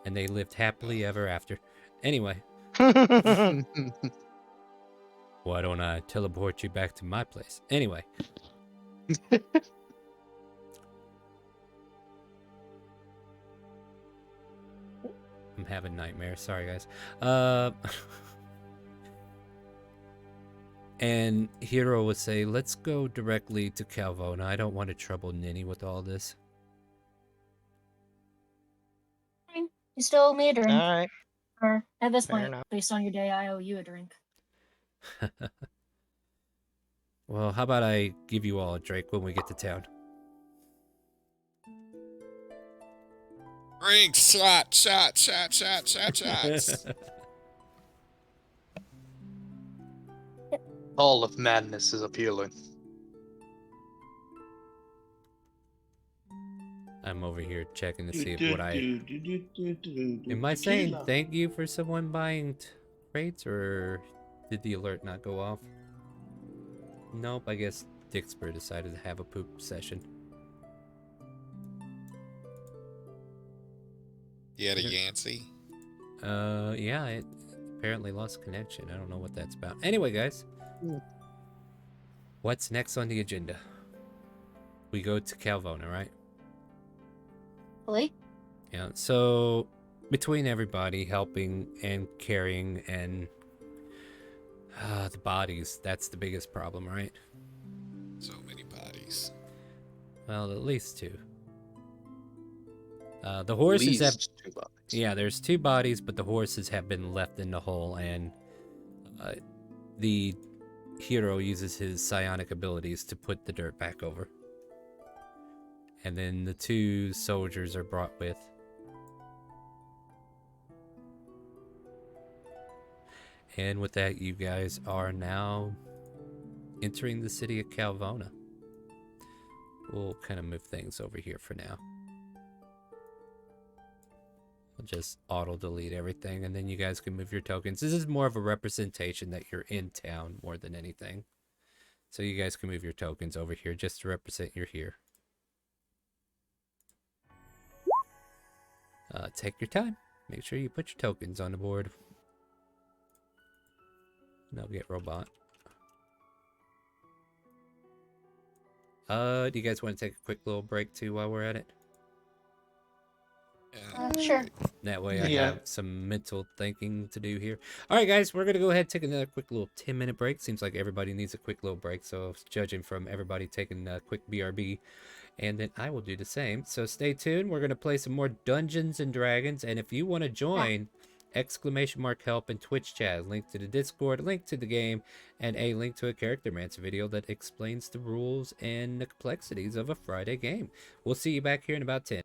and they lived happily ever after. Anyway. Why don't I teleport you back to my place? Anyway. I'm having nightmares. Sorry, guys. And Hero would say, let's go directly to Calvona. I don't want to trouble Ninny with all this. You still owe me a drink. Alright. Or at this Fair point, enough. based on your day, I owe you a drink. Well, how about I give you all a drink when we get to town? Drink, shots. All of madness is appealing. I'm over here checking to see if what I... Am I saying thank you for someone buying crates, or did the alert not go off? Nope, I guess Dixper decided to have a poop session. You had a Yancey? Yeah, it apparently lost connection. I don't know what that's about. Anyway, guys. What's next on the agenda? We go to Calvona, right? Really? Yeah, so between everybody helping and carrying and the bodies, that's the biggest problem, right? So many bodies. Well, at least two. The horses have... 2 bodies. Yeah, there's 2 bodies, but the horses have been left in the hole, and the hero uses his psionic abilities to put the dirt back over. And then the 2 soldiers are brought with. And with that, you guys are now entering the city of Calvona. We'll kind of move things over here for now. I'll just auto-delete everything, and then you guys can move your tokens. This is more of a representation that you're in town more than anything. So you guys can move your tokens over here just to represent you're here. Take your time. Make sure you put your tokens on the board. No, get robot. Do you guys want to take a quick little break too while we're at it? Sure. That way I have some mental thinking to do here. All right, guys, we're going to go ahead and take another quick little 10-minute break. Seems like everybody needs a quick little break, so judging from everybody taking a quick BRB, and then I will do the same. So stay tuned. We're going to play some more Dungeons and Dragons, and if you want to join, !help in Twitch chat, link to the Discord, link to the game, and a link to a Character Mancer video that explains the rules and the complexities of a Friday game. We'll see you back here in about 10.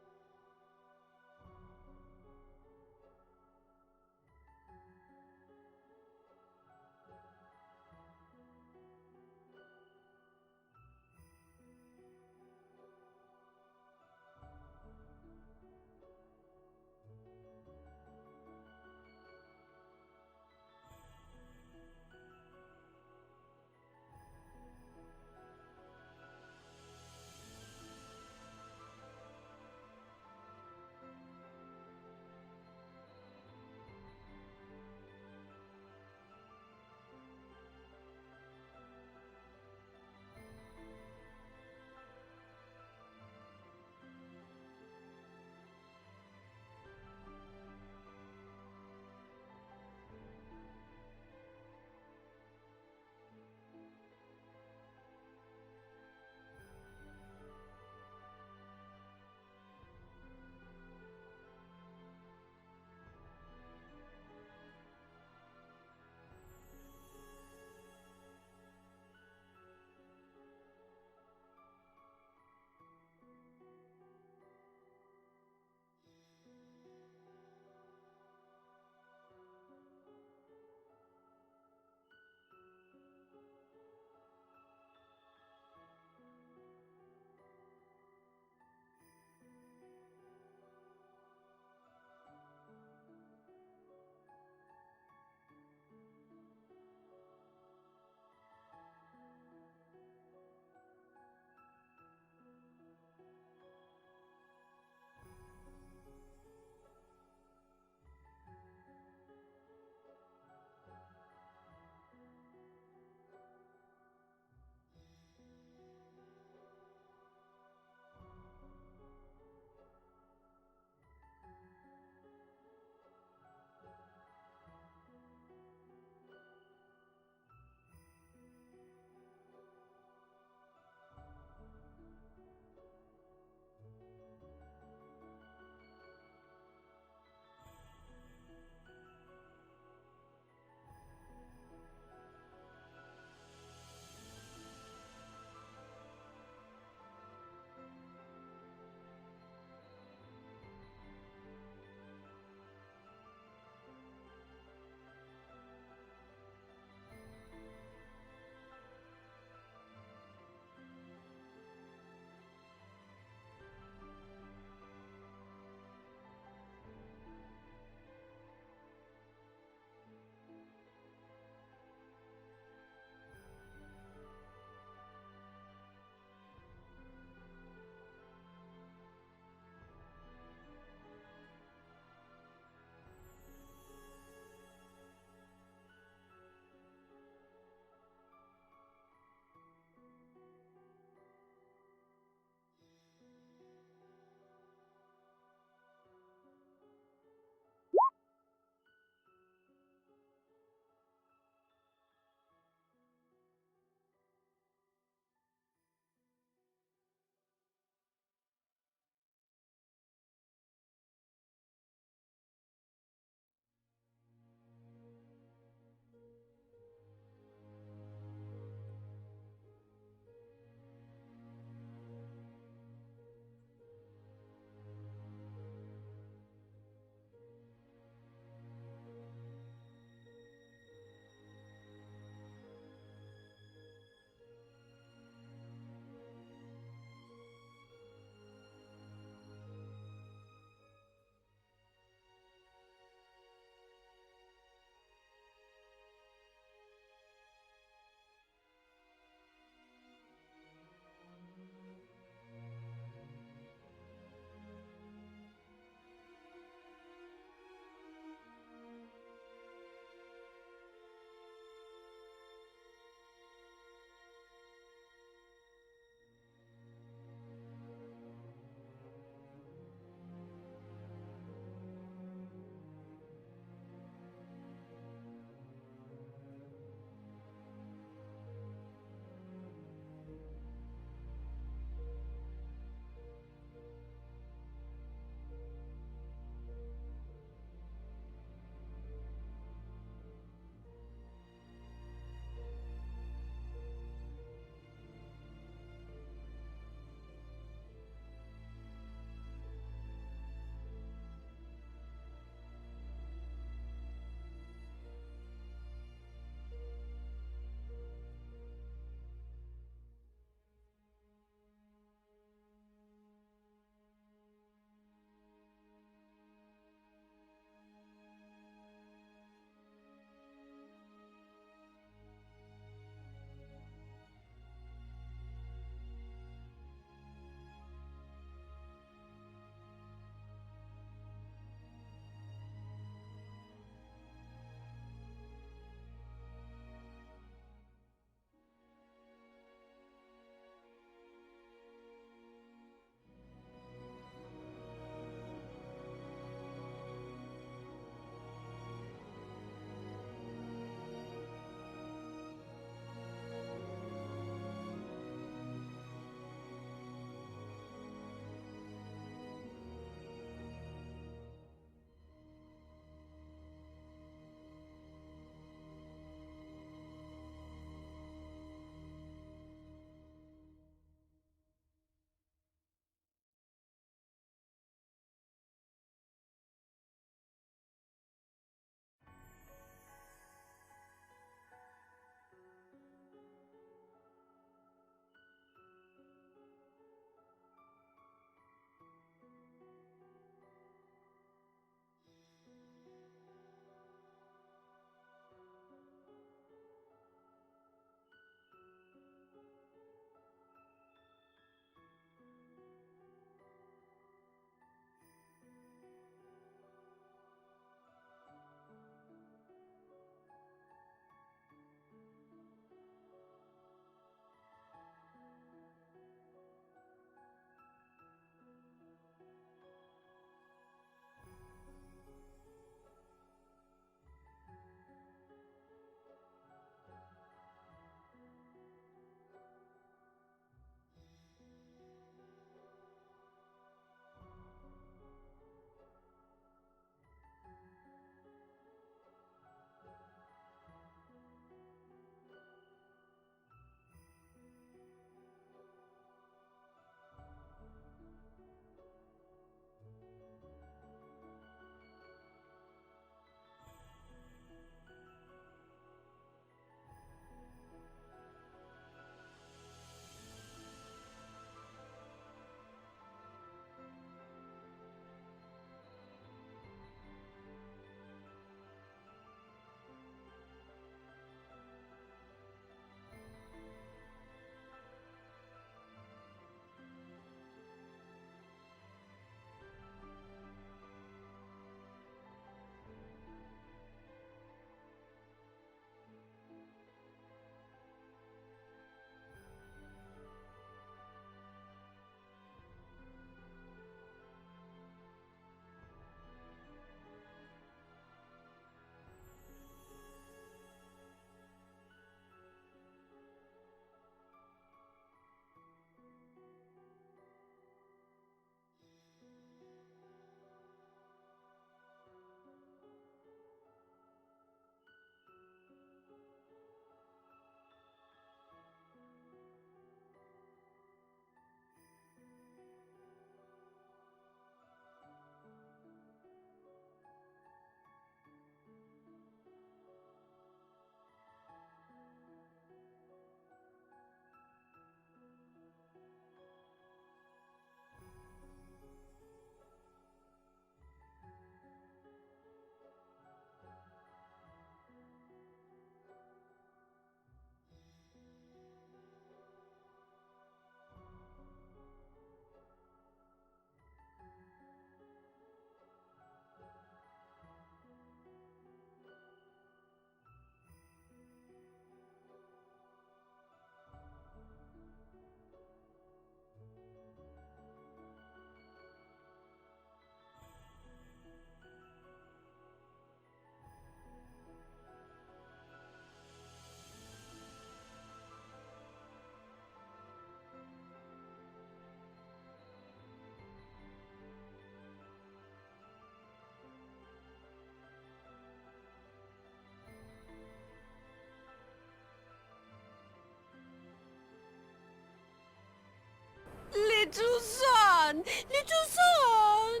little son, little son.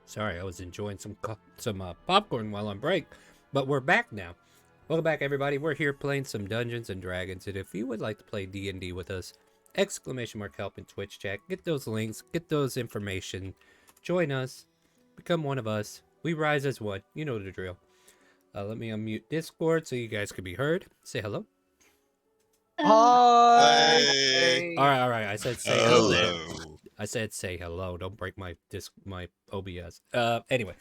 Sorry, I was enjoying some popcorn while on break, but we're back now. Welcome back, everybody. We're here playing some Dungeons and Dragons, and if you would like to play D&D with us, !help in Twitch chat. Get those links, get those information, join us, become one of us. We rise as one. You know the drill. Let me unmute Discord so you guys can be heard. Say hello. Hi. All right. I said say Hello. hello. I said say hello. Don't break my OBS. Anyway.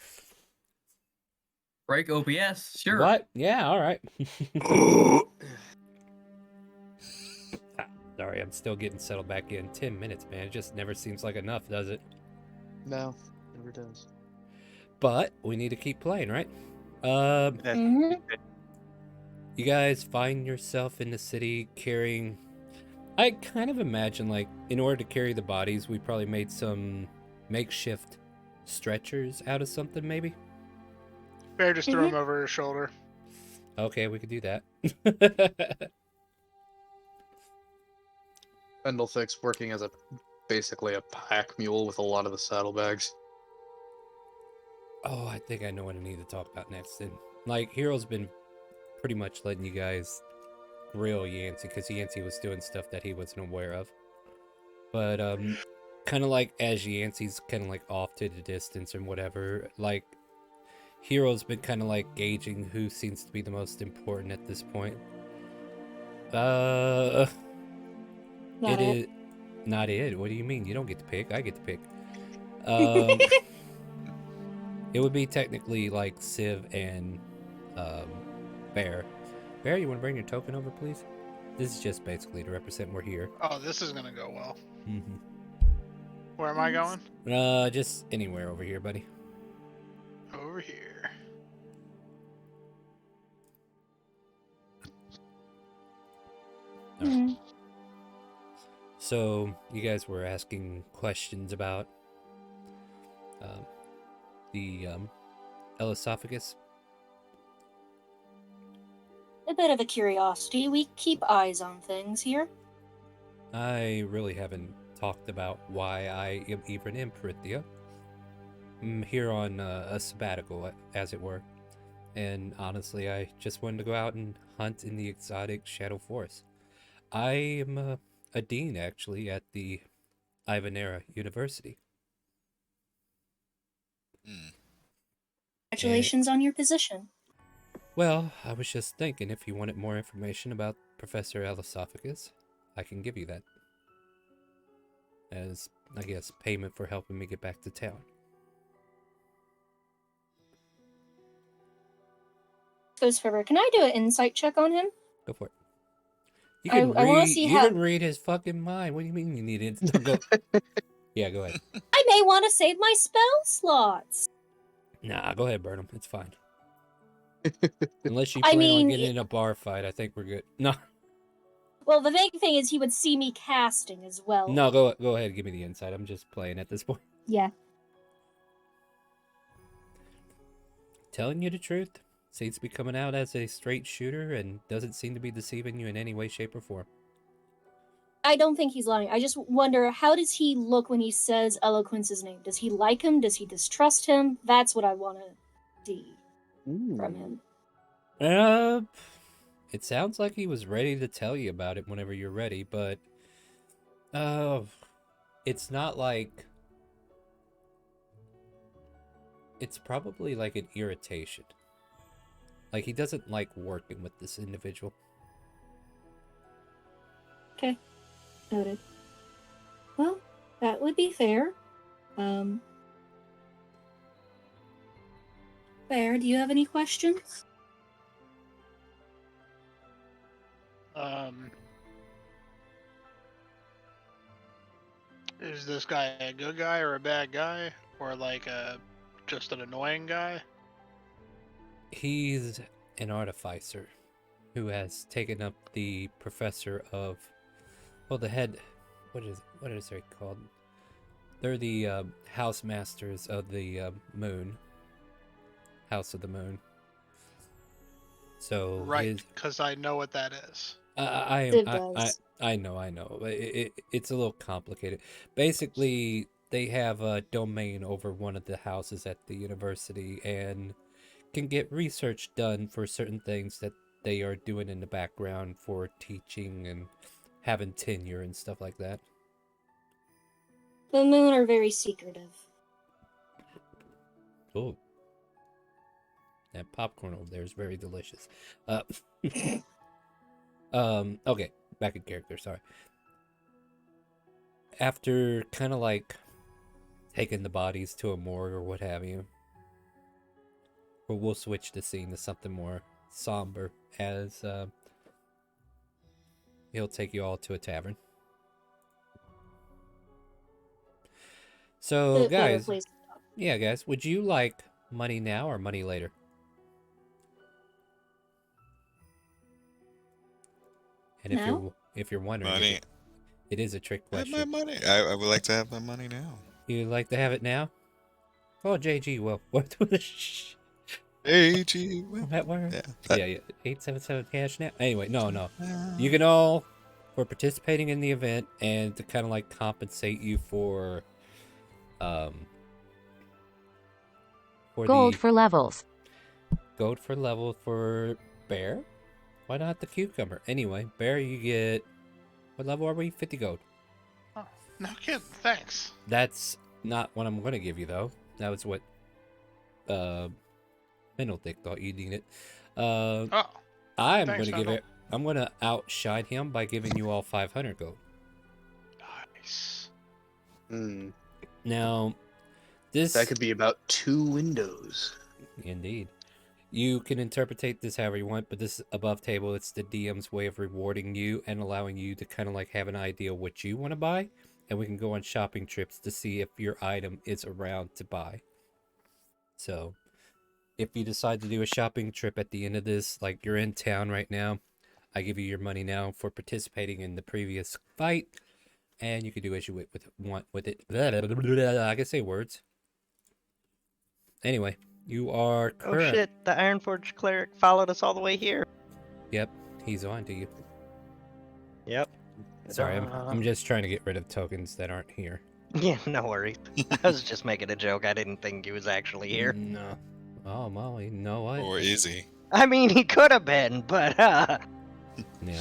Break OBS, sure. What? Yeah, all right. Sorry, I'm still getting settled back in. 10 minutes, man. It just never seems like enough, does it? No, never does. But we need to keep playing, right? You guys find yourself in the city carrying... I kind of imagine, like, in order to carry the bodies, we probably made some makeshift stretchers out of something, maybe? Bear just threw him over his shoulder. Okay, we could do that. Fendel working as basically a pack mule with a lot of the saddlebags. Oh, I think I know what I need to talk about next. And like, Hero's been pretty much letting you guys grill Yancey because Yancey was doing stuff that he wasn't aware of. But kind of like as Yancey's kind of like off to the distance and whatever, like Hero's been kind of like gauging who seems to be the most important at this point. Not it. What do you mean? You don't get to pick. I get to pick. It would be technically like Civ and Bear. Bear, you want to bring your token over, please? This is just basically to represent we're here. Oh, this is gonna go well. Mm-hmm. Where am I going? Just anywhere over here, buddy. Over here. Right. So, you guys were asking questions about the Elesophagus? A bit of a curiosity. We keep eyes on things here. I really haven't talked about why I am even in Parithia. I'm here on a sabbatical, as it were. And honestly, I just wanted to go out and hunt in the exotic Shadow Forest. I am a dean, actually, at the Ivanera University. Congratulations on your position. Well, I was just thinking if you wanted more information about Professor Elesophagus, I can give you that. As, I guess, payment for helping me get back to town. Goes further. Can I do an insight check on him? Go for it. You can read. I want to see you how. can read his fucking mind. What do you mean you need it? Go. Yeah, go ahead. I may want to save my spell slots. Nah, go ahead, Burnham. It's fine. Unless you plan on getting in a bar fight, I think we're good. No. Well, the big thing is he would see me casting as well. No, go ahead and give me the insight. I'm just playing at this point. Yeah. Telling you the truth. Seems to be coming out as a straight shooter and doesn't seem to be deceiving you in any way, shape, or form. I don't think he's lying. I just wonder, how does he look when he says Eloquence's name? Does he like him? Does he distrust him? That's what I want to see from him. It sounds like he was ready to tell you about it whenever you're ready, but it's not like... It's probably like an irritation. Like, he doesn't like working with this individual. Okay. Noted. Well, that would be fair. Fair, do you have any questions? Is this guy a good guy or a bad guy? Or like just an annoying guy? He's an artificer who has taken up the professor of, well, the head, what is it called? They're the house masters of the moon, House of the Moon. So Right, because I know what that is. I know. It's a little complicated. Basically, they have a domain over one of the houses at the university and can get research done for certain things that they are doing in the background for teaching and having tenure and stuff like that. The Moon are very secretive. Oh. That popcorn over there is very delicious. Okay, back in character, sorry. After kind of like taking the bodies to a morgue or what have you, or we'll switch the scene to something more somber as he'll take you all to a tavern. So, guys, yeah, guys, would you like money now or money later? And if you're wondering, money. It is a trick question. Have my money. I would like to have my money now. You'd like to have it now? Oh, JG, well, what? JG, well, that word? Yeah. Yeah, 877 cash now. Anyway, no. You can all, for participating in the event and to kind of like compensate you for gold for levels. Gold for level for Bear? Why not the cucumber? Anyway, Bear, you get, what level are we? 50 gold. Oh, no kidding. Thanks. That's not what I'm going to give you, though. That was what Fendel thought you needed. I'm going to give it, I'm going to outshine him by giving you all 500 gold. Nice. Now, that could be about 2 windows. Indeed. You can interpretate this however you want, but this above table, it's the DM's way of rewarding you and allowing you to kind of like have an idea what you want to buy, and we can go on shopping trips to see if your item is around to buy. So, if you decide to do a shopping trip at the end of this, like you're in town right now, I give you your money now for participating in the previous fight, and you can do as you want with it. I can say words. Anyway, you are Oh shit, the Ironforge cleric followed us all the way here. Yep, he's on to you. Yep. Sorry, I'm just trying to get rid of tokens that aren't here. Yeah, no worries. I was just making a joke. I didn't think he was actually here. No. Oh, well, you know what? Or easy. I mean, he could have been, but yeah.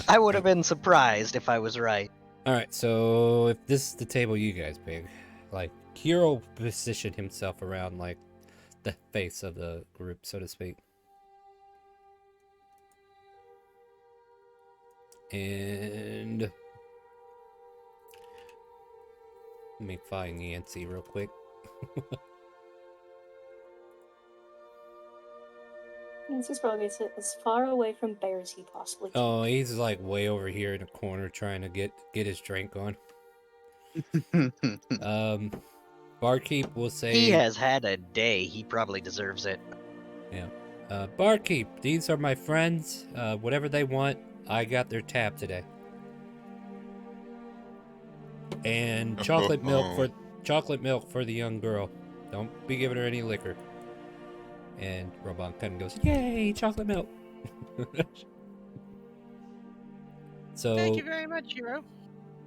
I would have been surprised if I was right. Alright, so if this is the table you guys pick, like, Kiro positioned himself around, like, the face of the group, so to speak. And let me find Yancey real quick. Yancey's probably as far away from Bear as he possibly can. Oh, he's like way over here in a corner trying to get his drink on. Barkeep will say he has had a day. He probably deserves it. Yeah. Barkeep, these are my friends. Whatever they want, I got their tab today. And chocolate milk for the young girl. Don't be giving her any liquor. And Robon kind of goes, "Yay, chocolate milk!" So thank you very much, Hero.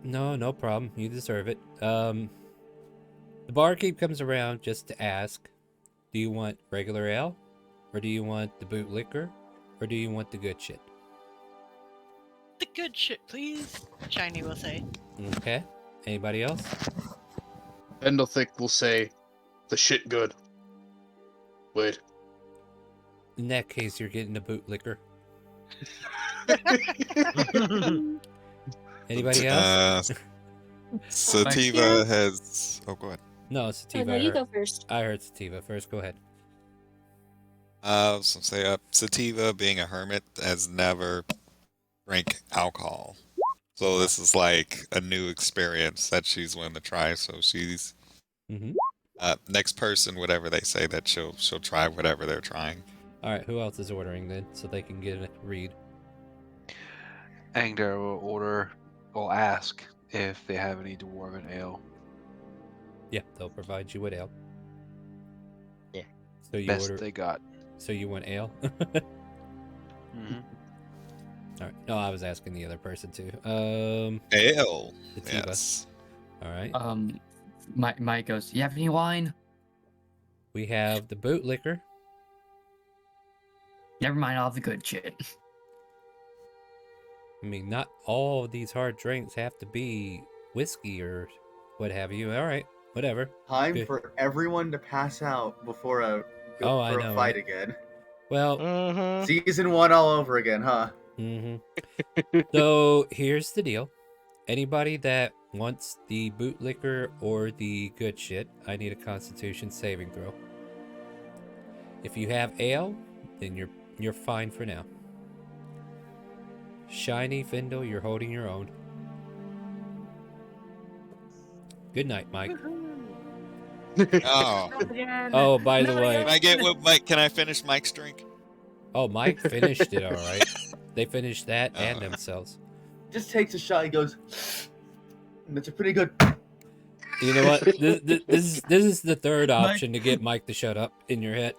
No problem. You deserve it. The barkeep comes around just to ask, do you want regular ale? Or do you want the boot liquor? Or do you want the good shit? The good shit, please, Shiny will say. Okay. Anybody else? Endothic will say, the shit good. Wait. In that case, you're getting the boot liquor. Anybody else? Sativa has... Oh, go ahead. No, Sativa. No, you go first. I heard Sativa first. Go ahead. Sativa, being a hermit, has never drank alcohol. So this is like a new experience that she's willing to try. So she's... next person, whatever they say, that she'll try whatever they're trying. Alright, who else is ordering then, so they can get a read? Angdar will ask if they have any dwarven ale. Yeah, they'll provide you with ale. Yeah. So you Best order. they got. So you want ale? Mm-hmm. All right. No, I was asking the other person too. Ale. Sativa. Yes. All right. Mike goes, "You have any wine?" We have the bootlicker. Never mind all the good shit. I mean, not all of these hard drinks have to be whiskey or what have you. All right, whatever. Time Good. for everyone to pass out before I know, fight right? again. Well, Season 1 all over again, huh? So here's the deal. Anybody that wants the bootlicker or the good shit, I need a Constitution saving throw. If you have ale, then you're fine for now. Shiny Findle, you're holding your own. Good night, Mike. Oh. Oh, by the way, Can I get what Mike? Can I finish Mike's drink? Oh, Mike finished it all right. They finished that and themselves. Just takes a shot. He goes, "That's a pretty good." You know what? This is the third option to get Mike to shut up in your head.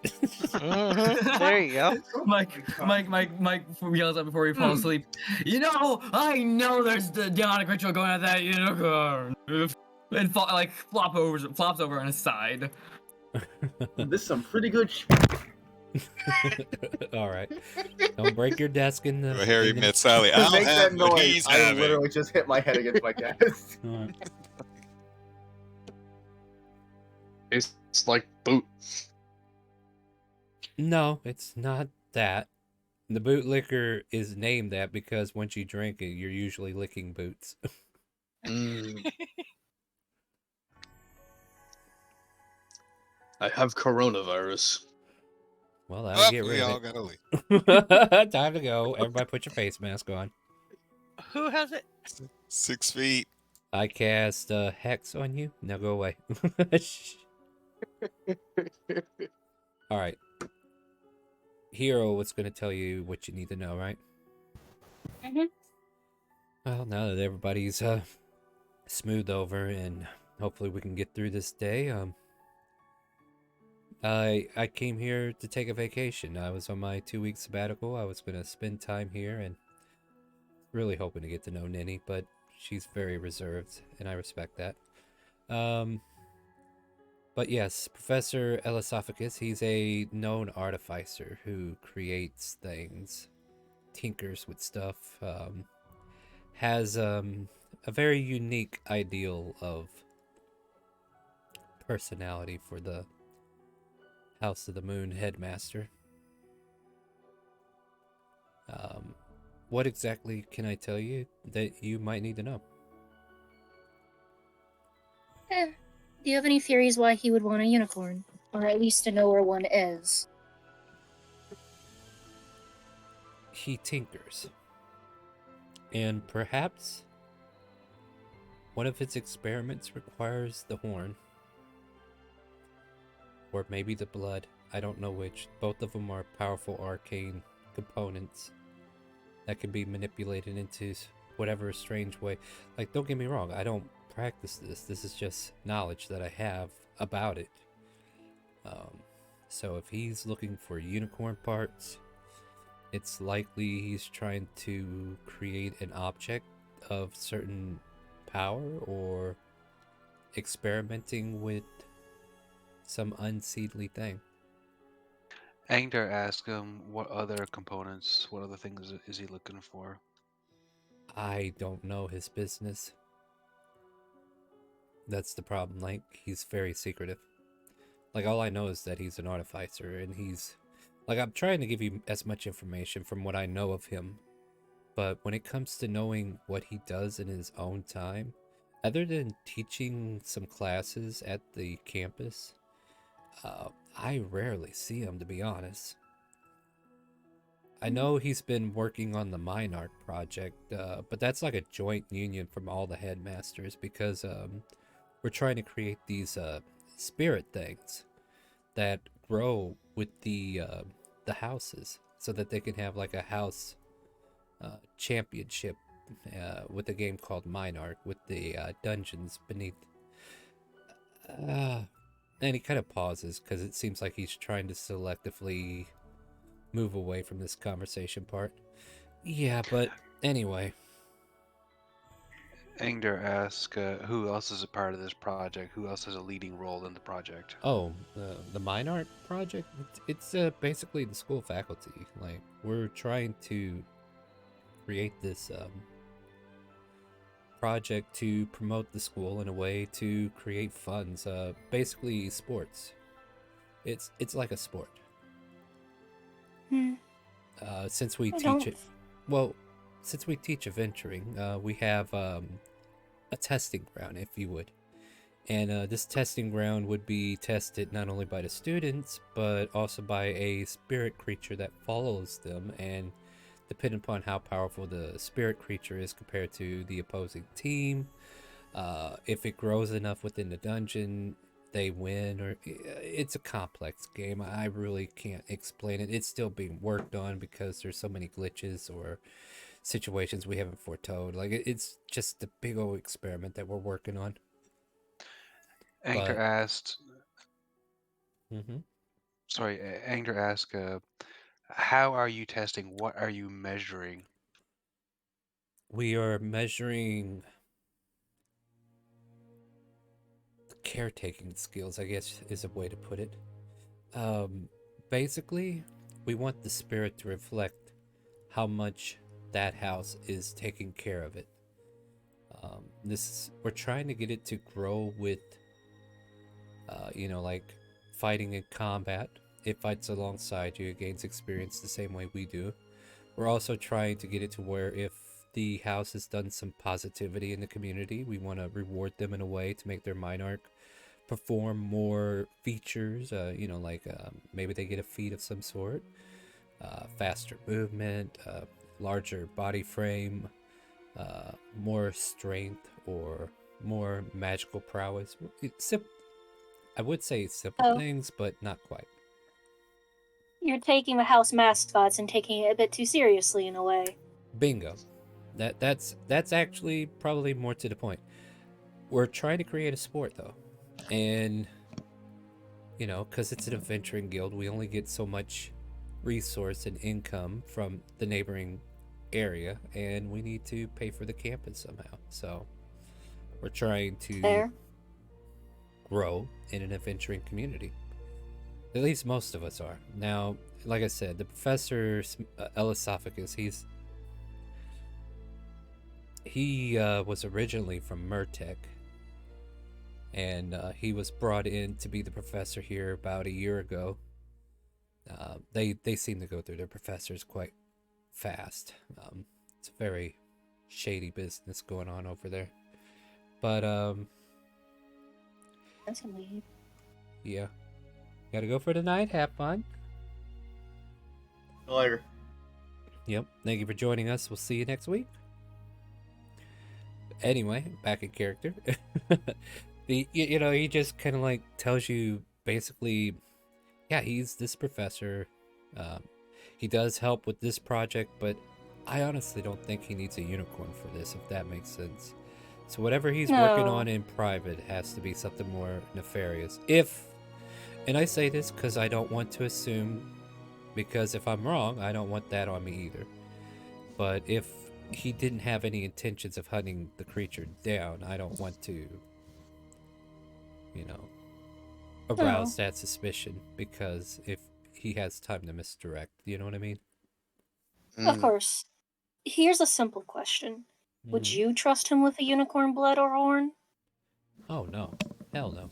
There you go. Mike yells out before he falls asleep. You know, I know there's the demonic ritual going at that unicorn. And flops over on his side. This is some pretty good shit. All right. Don't break your desk in the. Harry met Sally. To I'll make have that what noise, he's I having. literally just hit my head against my desk. It's like boot. No, it's not that. The bootlicker is named that because once you drink it, you're usually licking boots. I have coronavirus. Well, that'll get we rid all of gotta leave. it. Time to go. Everybody put your face mask on. Who has it? 6 feet. I cast Hex on you. Now go away. All right. Hero was going to tell you what you need to know, right? Well, now that everybody's smoothed over and hopefully we can get through this day, I came here to take a vacation. I was on my 2-week sabbatical. I was going to spend time here and really hoping to get to know Ninny, but she's very reserved and I respect that. But yes, Professor Elisophagus, he's a known artificer who creates things, tinkers with stuff, has a very unique ideal of personality for the House of the Moon headmaster. What exactly can I tell you that you might need to know? Do you have any theories why he would want a unicorn? Or at least to know where one is? He tinkers. And perhaps one of his experiments requires the horn. Or maybe the blood. I don't know which. Both of them are powerful arcane components that can be manipulated into whatever strange way. Like, don't get me wrong, I don't practice this. This is just knowledge that I have about it. So if he's looking for unicorn parts, it's likely he's trying to create an object of certain power or experimenting with some unseedly thing. Angdar asked him what other components, what other things is he looking for? I don't know his business. That's the problem. Like, he's very secretive. Like, all I know is that he's an artificer, and he's... Like, I'm trying to give you as much information from what I know of him. But when it comes to knowing what he does in his own time, other than teaching some classes at the campus, I rarely see him, to be honest. I know he's been working on the Minarch project, but that's like a joint union from all the headmasters because we're trying to create these spirit things that grow with the houses so that they can have like a house championship with a game called Minarch with the dungeons beneath. And he kind of pauses because it seems like he's trying to selectively move away from this conversation part. Yeah, but anyway. Angder asks, who else is a part of this project? Who else has a leading role in the project? Oh, the Mine Art project? It's basically the school faculty. Like, we're trying to create this project to promote the school in a way to create funds. Basically, sports. It's like a sport. Since we teach it, well, since we teach adventuring, we have a testing ground, if you would. And this testing ground would be tested not only by the students, but also by a spirit creature that follows them. And depending upon how powerful the spirit creature is compared to the opposing team, if it grows enough within the dungeon, they win. Or it's a complex game. I really can't explain it. It's still being worked on because there's so many glitches or situations we haven't foretold. Like, it's just a big old experiment that we're working on. Angder asked. Mm-hmm. Sorry, Angder asked, how are you testing? What are you measuring? We are measuring caretaking skills, I guess is a way to put it. Basically, we want the spirit to reflect how much that house is taking care of it. We're trying to get it to grow with, like fighting in combat. It fights alongside you, it gains experience the same way we do. We're also trying to get it to where if the house has done some positivity in the community, we want to reward them in a way to make their mine arc perform more features. Maybe they get a feat of some sort, faster movement, larger body frame, more strength, or more magical prowess. I would say simple things, but not quite. You're taking the house mascots and taking it a bit too seriously in a way. Bingo. That's actually probably more to the point. We're trying to create a sport though. And because it's an adventuring guild, we only get so much resource and income from the neighboring area, and we need to pay for the campus somehow. So we're trying to grow in an adventuring community. At least most of us are. Now, like I said, the professor Elisophagus, he was originally from Murtec, and he was brought in to be the professor here about a year ago. They seem to go through their professors quite fast. It's a very shady business going on over there. But yeah, gotta go for the night. Have fun. Later. Yep. Thank you for joining us. We'll see you next week. Anyway, back in character. He just kind of like tells you basically, yeah, he's this professor. He does help with this project, but I honestly don't think he needs a unicorn for this, if that makes sense. So whatever he's working on in private has to be something more nefarious. And I say this because I don't want to assume, because if I'm wrong, I don't want that on me either. But if he didn't have any intentions of hunting the creature down, I don't want to, arouse that suspicion, because if he has time to misdirect, you know what I mean? Of course. Here's a simple question. Would you trust him with a unicorn blood or horn? Oh, no. Hell no.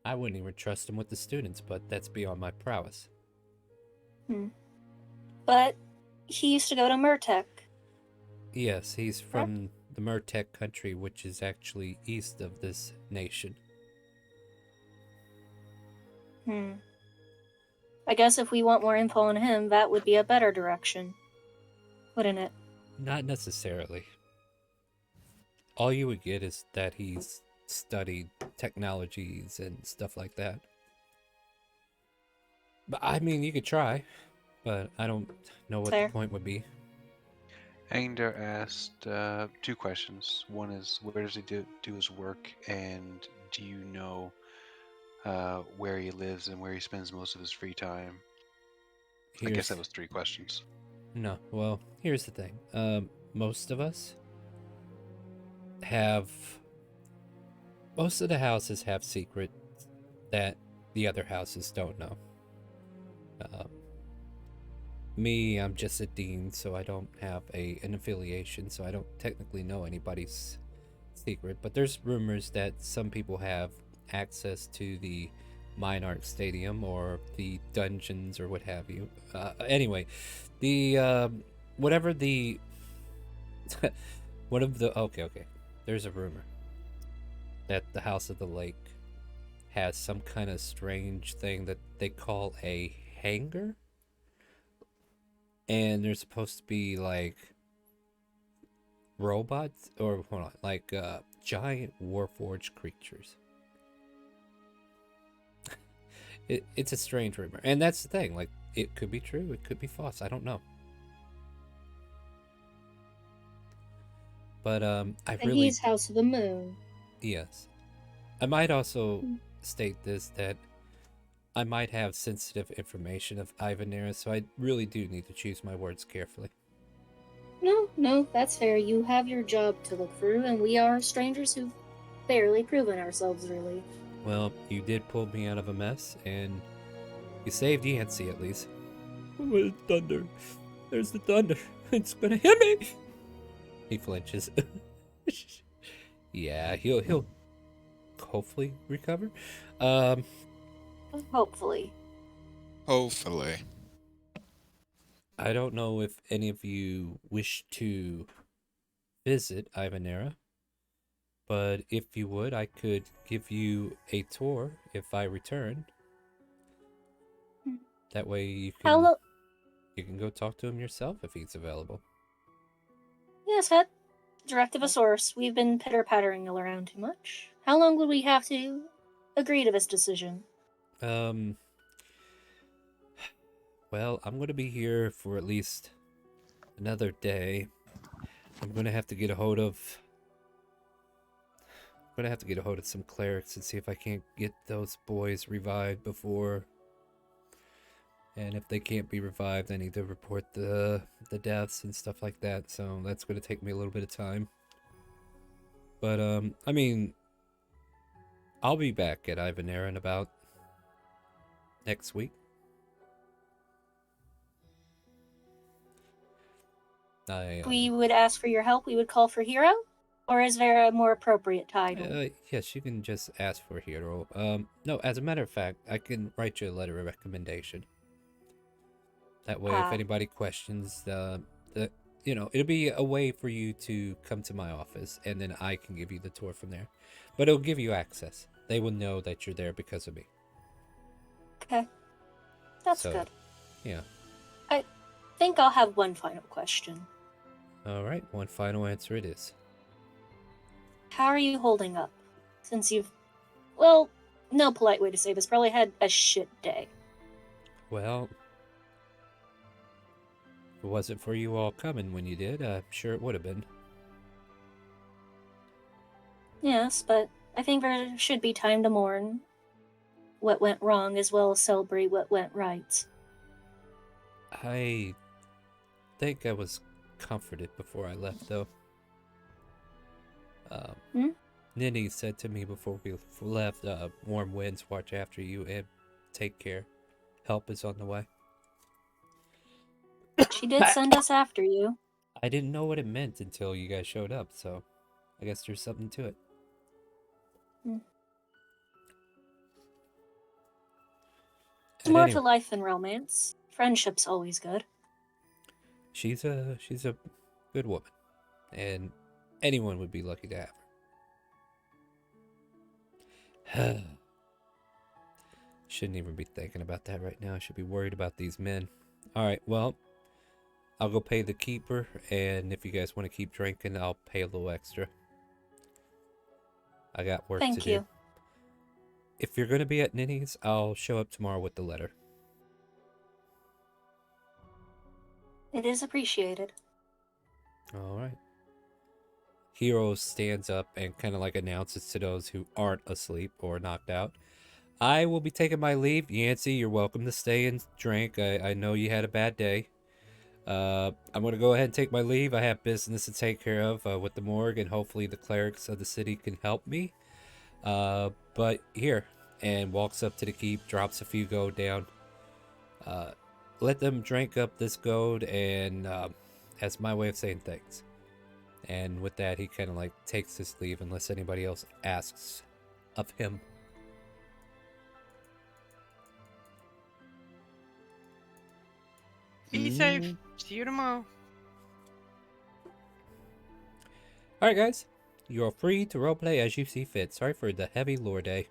I wouldn't even trust him with the students, but that's beyond my prowess. But he used to go to Murtec. Yes, he's from the Murtec country, which is actually east of this nation. I guess if we want more info on him, that would be a better direction. Wouldn't it? Not necessarily. All you would get is that he's studied technologies and stuff like that. But I mean, you could try, but I don't know what the point would be. Angder asked 2 questions. One is, where does he do his work, and do you know where he lives and where he spends most of his free time? I guess that was 3 questions. No, well, here's the thing. Most of the houses have secrets that the other houses don't know. Me, I'm just a dean, so I don't have an affiliation, so I don't technically know anybody's secret. But there's rumors that some people have access to the Minarch Stadium or the dungeons or what have you. Anyway, the whatever the okay. There's a rumor that the House of the Lake has some kind of strange thing that they call a hangar. And they're supposed to be like robots, or hold on, like giant warforged creatures. It's a strange rumor, and that's the thing. Like, it could be true, it could be false. I don't know. But He's House of the Moon. Yes, I might also state this, that I might have sensitive information of Ivanera, so I really do need to choose my words carefully. No, that's fair. You have your job to look through, and we are strangers who've barely proven ourselves, really. Well, you did pull me out of a mess, and you saved Yancey, at least. Oh, thunder. There's the thunder. It's gonna hit me! He flinches. Yeah, he'll hopefully recover. Hopefully. I don't know if any of you wish to visit Ivanera, but if you would, I could give you a tour if I return. That way you can go talk to him yourself if he's available. Yes, that directive of source. We've been pitter-pattering around too much. How long would we have to agree to this decision? Well, I'm going to be here for at least another day. I'm going to have to get a hold of some clerics and see if I can't get those boys revived before. And if they can't be revived, I need to report the deaths and stuff like that. So that's going to take me a little bit of time. But I mean, I'll be back at Ivanera in about next week. We would ask for your help. We would call for Hero, or is there a more appropriate title? Yes, you can just ask for Hero. No, as a matter of fact, I can write you a letter of recommendation. That way, if anybody questions it'll be a way for you to come to my office, and then I can give you the tour from there. But it'll give you access. They will know that you're there because of me. Okay. That's good. Yeah. I think I'll have one final question. All right, one final answer it is. How are you holding up? Since you've, well, no polite way to say this, probably had a shit day. Well, if it wasn't for you all coming when you did, I'm sure it would have been. Yes, but I think there should be time to mourn what went wrong as well as celebrate what went right. I think I was comforted before I left, though. Nini said to me before we left, warm winds watch after you and take care. Help is on the way. She did send us after you. I didn't know what it meant until you guys showed up, so I guess there's something to it. There's more to life than romance. Friendship's always good. She's a good woman, and anyone would be lucky to have her. Shouldn't even be thinking about that right now. I should be worried about these men. Alright, well, I'll go pay the keeper, and if you guys want to keep drinking, I'll pay a little extra. I got work to do. Thank you. If you're going to be at Nini's, I'll show up tomorrow with the letter. It is appreciated. Alright. Hero stands up and kind of like announces to those who aren't asleep or knocked out. I will be taking my leave. Yancey, you're welcome to stay and drink. I know you had a bad day. I'm going to go ahead and take my leave. I have business to take care of with the morgue, and hopefully the clerics of the city can help me. But here, and walks up to the keep, drops a few gold down. Let them drink up this gold, and that's my way of saying thanks. And with that, he kind of like takes his leave unless anybody else asks of him. Be safe. See you tomorrow. Alright, guys. You are free to roleplay as you see fit. Sorry for the heavy lore day.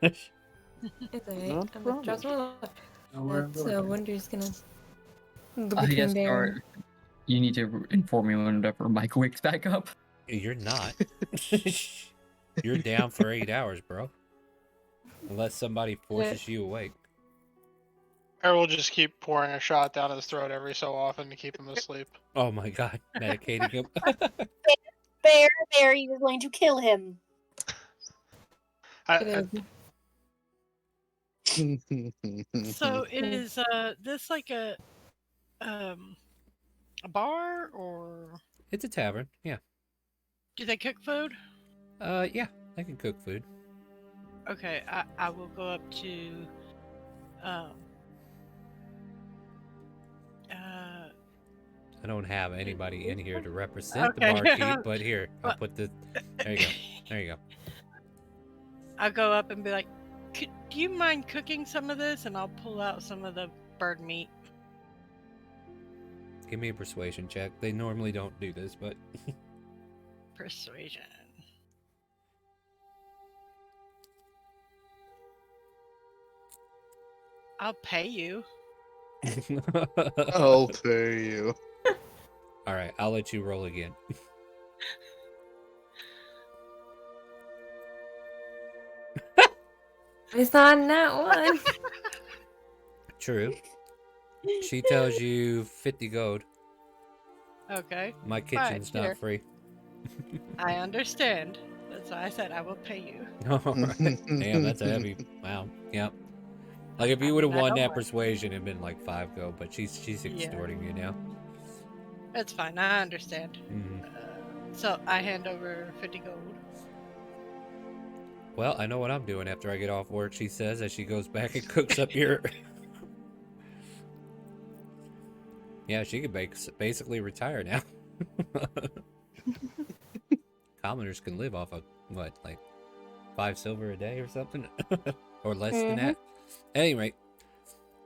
It's alright. I'm gonna drop some off. That's Wonder's gonna go between Yes, there. You need to inform me whenever Mike wakes back up. You're not. You're down for 8 hours, bro. Unless somebody forces you awake. Or we'll just keep pouring a shot down his throat every so often to keep him asleep. Oh my god, medicating him. Bear, you're going to kill him. So is this like a bar or? It's a tavern, yeah. Do they cook food? Yeah, I can cook food. Okay, I will go up to I don't have anybody in here to represent Okay. the barkeep, but here, I'll put the... There you go. There you go. I'll go up and be like, do you mind cooking some of this? And I'll pull out some of the bird meat. Give me a persuasion check. They normally don't do this, but... Persuasion. I'll pay you. I'll pay you. Alright, I'll let you roll again. It's not in that one. True. She tells you 50 gold. Okay. My kitchen's Fine, not here. free. I understand. That's why I said I will pay you. Alright. Damn, that's a heavy... Wow. Yep. Like, if you would have I won don't that mind. persuasion, it'd been like 5 gold, but she's extorting you now. That's fine. I understand. So I hand over 50 gold. Well, I know what I'm doing after I get off work, she says, as she goes back and cooks up your... Yeah, she could basically retire now. Commoners can live off of, what, like 5 silver a day or something? Or less than that? At any rate,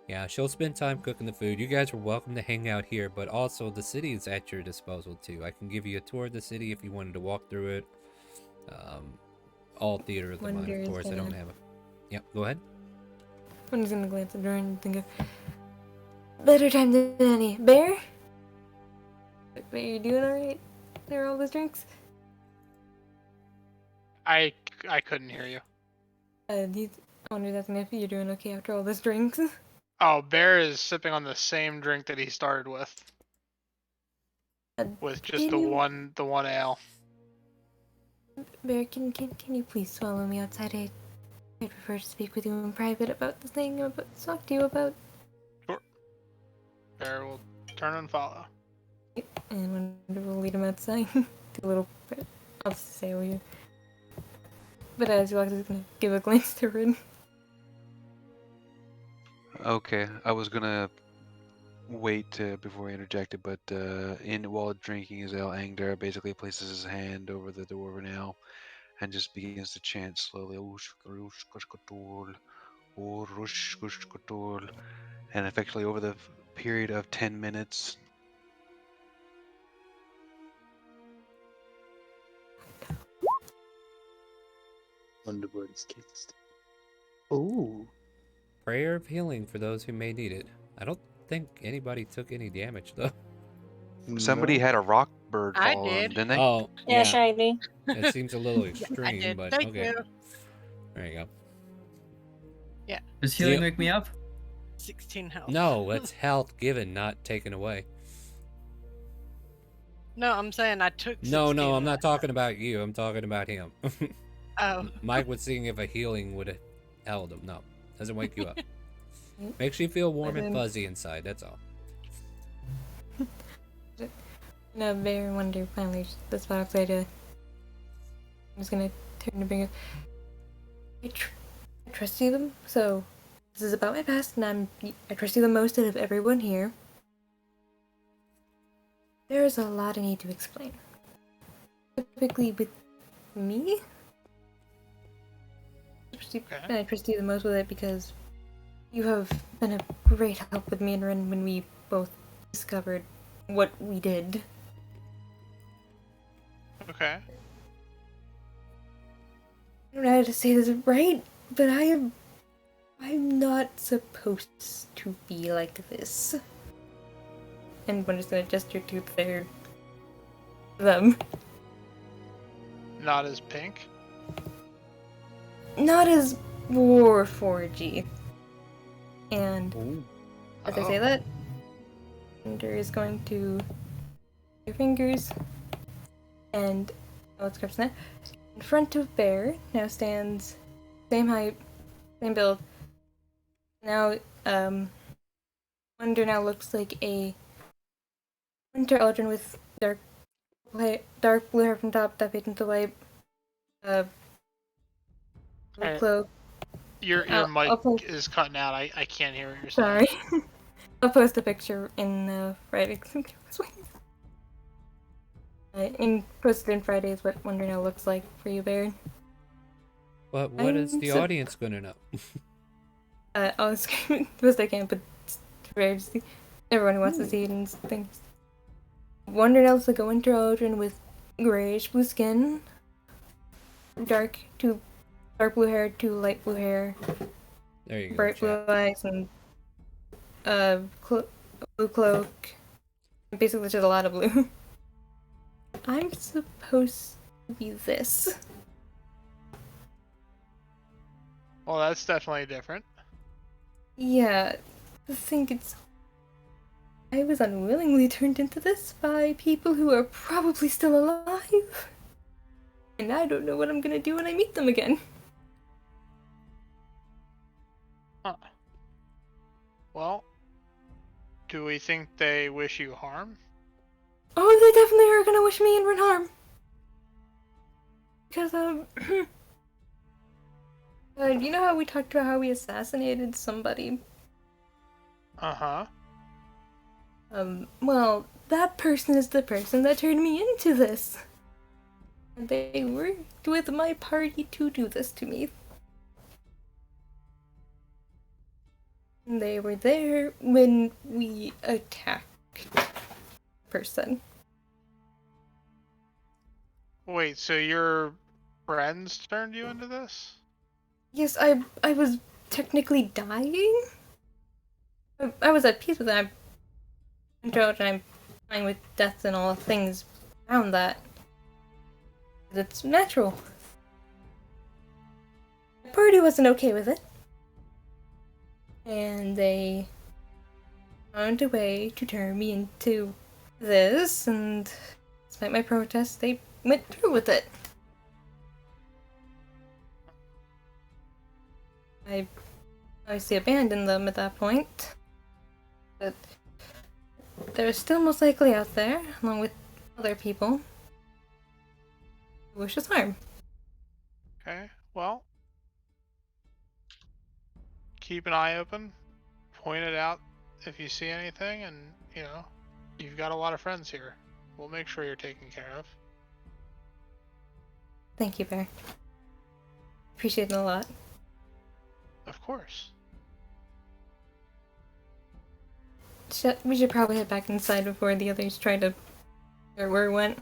yeah, she'll spend time cooking the food. You guys are welcome to hang out here, but also the city is at your disposal too. I can give you a tour of the city if you wanted to walk through it. All theater of the mind, of course. I don't have a... Yep, go ahead. I'm just gonna glance at her and think of better time than any. Bear? Are you doing alright? There are all those drinks? I couldn't hear you. I wonder asking if you're doing okay after all those drinks. Oh, Bear is sipping on the same drink that he started with just the one ale. Bear, can you please swallow me outside? I'd prefer to speak with you in private about the thing I'm about to talk to you about. Sure. Bear will turn and follow. And Wonder will lead him outside. Do a little bit. I'll stay over here. But as he walks, he's gonna give a glance to Rin. Okay, I was gonna wait before I interjected, but while drinking his ale, Angdar basically places his hand over the dwarven ale and just begins to chant slowly, and effectively over the period of 10 minutes. Wonderbird's kissed. Oh. Prayer of healing for those who may need it. I don't think anybody took any damage, though. Somebody had a rock bird I fall on them, did. didn't they? Oh, Yeah, shiny. That seems a little I extreme, did. but Thank okay. you. There you go. Yeah. Does healing wake me up? 16 health. No, it's health given, not taken away. No, I'm saying I took 16. No, I'm not talking about you. I'm talking about him. Oh. Mike was seeing if a healing would Eldom, no. Doesn't wake you up. Makes you feel warm and fuzzy inside, that's all. No, Bear Wonder finally the spot outside. I'm just gonna turn to bring I trust you them, so this is about my past, and I trust you the most out of everyone here. There's a lot I need to explain. Typically with me, and I trust you the most with it because you have been a great help with me and Ren when we both discovered what we did. Okay. I don't know how to say this right, but I'm not supposed to be like this. And I'm just gonna gesture to them. Not as pink? Not as War4G. And as I say that, Thunder is going to your fingers and let's grab that. In front of Bear now stands same height, same build. Now Wonder now looks like a winter Eldrin with dark blue hair from top that fades into white. Cloak. Your mic is cutting out. I can't hear what you're saying. Sorry. I'll post a picture in Friday. Posted in Friday is what Wonder now looks like for you, Baron. But what is the audience gonna know? I'll scream the best I can, but it's rare to see. Everyone who wants to see it and things. Wonder now looks like a winter Eldrin with grayish blue skin, dark blue hair to light blue hair. There you go. Bright blue eyes and blue cloak. Basically, just a lot of blue. I'm supposed to be this. Well, that's definitely different. Yeah, I think I was unwillingly turned into this by people who are probably still alive. And I don't know what I'm gonna do when I meet them again. Huh. Well, do we think they wish you harm? Oh, they definitely are gonna wish me and Ren harm. Because, you know how we talked about how we assassinated somebody? Uh-huh. Well, that person is the person that turned me into this. And they worked with my party to do this to me. And they were there when we attacked person. Wait, so your friends turned you into this? Yes, I was technically dying. I was at peace with it. I'm fine with death and all things around that. It's natural. The party wasn't okay with it. And they found a way to turn me into this, and despite my protests, they went through with it. I obviously abandoned them at that point. But they're still most likely out there, along with other people who wish us harm. Okay, well, keep an eye open, point it out if you see anything, and, you know, you've got a lot of friends here. We'll make sure you're taken care of. Thank you, Bear. Appreciate it a lot. Of course. We should probably head back inside before the others try to figure where it went.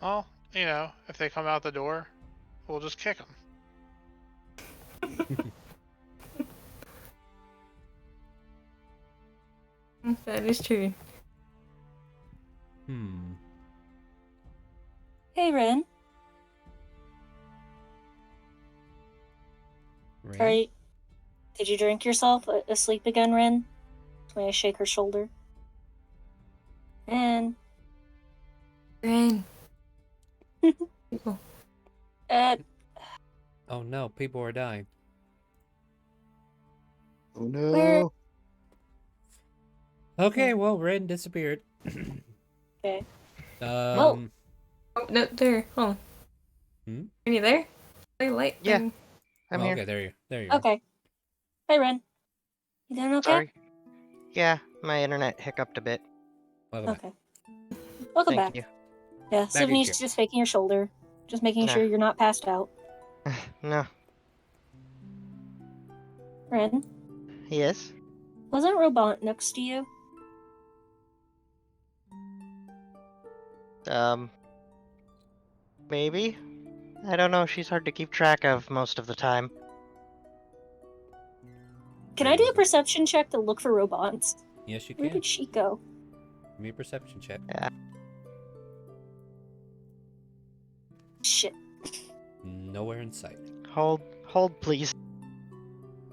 Well, you know, if they come out the door, we'll just kick them. That is true. Hey, Ren. Alright. Did you drink yourself asleep again, Ren? May I shake her shoulder? Ren. Ren. Oh no, people are dying. Oh no. Okay, well, Ren disappeared. Okay. Oh, no, there. Oh. Hmm? Are you there? I light Yeah, thing. I'm Oh, here. okay, there you are. Okay. Hey, Ren. You doing okay? Sorry. Yeah, my internet hiccuped a bit. Welcome back. Okay. Welcome Thank back. you. Yeah, Back in Sydney's chair. just faking your shoulder. Just making Nah. sure you're not passed out. No. Ren, Yes? wasn't Robot next to you? Maybe? I don't know, she's hard to keep track of most of the time. Can I do a perception check to look for robots? Yes, you Where can. did she go? Give me a perception check. Yeah. Shit. Nowhere in sight. Hold, please.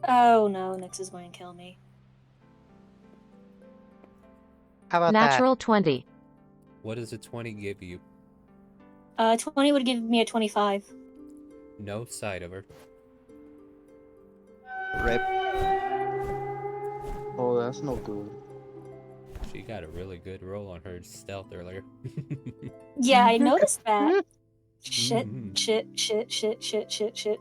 Oh no, Nyx is going to kill me. How about Natural 20. What does a 20 give you? 20 would give me a 25. No sight of her. Rip. Oh, that's no good. She got a really good roll on her stealth earlier. Yeah, I noticed that. Shit, Mhm. shit.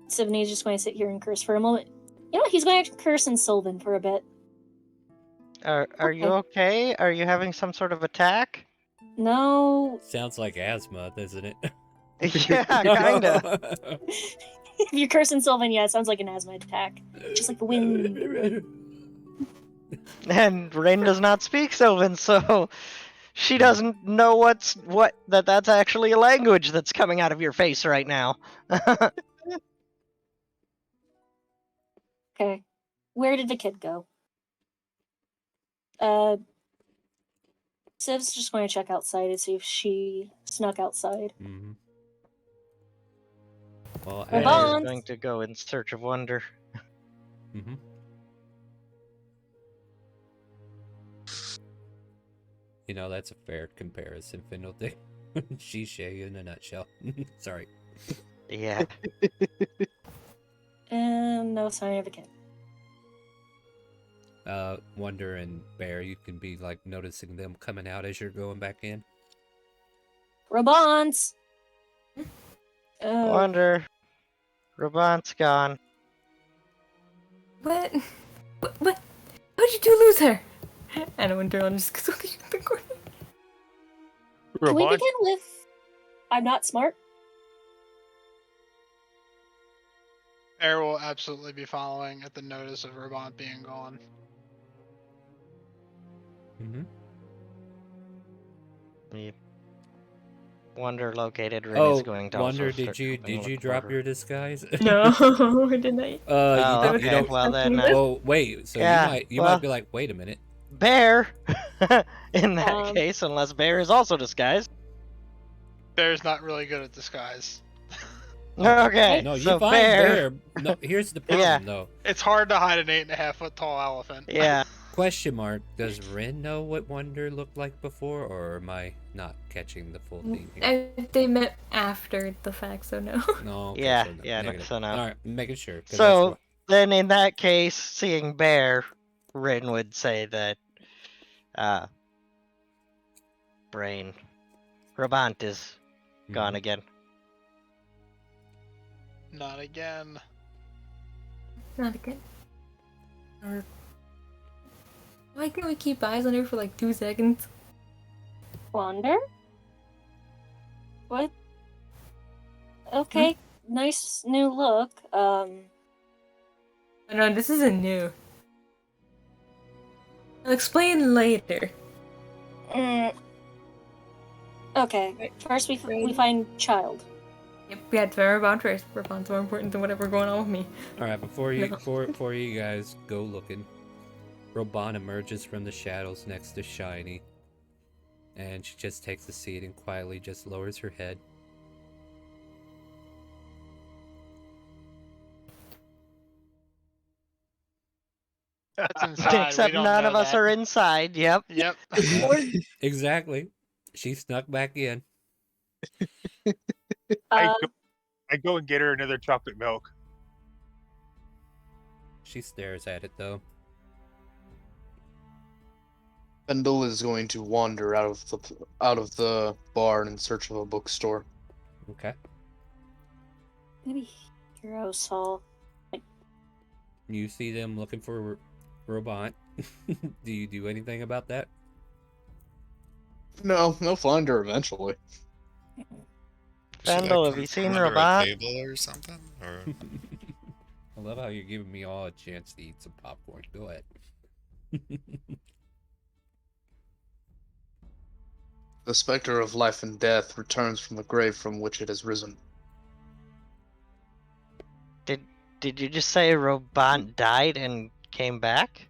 Sylvan's just going to sit here and curse for a moment. You know what? He's going to curse in Sylvan for a bit. Are you okay? Are you having some sort of attack? No. Sounds like asthma, doesn't it? Yeah, kinda. If you curse in Sylvan, yeah, it sounds like an asthma attack. Just like the wind. And Rain does not speak Sylvan, so she doesn't know that's actually a language that's coming out of your face right now. Okay. Where did the kid go? Civ's just going to check outside and see if she snuck outside. Mm-hmm. Well, I'm Bond! going to go in search of wonder. Mm-hmm. You know, that's a fair comparison, Fiddledick. Shishay in a nutshell. Sorry. Yeah. And no sign of a kid. Wonder and Bear, you can be like noticing them coming out as you're going back in. Robons! Wonder. Robot's gone. What? What? How did you lose her? And Wonder just goes looking at the corner. Can we begin with I'm not smart? Air will absolutely be following at the notice of Robot being gone. Mm-hmm. Yep. Wonder located. Rin is going to Wonder, also did you drop your disguise? No, I didn't. You don't. Well then. Well, wait. So yeah, you might be like, wait a minute. Bear. In that case, unless Bear is also disguised. Bear's not really good at disguise. Okay. No, you so find Bear. No, here's the problem though. It's hard to hide an 8.5-foot tall elephant. Yeah. Question mark. Does Rin know what Wonder looked like before, or am I not catching the full thing here? They met after the fact, so no. No. Okay, Yeah, so no, yeah, negative. so no. All right, making sure. 'Cause So then, in that case, seeing Bear, Rin would say that, Brain, Brabant is gone again. Not again. Not again. Or why can't we keep eyes on her for like 2 seconds? Wander? What? Okay, nice new look. No, this isn't new. I'll explain later. Okay, first we find child. Yep, we had to Robot first. Robot's more important than whatever going on with me. All right, before you guys go looking, Robon emerges from the shadows next to Shiny, and she just takes a seat and quietly just lowers her head. That's inside. Except none of us are inside. Yep. Yep. Exactly. She snuck back in. I go and get her another chocolate milk. She stares at it though. Pendle is going to wander out of the barn in search of a bookstore. Okay. Maybe Hero saw. You see them looking for Robot. Do you do anything about that? No, they'll find her eventually. Fendel, have you seen Robot? A table or something? Or... I love how you're giving me all a chance to eat some popcorn. Go ahead. The specter of life and death returns from the grave from which it has risen. Did you just say Robot died and came back?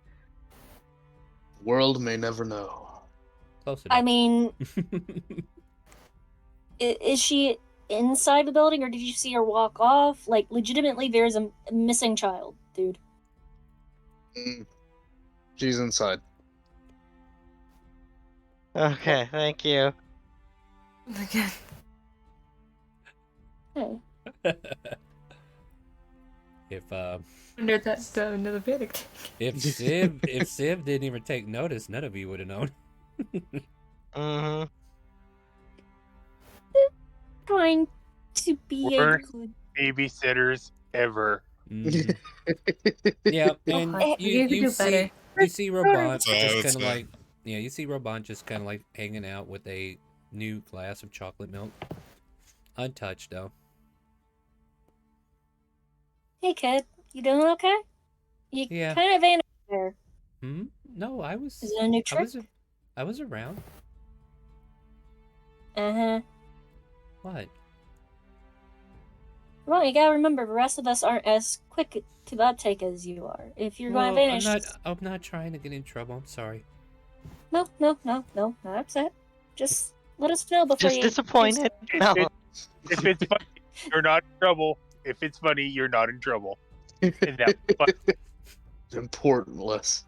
The world may never know. Close enough. I mean, is she inside the building, or did you see her walk off? Like, legitimately, there's a missing child, dude. She's inside. Okay, thank you. Again. Hey. If Under that another verdict. if Civ didn't even take notice, none of you would have known. Mm-hmm. Trying to be Worst a good babysitters ever. Mhm. Yeah, and you could do better. you see Robot That's what I just would kind of say. like you see Robot just kind of like hanging out with a new glass of chocolate milk, untouched though. Hey, kid, you doing okay? You Yeah. kind of vanished there. No, I was. Is it a new trick? I was around. Uh-huh. What? Well, you gotta remember, the rest of us aren't as quick to uptake as you are. If you're going to vanish... I'm not trying to get in trouble. I'm sorry. No, not upset. Just let us know before Just you... disappointed. No. If it's funny, you're not in trouble. If it's funny, you're not in trouble. And that's fun. It's important, Les.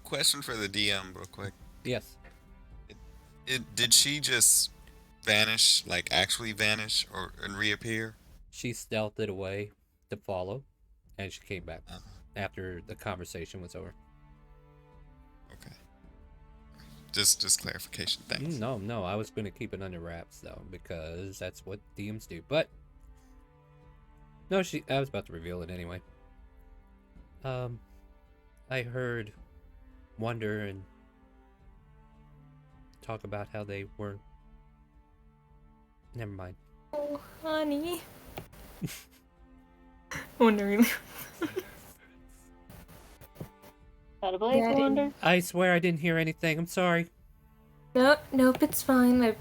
Question for the DM, real quick. Yes. Did she just vanish, like actually vanish, and reappear? She stealthed it away to follow, and she came back after the conversation was over. Okay. Just clarification. Thanks. No, I was going to keep it under wraps though, because that's what DMs do. But no, I was about to reveal it anyway. I heard Wonder and talk about how they were. Never mind. Oh, honey. Wondering. Gotta believe Yeah, I Wonder. I swear I didn't hear anything. I'm sorry. Nope, it's fine. I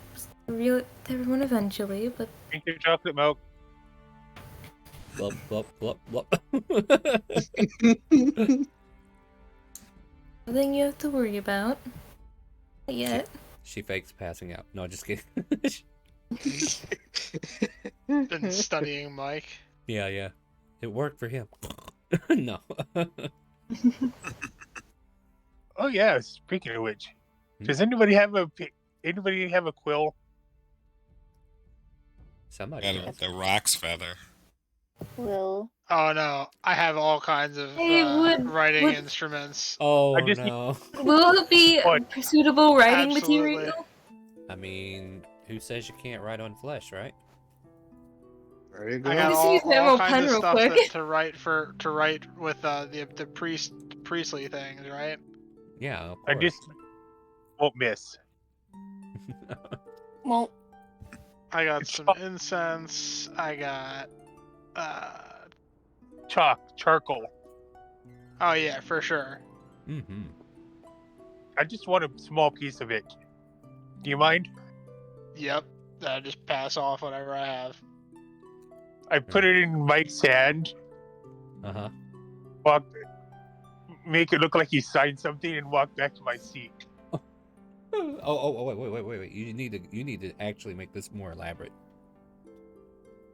real everyone eventually, but Drink your chocolate milk. Blub, blub, blub, blub. nothing you have to worry about. Not yet. She fakes passing out. No, just kidding. Been studying Mike. Yeah. It worked for him. No. Oh yeah. Speaking of which, does anybody have a quill? Somebody Got does. the Rock's feather. Will. Oh no, I have all kinds of Hey, writing would- instruments. Oh I just no. Will it be suitable writing Absolutely. material? I mean, who says you can't write on flesh, right? There you go. I got Just use all normal kinds pen of real stuff quick. to write with the priestly things, right? Yeah, of I course. just won't miss. Well, I got some incense. I got charcoal. Oh yeah, for sure. Mm-hmm. I just want a small piece of it. Do you mind? Yep. I just pass off whatever I have. I put it in Mike's hand. Uh-huh. Make it look like he signed something and walk back to my seat. Wait. You need to actually make this more elaborate.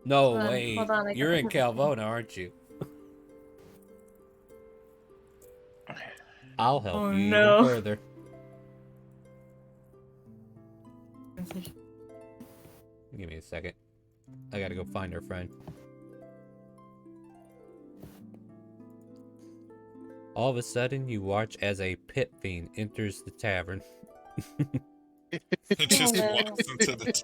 No way. Hold on, I You're in got- Calvona, aren't you? I'll help Oh, you no. even further. Give me a second. I gotta go find her friend. All of a sudden, you watch as a pit fiend enters the tavern. It just walks into the.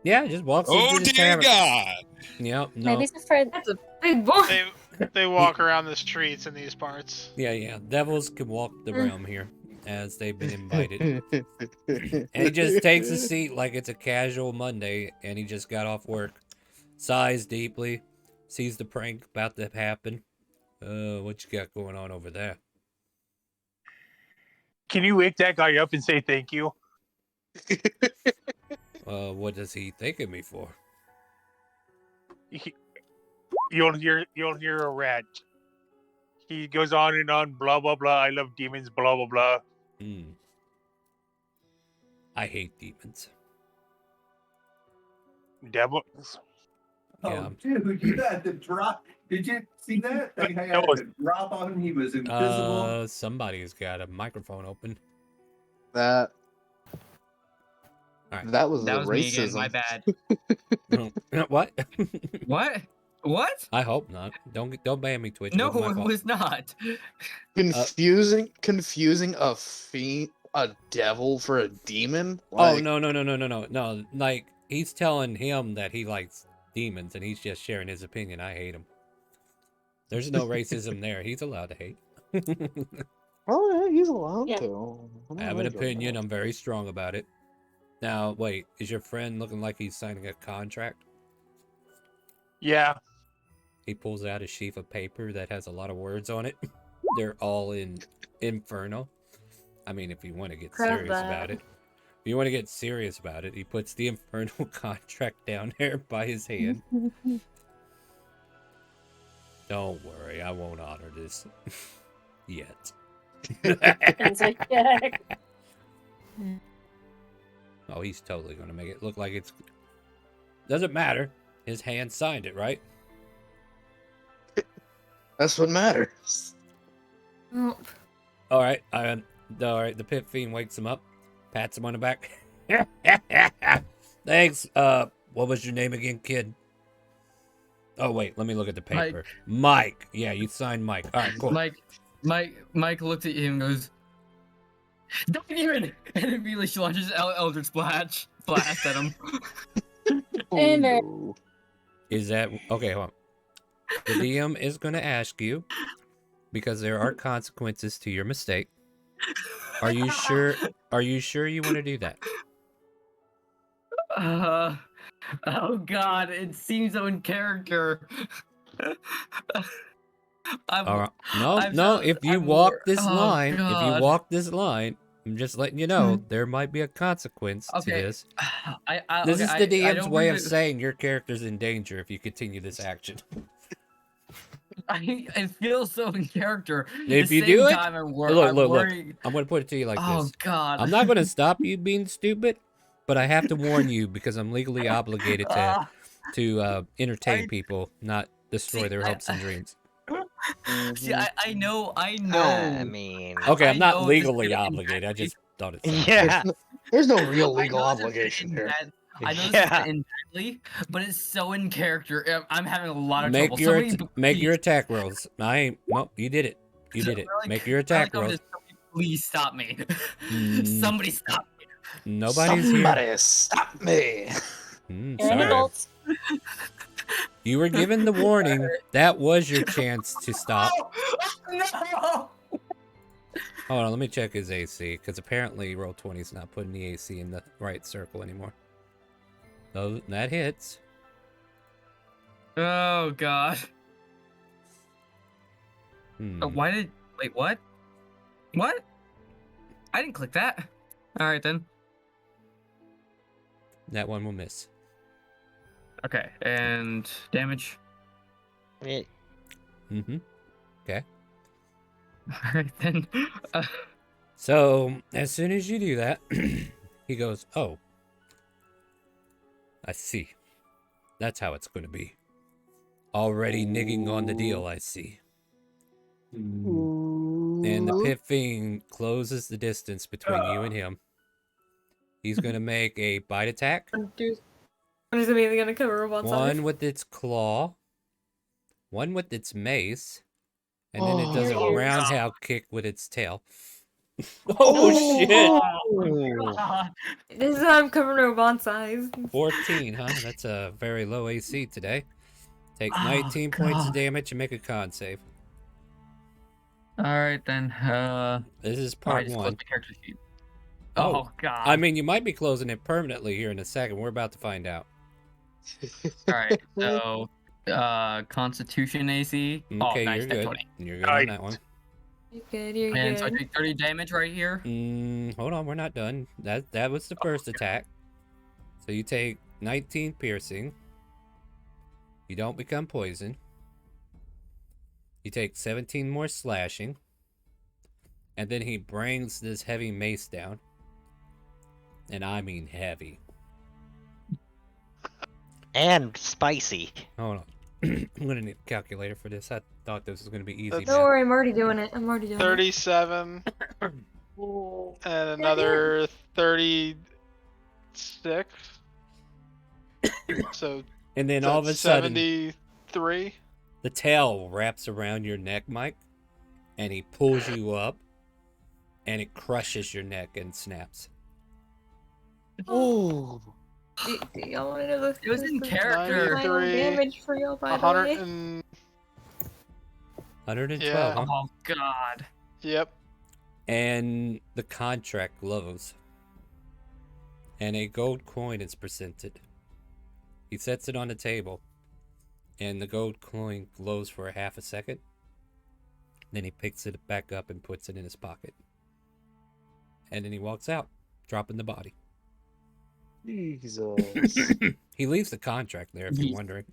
Yeah, just walks Oh into the dear tavern. God! Yep, no. Maybe it's afraid. That's a big boy. They walk around the streets in these parts. Yeah. Devils can walk the realm here, as they've been invited. And he just takes a seat like it's a casual Monday, and he just got off work. Sighs deeply, sees the prank about to happen. What you got going on over there? Can you wake that guy up and say thank you? What does he think of me for? You'll hear a rant. He goes on and on, blah blah blah. I love demons, blah blah blah. I hate demons. Devils. Yeah. Oh, dude, you had to drop. Did you see that? That guy had to drop on him. He was invisible. Somebody's got a microphone open. That. All right. That was me again. racism. My bad. What? What? I hope not. Don't ban me, Twitch. No, It wasn't my it fault. was not. Confusing a devil for a demon. Oh no! Like he's telling him that he likes demons, and he's just sharing his opinion. I hate him. There's no racism there. He's allowed to hate. Oh yeah, he's allowed to. I have an opinion. I'm very strong about it. Now, wait, is your friend looking like he's signing a contract? Yeah. He pulls out a sheaf of paper that has a lot of words on it. They're all in Inferno. I mean, if you want to get serious about it. If you want to get serious about it, he puts the Infernal contract down there by his hand. Don't worry, I won't honor this. Yet. Oh, he's totally going to make it look like it's... Doesn't matter. His hand signed it, right? That's what matters. All right. The pit fiend wakes him up, pats him on the back. Thanks. What was your name again, kid? Oh, wait. Let me look at the paper. Mike. Yeah, you signed Mike. All right, cool. Mike looks at him and goes, "Don't even!" And immediately she launches Eldritch Blast at him. Is that okay? Hold on. The DM is going to ask you, because there are consequences to your mistake. Are you sure? Are you sure you want to do that? Oh God! It seems so in character. No. If you walk this line, I'm just letting you know there might be a consequence to this. This is the DM's way of saying your character's in danger if you continue this action. I feel so in character. If you do it, look. I'm going to put it to you like this. Oh God! I'm not going to stop you being stupid, but I have to warn you because I'm legally obligated to entertain people, not destroy their hopes and dreams. See, I know. I mean, okay, I'm not legally obligated. I just thought it. Yeah, there's no real legal obligation here. I know this is badly, but it's so in character. I'm having a lot of trouble. Make your attack rolls. I ain't. Well, you did it. You did it. Make your attack rolls. Please stop me. Somebody stop me. Nobody's here. Somebody stop me. Sorry. You were given the warning. That was your chance to stop. No! Hold on, let me check his AC, because apparently Roll20's not putting the AC in the right circle anymore. So that hits. Oh God. Why did... Wait, what? What? I didn't click that. Alright then. That one will miss. Okay, and damage. Mm-hmm. Okay. Alright then. So, as soon as you do that, he goes, "Oh. I see. That's how it's going to be. Already nigging on the deal, I see." And the pit fiend closes the distance between you and him. He's going to make a bite attack. I'm just immediately going to cover one side. One with its claw, one with its mace, And then it does a Your ears. roundhouse kick with its tail. Oh, shit! Oh. This is why I'm covering over on size. 14, huh? That's a very low AC today. Take 19 points of damage and make a con save. Alright then. This is I part just 1. closed the character sheet. Oh, Oh, God. I mean, you might be closing it permanently here in a second. We're about to find out. Alright, so Constitution AC. Okay, nice, you're good. 20. You're good on that one. You're good, you're And so I good. take 30 damage right here. Hold on, we're not done. That was the first attack. So you take 19 piercing. You don't become poisoned. You take 17 more slashing. And then he brings this heavy mace down. And I mean heavy. And spicy. Hold on. I'm gonna need a calculator for this. I thought this was gonna be easy. Don't worry, I'm already doing it. I'm already doing 37. And another 36. So. And then all of a sudden, 73. the tail wraps around your neck, Mike, and he pulls you up, and it crushes your neck and snaps. Oh. Do y'all want to know the? It was in character. Final damage for y'all, by the way. 112, Yeah. huh? Oh, God. Yep. And the contract glows. And a gold coin is presented. He sets it on the table. And the gold coin glows for a half a second. Then he picks it back up and puts it in his pocket. And then he walks out, dropping the body. Jesus. He leaves the contract there, if you're wondering.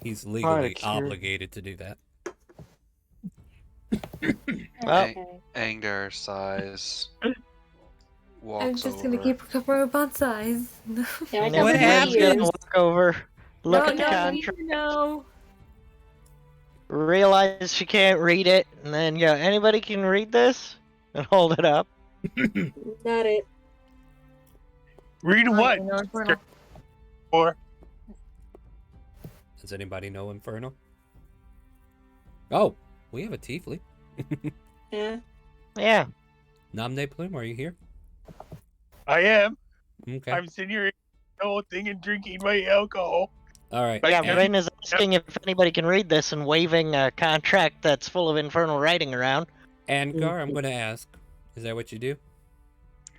He's legally obligated to do that. Angdar sighs. Walks I'm just over. gonna keep recovering with on size. Yeah, I What happened? Walk over. Look at the contract. No. Realize she can't read it, and then go, anybody can read this? And hold it up. Not it. Read what? Or Does anybody know Infernal? Oh, we have a tiefling. Yeah. Yeah. Nom de plume, are you here? I am. Okay. I'm sitting here eating the whole thing and drinking my alcohol. All right. Yeah, Rin is asking if anybody can read this and waving a contract that's full of infernal writing around. Angar, I'm going to ask. Is that what you do?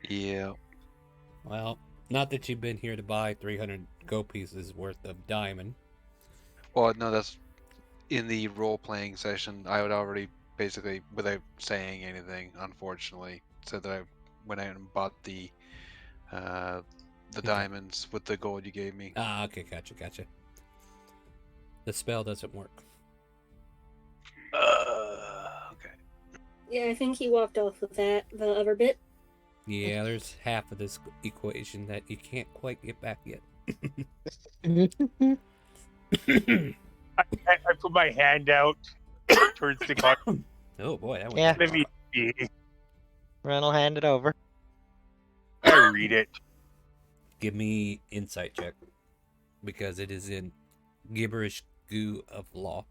Yeah. Well, not that you've been here to buy 300 gold pieces worth of diamond. Well, no, that's in the role-playing session. I would already, basically, without saying anything, unfortunately, said that I went out and bought the diamonds with the gold you gave me. Ah, okay, gotcha. The spell doesn't work. Okay. Yeah, I think he walked off with that, the other bit. Yeah, there's half of this equation that you can't quite get back yet. I put my hand out towards the car. Oh boy, that was Yeah. Let me see. Ren will hand it over. I read it. Give me insight check. Because it is in gibberish goo of law.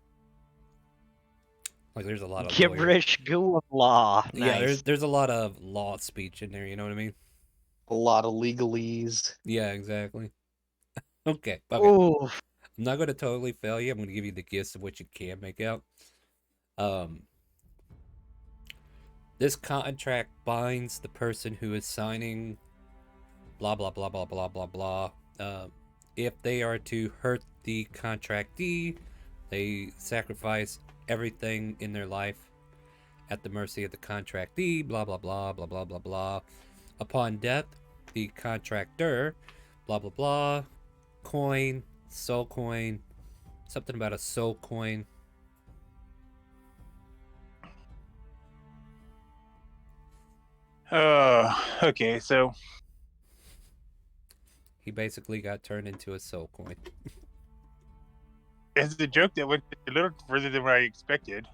Like there's a lot of Gibberish goo of law. Yeah, Nice. there's a lot of law speech in there, you know what I mean? A lot of legalese. Yeah, exactly. Okay. Ooh. I'm not gonna totally fail you. I'm gonna give you the gist of what you can make out. This contract binds the person who is signing blah blah blah blah blah blah blah. If they are to hurt the contractee, they sacrifice everything in their life at the mercy of the contractee, blah blah blah blah blah blah blah. Upon death, the contractor, blah blah blah, coin, soul coin, something about a soul coin. Okay, so he basically got turned into a soul coin. it's a joke that went a little further than what I expected.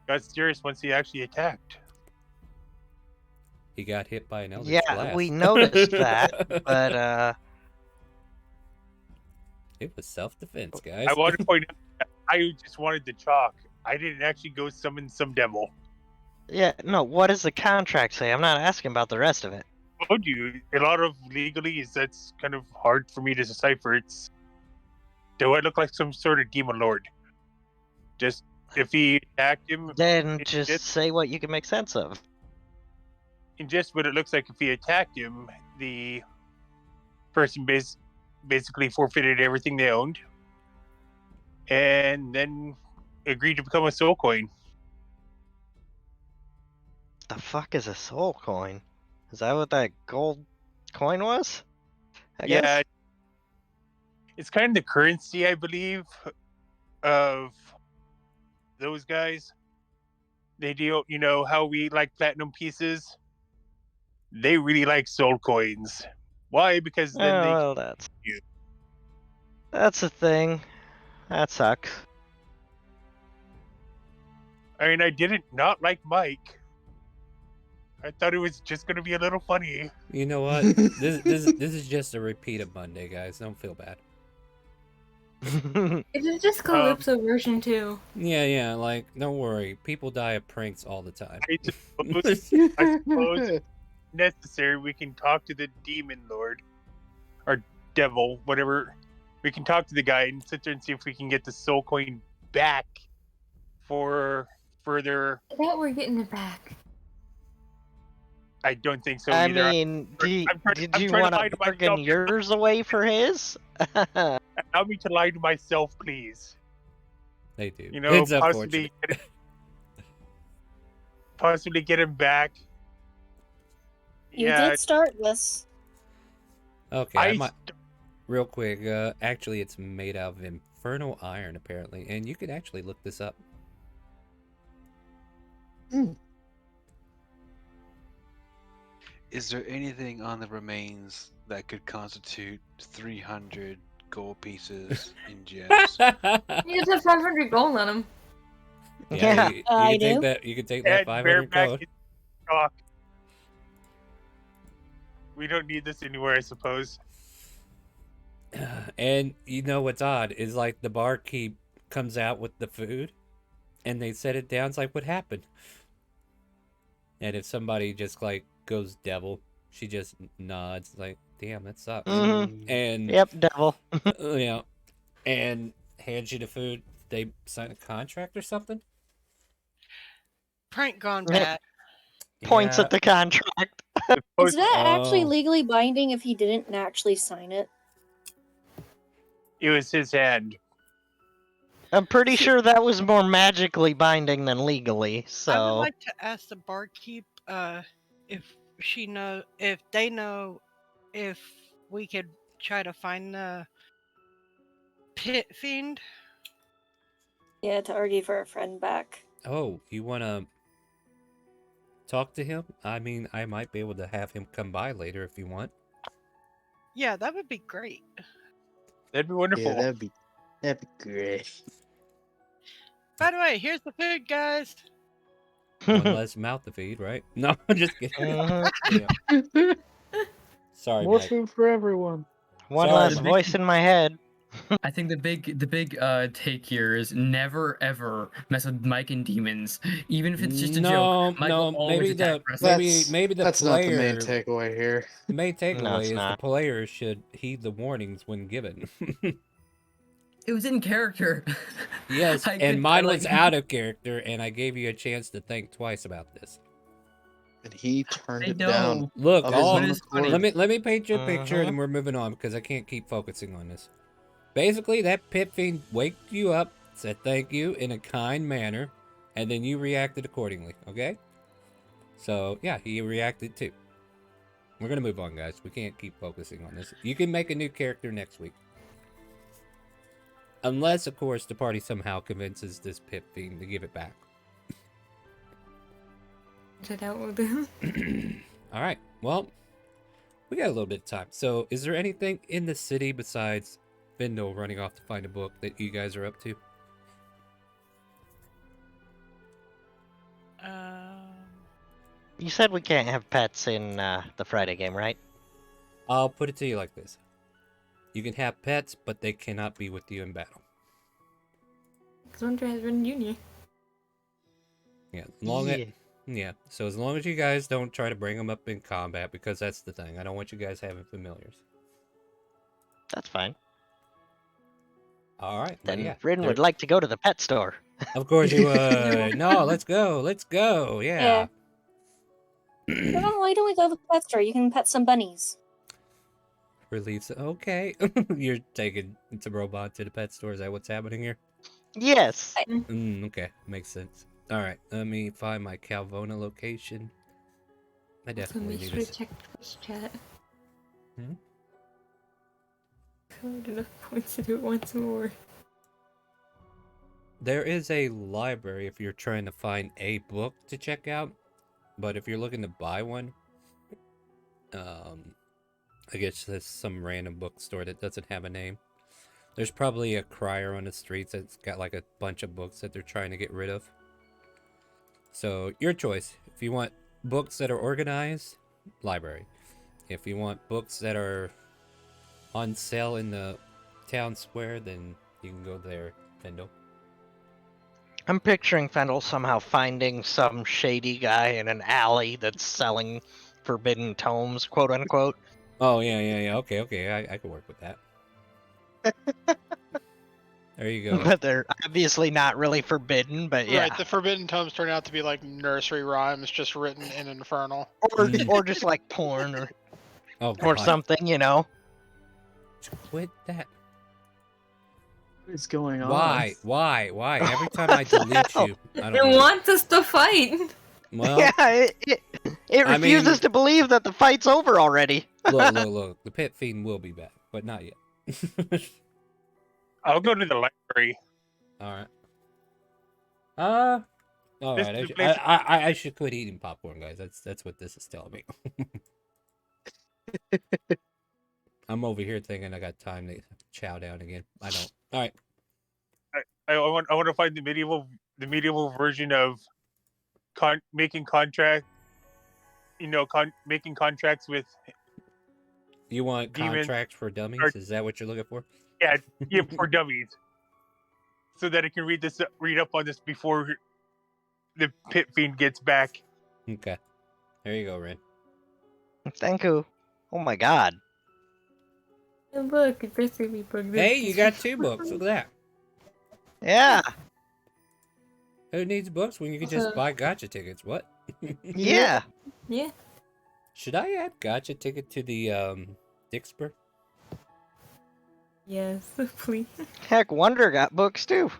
Got serious once he actually attacked. He got hit by an eldritch Yeah, blast. we noticed that, but It was self-defense, guys. I want to point out that I just wanted the chalk. I didn't actually go summon some devil. Yeah, no, what does the contract say? I'm not asking about the rest of it. I told you, a lot of legalese, that's kind of hard for me to decipher. It's, do I look like some sort of demon lord? Just, if he attacked him... Then just say what you can make sense of. And just what it looks like, if he attacked him, the person basically forfeited everything they owned. And then agreed to become a soul coin. The fuck is a soul coin? Is that what that gold coin was? I guess? It's kind of the currency, I believe, of those guys. They deal, you know, how we like platinum pieces. They really like soul coins. Why? Because then they. Well, that's a thing. That sucks. I mean, I didn't not like Mike. I thought it was just gonna be a little funny. You know what? This is just a repeat of Monday, guys. Don't feel bad. It is just Calypso version 2. Yeah. Like, don't worry. People die of pranks all the time. I suppose necessary. We can talk to the demon lord or devil, whatever. We can talk to the guy and sit there and see if we can get the soul coin back for further. That we're getting it back. I don't think so I either. mean, did you want to bargain yours away for his? Allow me to lie to myself, please. They do. You know, It's unfortunate. possibly get him back. You did start this. Okay, real quick. Actually, it's made out of infernal iron, apparently, and you can actually look this up. Is there anything on the remains that could constitute 300 gold pieces in gems? You just have 500 gold on him. Yeah, I you can do. You can take that 500 gold. We don't need this anywhere, I suppose. And you know what's odd is like the barkeep comes out with the food, and they set it down. It's like, what happened? And if somebody just like goes devil, she just nods like, damn, that sucks. And yep, devil. You know, and hands you the food. They sign a contract or something. Prank gone bad. Points at the contract. Is that actually legally binding if he didn't actually sign it? It was his hand. I'm pretty sure that was more magically binding than legally. So I would like to ask the barkeep if they know if we could try to find the pit fiend. Yeah, to argue for a friend back. Oh, you want to talk to him? I mean, I might be able to have him come by later if you want. Yeah, that would be great. That'd be wonderful. Yeah, that'd be great. By the way, here's the food, guys. One less mouth to feed, right? No, I'm just kidding. Yeah. Sorry, More Mike. food for everyone. One less voice in my head. I think the big take here is never ever mess with Mike and demons, even if it's just a joke. Mike will always attack wrestlers. maybe the that's player. not the main takeaway here. The main takeaway is the not. player should heed the warnings when given. It was in character. Yes, and mine was out of character, and I gave you a chance to think twice about this. And he turned I it know. down. Look, of his own accord. let me paint you a picture, and then we're moving on because I can't keep focusing on this. Basically, that pit fiend waked you up, said thank you in a kind manner, and then you reacted accordingly. Okay? So yeah, he reacted too. We're gonna move on, guys. We can't keep focusing on this. You can make a new character next week. Unless, of course, the party somehow convinces this pit fiend to give it back. So that will do. Alright, well, we got a little bit of time. So, is there anything in the city besides Vindel running off to find a book that you guys are up to? You said we can't have pets in the Friday game, right? I'll put it to you like this. You can have pets, but they cannot be with you in battle. Xander has Ren Jr. Yeah, so as long as you guys don't try to bring them up in combat, because that's the thing. I don't want you guys having familiars. That's fine. All right, Then yeah, Rin would like to go to the pet store. Of course you would. No, let's go. Yeah. Well, why don't we go to the pet store? You can pet some bunnies. Release. Okay. You're taking some robot to the pet store. Is that what's happening here? Yes. Okay, makes sense. All right, let me find my Calvona location. I definitely need to to check Twitch chat. Hmm? Not enough points to do it once more. There is a library if you're trying to find a book to check out, but if you're looking to buy one, I guess there's some random bookstore that doesn't have a name. There's probably a crier on the streets that's got like a bunch of books that they're trying to get rid of. So, your choice. If you want books that are organized, library. If you want books that are on sale in the town square, then you can go there, Fendel. I'm picturing Fendel somehow finding some shady guy in an alley that's selling forbidden tomes, quote unquote. Oh, yeah. Okay. I can work with that. There you go. But they're obviously not really forbidden, but yeah. Right, the forbidden tomes turn out to be like nursery rhymes just written in Infernal. Or just like porn or God. something, you know? Quit that. What is going on? Why? Every time I delete you, I don't It know. wants us to fight. Well, yeah, it refuses to believe that the fight's over already. Look. The pit fiend will be back, but not yet. I'll go to the library. All right. All right. I should quit eating popcorn, guys. That's what this is telling me. I'm over here thinking I got time to chow down again. I don't. All right. I want to find the medieval version of making contract. Making contracts with. You want demons contracts for dummies? Is that what you're looking for? Yeah, for dummies, so that I can read up on this before the pit fiend gets back. Okay, there you go, Ren. Thank you. Oh my God. And look, it's basically book. Hey, you got 2 books. Look at that. Yeah. Who needs books when you can just buy gotcha tickets? What? Yeah. Yeah. Should I add gotcha ticket to the Dixper? Yes, please. Heck, Wonder got books too.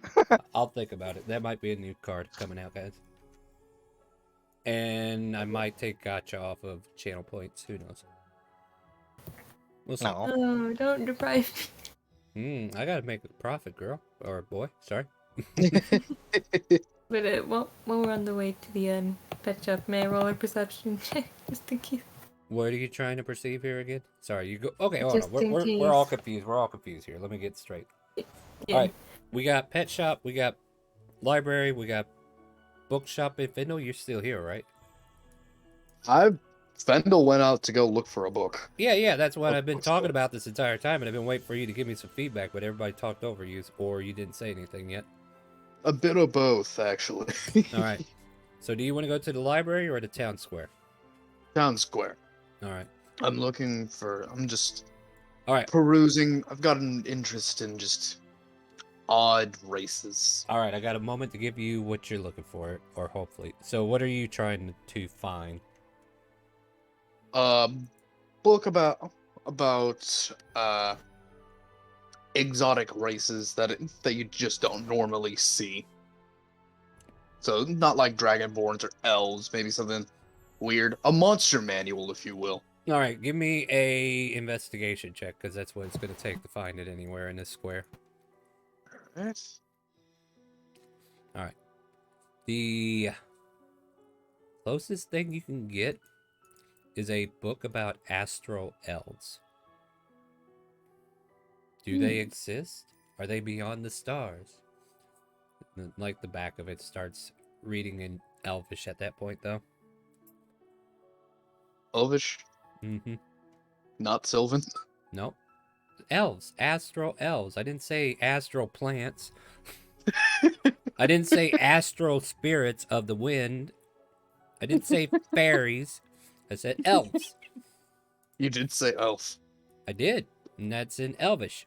I'll think about it. That might be a new card coming out, guys. And I might take gotcha off of channel points. Who knows? We'll see. No. Oh, don't deprive me. I gotta make a profit, girl. Or boy, sorry. But while we're on the way to the pet shop, may I roll a perception check just in case? What are you trying to perceive here again? Sorry, you go. Okay, hold Just on. in We're all case. confused. We're all confused here. Let me get straight. Yeah. All right, we got pet shop. We got library. We got bookshop. And Fendel, you're still here, right? Fendel went out to go look for a book. Yeah. That's what I've been talking about this entire time, and I've been waiting for you to give me some feedback, but everybody talked over you, or you didn't say anything yet. A bit of both, actually. All right. So, do you want to go to the library or the town square? Town square. All right. I'm just all right. perusing. I've got an interest in just odd races. All right, I got a moment to give you what you're looking for, or hopefully. So, what are you trying to find? Book about exotic races that you just don't normally see. So not like dragonborns or elves, maybe something weird. A monster manual, if you will. All right, give me a investigation check, because that's what it's going to take to find it anywhere in this square. All right. All right. The closest thing you can get is a book about astral elves. Do they exist? Are they beyond the stars? Like the back of it starts reading in Elvish at that point, though. Elvish? Mm-hmm. Not Sylvan? Nope. elves, astral elves. I didn't say astral plants. I didn't say astral spirits of the wind. I didn't say fairies. I said elves. You did say elf. I did, and that's in Elvish.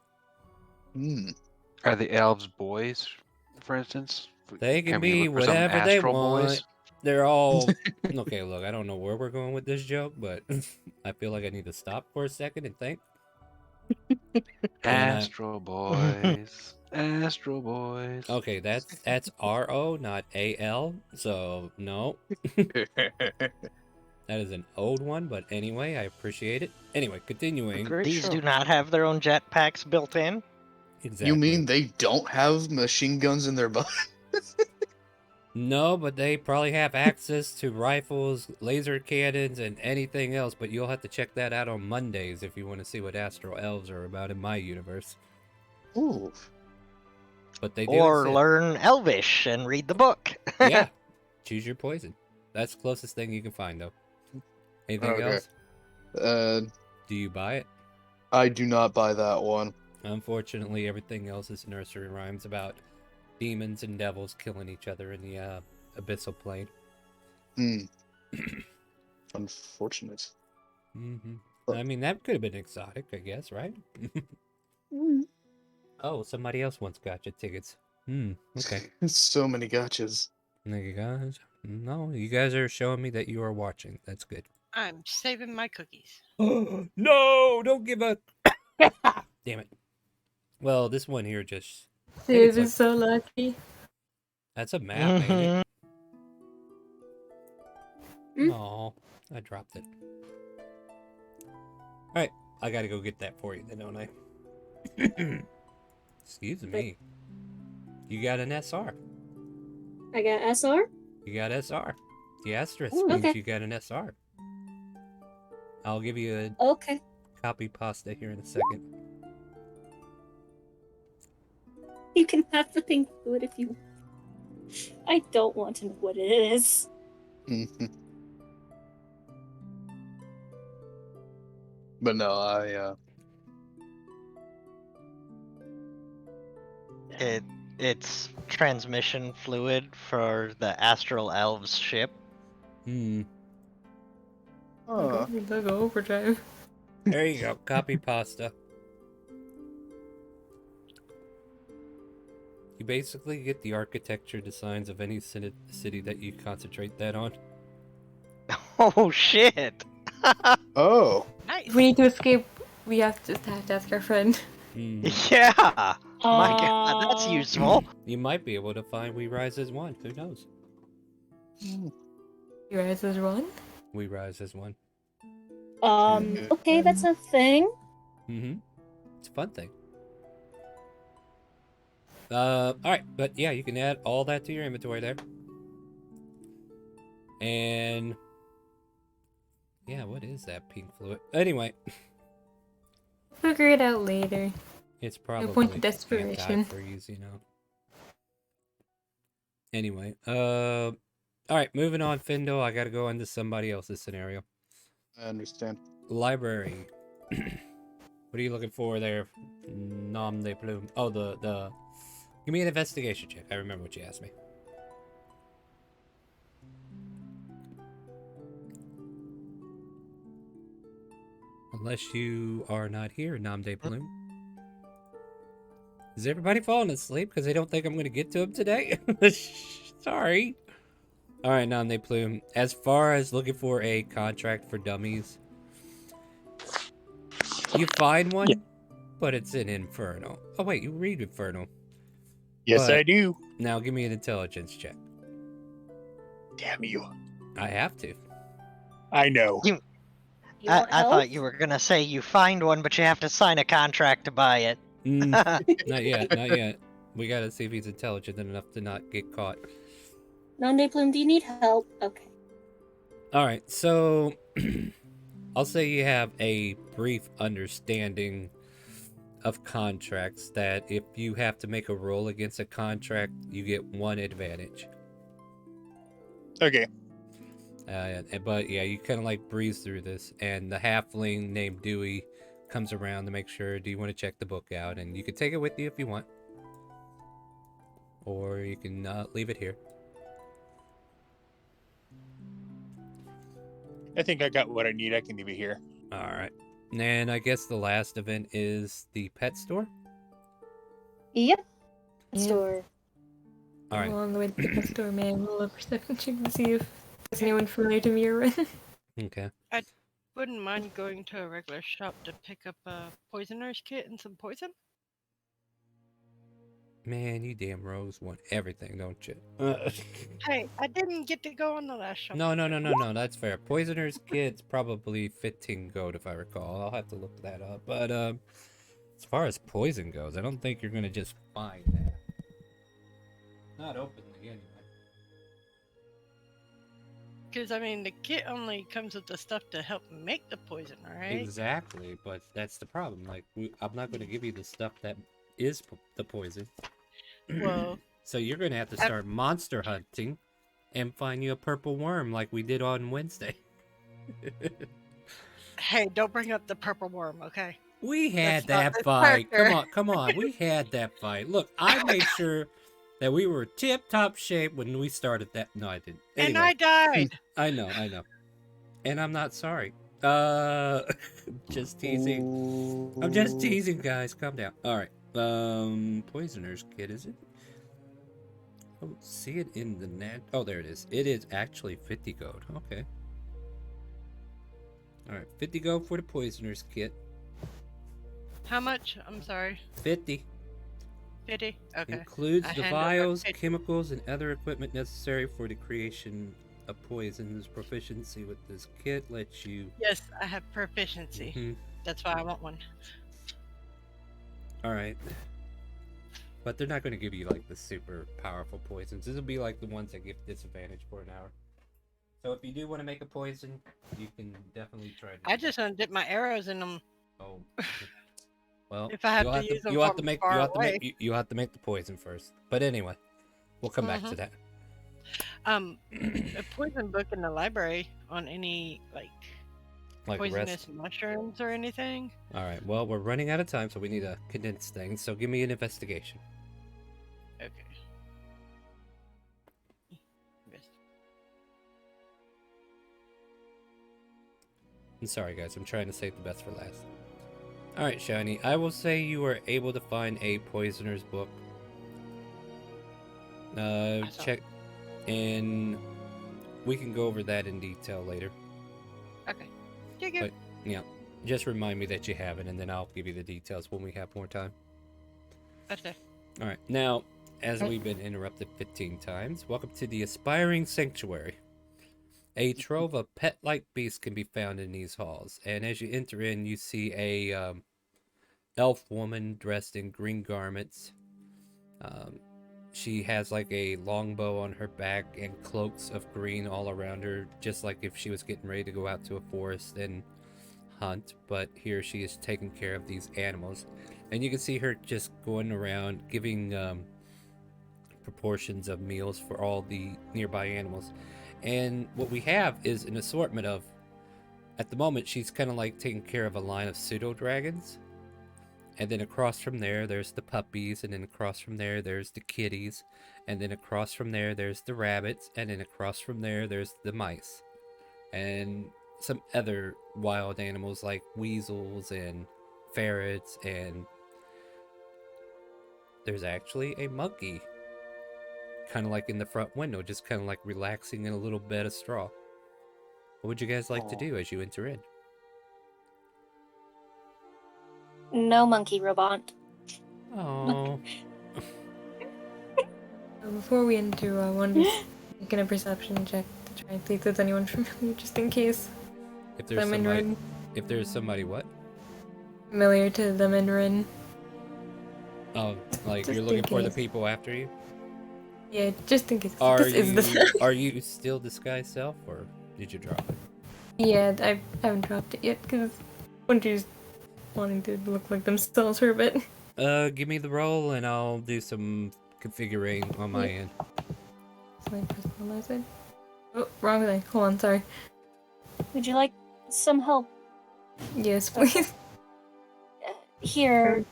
Are the elves boys, for instance? They can we be look for some whatever they astral want. boys? They're all okay. Look, I don't know where we're going with this joke, but I feel like I need to stop for a second and think. Astral boys, astral boys. Okay, that's R-O, not A-L. So no. That is an old one, but anyway, I appreciate it. Anyway, continuing. These do not have their own jetpacks built in. Exactly. You mean they don't have machine guns in their butt? No, but they probably have access to rifles, laser cannons, and anything else, but you'll have to check that out on Mondays if you want to see what Astral Elves are about in my universe. Ooh. But they do Or exist. learn Elvish and read the book. Yeah. Choose your poison. That's the closest thing you can find, though. Anything else? Do you buy it? I do not buy that one. Unfortunately, everything else is nursery rhymes about demons and devils killing each other in the abyssal plane. Unfortunate. I mean, that could have been exotic, I guess, right? Oh, somebody else wants gotcha tickets. Okay. So many gotchas. You guys, no, you guys are showing me that you are watching. That's good. I'm saving my cookies. No, don't give up. Damn it. Well, this one here just. This is so lucky. That's a map, ain't it? Aw, I dropped it. Alright, I gotta go get that for you then, don't I? Excuse me. You got an SR. I got SR? You got SR. The asterisk Ooh, means okay. you got an SR. I'll give you a copy pasta here in a second. You can have the pink fluid if you. I don't want to know what it is. But no, It's transmission fluid for the Astral Elves ship. Go overdrive. There you go. Copy pasta. You basically get the architecture designs of any city that you concentrate that on. Oh shit! Oh. If we need to escape, we have to ask our friend. Yeah! My god, that's useful. You might be able to find We Rise as One. Who knows? We Rise as One? We Rise as One. Okay, that's a thing. It's a fun thing. Alright, but yeah, you can add all that to your inventory there. And yeah, what is that pink fluid? Anyway. Figure it out later. It's probably A point of desperation. antifreeze, you know. Anyway, alright, moving on, Findle. I gotta go into somebody else's scenario. I understand. Library. What are you looking for there? Nom de plume. Oh, the. Give me an investigation check. I remember what you asked me. Unless you are not here, Nom de plume. Is everybody falling asleep because they don't think I'm going to get to them today? Sorry. All right, Nom de plume. As far as looking for a contract for dummies, you find one, but it's in Inferno. Oh, wait, you read Inferno. Yes, I do. Now give me an intelligence check. Damn you. I have to. I know. I thought you were gonna say you find one, but you have to sign a contract to buy it. Not yet, not yet. We gotta see if he's intelligent enough to not get caught. Nonde Plume, do you need help? Okay. Alright, so I'll say you have a brief understanding of contracts that if you have to make a roll against a contract, you get one advantage. Okay. But yeah, you kind of like breeze through this, and the halfling named Dewey comes around to make sure, do you want to check the book out? And you can take it with you if you want. Or you can leave it here. I think I got what I need. I can leave it here. Alright. And I guess the last event is the pet store? Yep. Yeah. Store. Alright. On the way to the pet store, man. Roll a perception check to see if there's anyone familiar to me or Ren. Okay. I wouldn't mind going to a regular shop to pick up a poisoner's kit and some poison. Man, you damn rogues want everything, don't you? Hey, I didn't get to go on the last shop. No, that's fair. Poisoner's kit's probably 15 gold if I recall. I'll have to look that up. But as far as poison goes, I don't think you're gonna just find that. Not openly, anyway. Because, I mean, the kit only comes with the stuff to help make the poison, right? Exactly, but that's the problem. Like, I'm not gonna give you the stuff that is the poison. Well, So you're gonna have to start monster hunting and find you a purple worm like we did on Wednesday. Hey, don't bring up the purple worm, okay? We had That's not that this fight. character. Come on. We had that fight. Look, I made sure that we were tip-top shape when we started that. No, I didn't. And Anyway, I died. I know. And I'm not sorry. Just teasing. I'm just teasing, guys. Calm down. All right. Poisoner's kit, is it? I don't see it in the net. Oh, there it is. It is actually 50 gold. Okay. All right, 50 gold for the poisoner's kit. How much? I'm sorry. 50. 50? Okay. Includes I the hand over vials, 50. chemicals, and other equipment necessary for the creation of poisons. Proficiency with this kit lets you... Yes, I have proficiency. Mhm. That's why I want one. Alright. But they're not going to give you, like, the super powerful poisons. This will be, like, the ones that give disadvantage for an hour. So if you do want to make a poison, you can definitely try to... I just want to dip my arrows in them. Oh. Well, if I have to use them you have from to make far away. you have to make the poison first. But anyway, we'll come back to Mhm. that. A poison book in the library on any like poisonous rest. mushrooms or anything. All right. Well, we're running out of time, so we need to condense things. So give me an investigation. Okay. I'm sorry, guys. I'm trying to save the best for last. All right, Shiny. I will say you were able to find a poisoner's book. Check, and we can go over that in detail later. Okay. But yeah, just remind me that you have it, and then I'll give you the details when we have more time. Okay. All right. Now, as we've been interrupted 15 times, welcome to the Aspiring Sanctuary. A trove of pet-like beasts can be found in these halls, and as you enter in, you see a elf woman dressed in green garments. She has like a longbow on her back and cloaks of green all around her, just like if she was getting ready to go out to a forest and hunt. But here she is taking care of these animals, and you can see her just going around giving proportions of meals for all the nearby animals. And what we have is an assortment of, at the moment, she's kind of like taking care of a line of pseudo dragons. And then across from there, there's the puppies. And then across from there, there's the kitties. And then across from there, there's the rabbits. And then across from there, there's the mice. And some other wild animals like weasels and ferrets. And there's actually a monkey. Kind of like in the front window, just kind of like relaxing in a little bed of straw. What would you guys like to do as you enter in? No monkey robot. Oh. Before we enter, I wanted to make a perception check to try and see if there's anyone familiar, just in case. If there's somebody, if there's somebody what? Familiar to them in Rin. Oh, like Just you're looking in for the case. people after you? Yeah, just in case. Are This is the are you still disguised self, or did you drop it? Yeah, I haven't dropped it yet because Winter's wanting to look like themselves for a bit. Give me the roll, and I'll do some configuring on my end. So I personalize it. Oh, wrong thing. Hold on, sorry. Would you like some help? Yes, please. Here,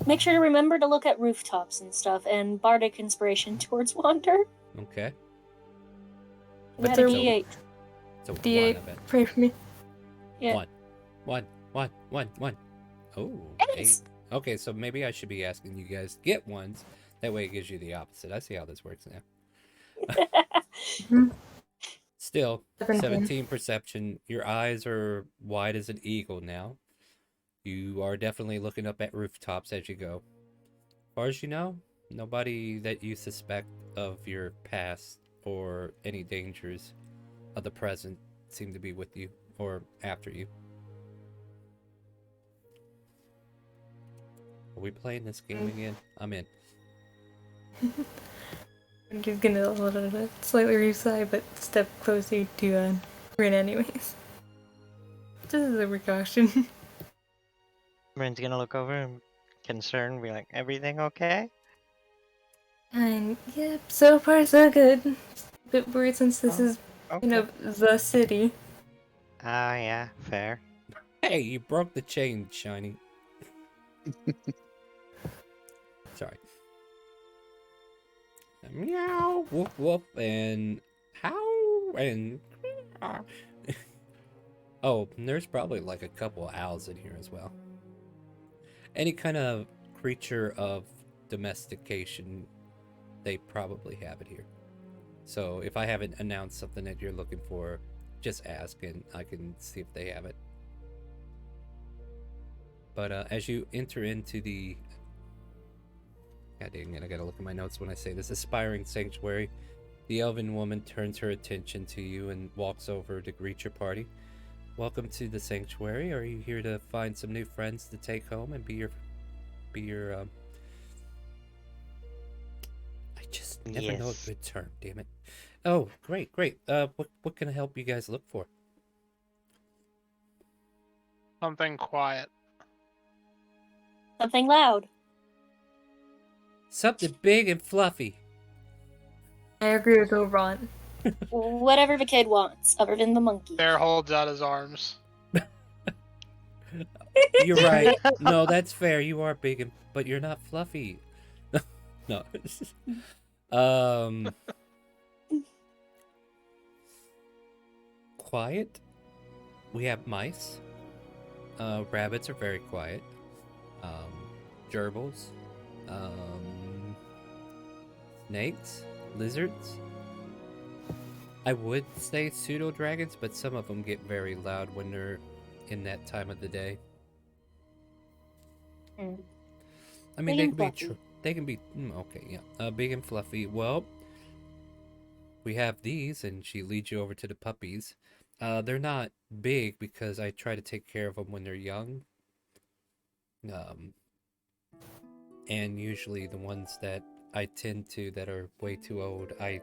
make sure to remember to look at rooftops and stuff, and bardic inspiration towards wander. Okay. You got a D8. It's a D8, 1, I bet. pray for me. Yeah. 1. Oh, Thanks. 8. Okay, so maybe I should be asking you guys to get ones. That way it gives you the opposite. I see how this works now. Still, 17 perception. Your eyes are wide as an eagle now. You are definitely looking up at rooftops as you go. As far as you know, nobody that you suspect of your past or any dangers of the present seem to be with you or after you. Are we playing this game again? I'm in. I'm just gonna let it slightly reside, but step closer to Rin anyways. Just as a precaution. Rin's gonna look over and concerned, be like, everything okay? And yep, so far so good. A bit worried since this is, the city. Ah, yeah, fair. Hey, you broke the chain, Shiny. Sorry. Meow, woof woof, and how, and oh, there's probably like a couple owls in here as well. Any kind of creature of domestication, they probably have it here. So if I haven't announced something that you're looking for, just ask and I can see if they have it. But as you enter into the... God dang it, I gotta look at my notes when I say this. Aspiring sanctuary. The elven woman turns her attention to you and walks over to greet your party. Welcome to the sanctuary. Are you here to find some new friends to take home and be your I just never know a good term, damn it. Oh, great. What can I help you guys look for? Something quiet. Something loud. Something big and fluffy. I agree with Oberon. Whatever the kid wants, other than the monkey. Bear holds out his arms. You're right. No, that's fair. You are big, but you're not fluffy. No. Quiet. We have mice. Rabbits are very quiet. Gerbils. Snakes. Lizards. I would say pseudo dragons, but some of them get very loud when they're in that time of the day. I mean, they can be okay, yeah. Big and fluffy. Well, we have these, and she leads you over to the puppies. They're not big because I try to take care of them when they're young. And usually the ones that I tend to that are way too old, I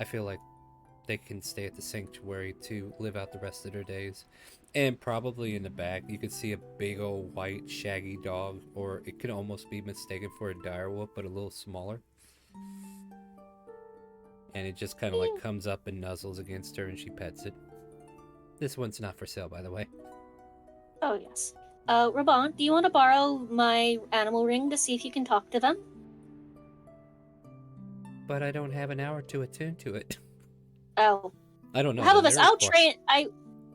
feel like they can stay at the sanctuary to live out the rest of their days. And probably in the back, you could see a big old white shaggy dog, or it could almost be mistaken for a direwolf, but a little smaller. And it just kind of like comes up and nuzzles against her and she pets it. This one's not for sale, by the way. Oh, yes. Raban, do you want to borrow my animal ring to see if you can talk to them? But I don't have an hour to attune to it. Oh. I don't know. How about this? I'll train.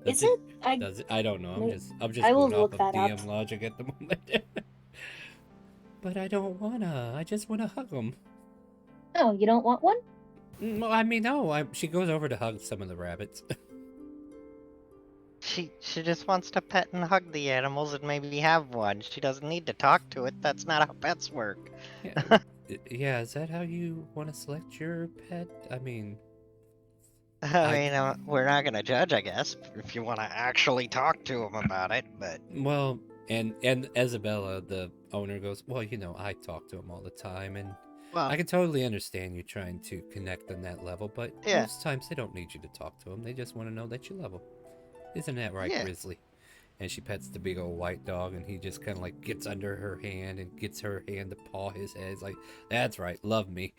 Is it? Does it? I don't know. I'm just I will going off look of that up. DM logic at the moment. But I don't wanna. I just wanna hug them. Oh, you don't want one? Well, I mean, no. She goes over to hug some of the rabbits. She just wants to pet and hug the animals and maybe have one. She doesn't need to talk to it. That's not how pets work. Yeah, is that how you want to select your pet? I mean... we're not gonna judge, I guess, if you want to actually talk to them about it, but... Well, and Isabella, the owner, goes, well, you know, I talk to them all the time, and I can totally understand you trying to connect on that level, but most times they don't need you to talk to them. They just want to know that you love them. Isn't that right, Grizzly? And she pets the big old white dog, and he just kind of like gets under her hand and gets her hand to paw his head. He's like, that's right, love me.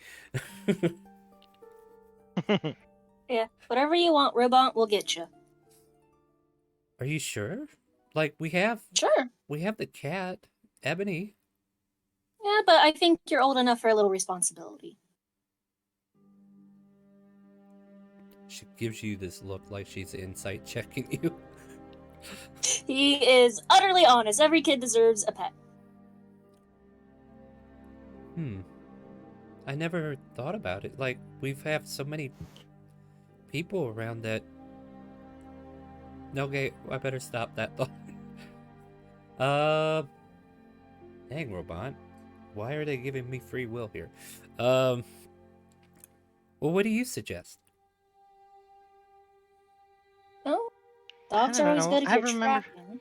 Yeah, whatever you want, Robot will get you. Are you sure? Like we have Sure. the cat, Ebony. Yeah, but I think you're old enough for a little responsibility. She gives you this look like she's insight checking you. He is utterly honest. Every kid deserves a pet. I never thought about it. Like, we've had so many people around that. Okay, I better stop that thought. Dang, Robot. Why are they giving me free will here? Well, what do you suggest? Oh, dogs are always good if I you're remember. tracking.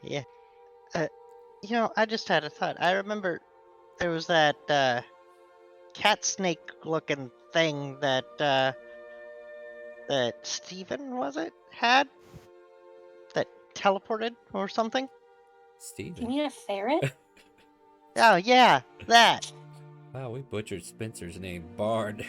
Yeah. I just had a thought. I remember there was that cat snake looking thing that Steven, was it, had? That teleported or something? Steven? You mean a ferret? Oh, yeah, that. Wow, we butchered Spencer's name. Bard.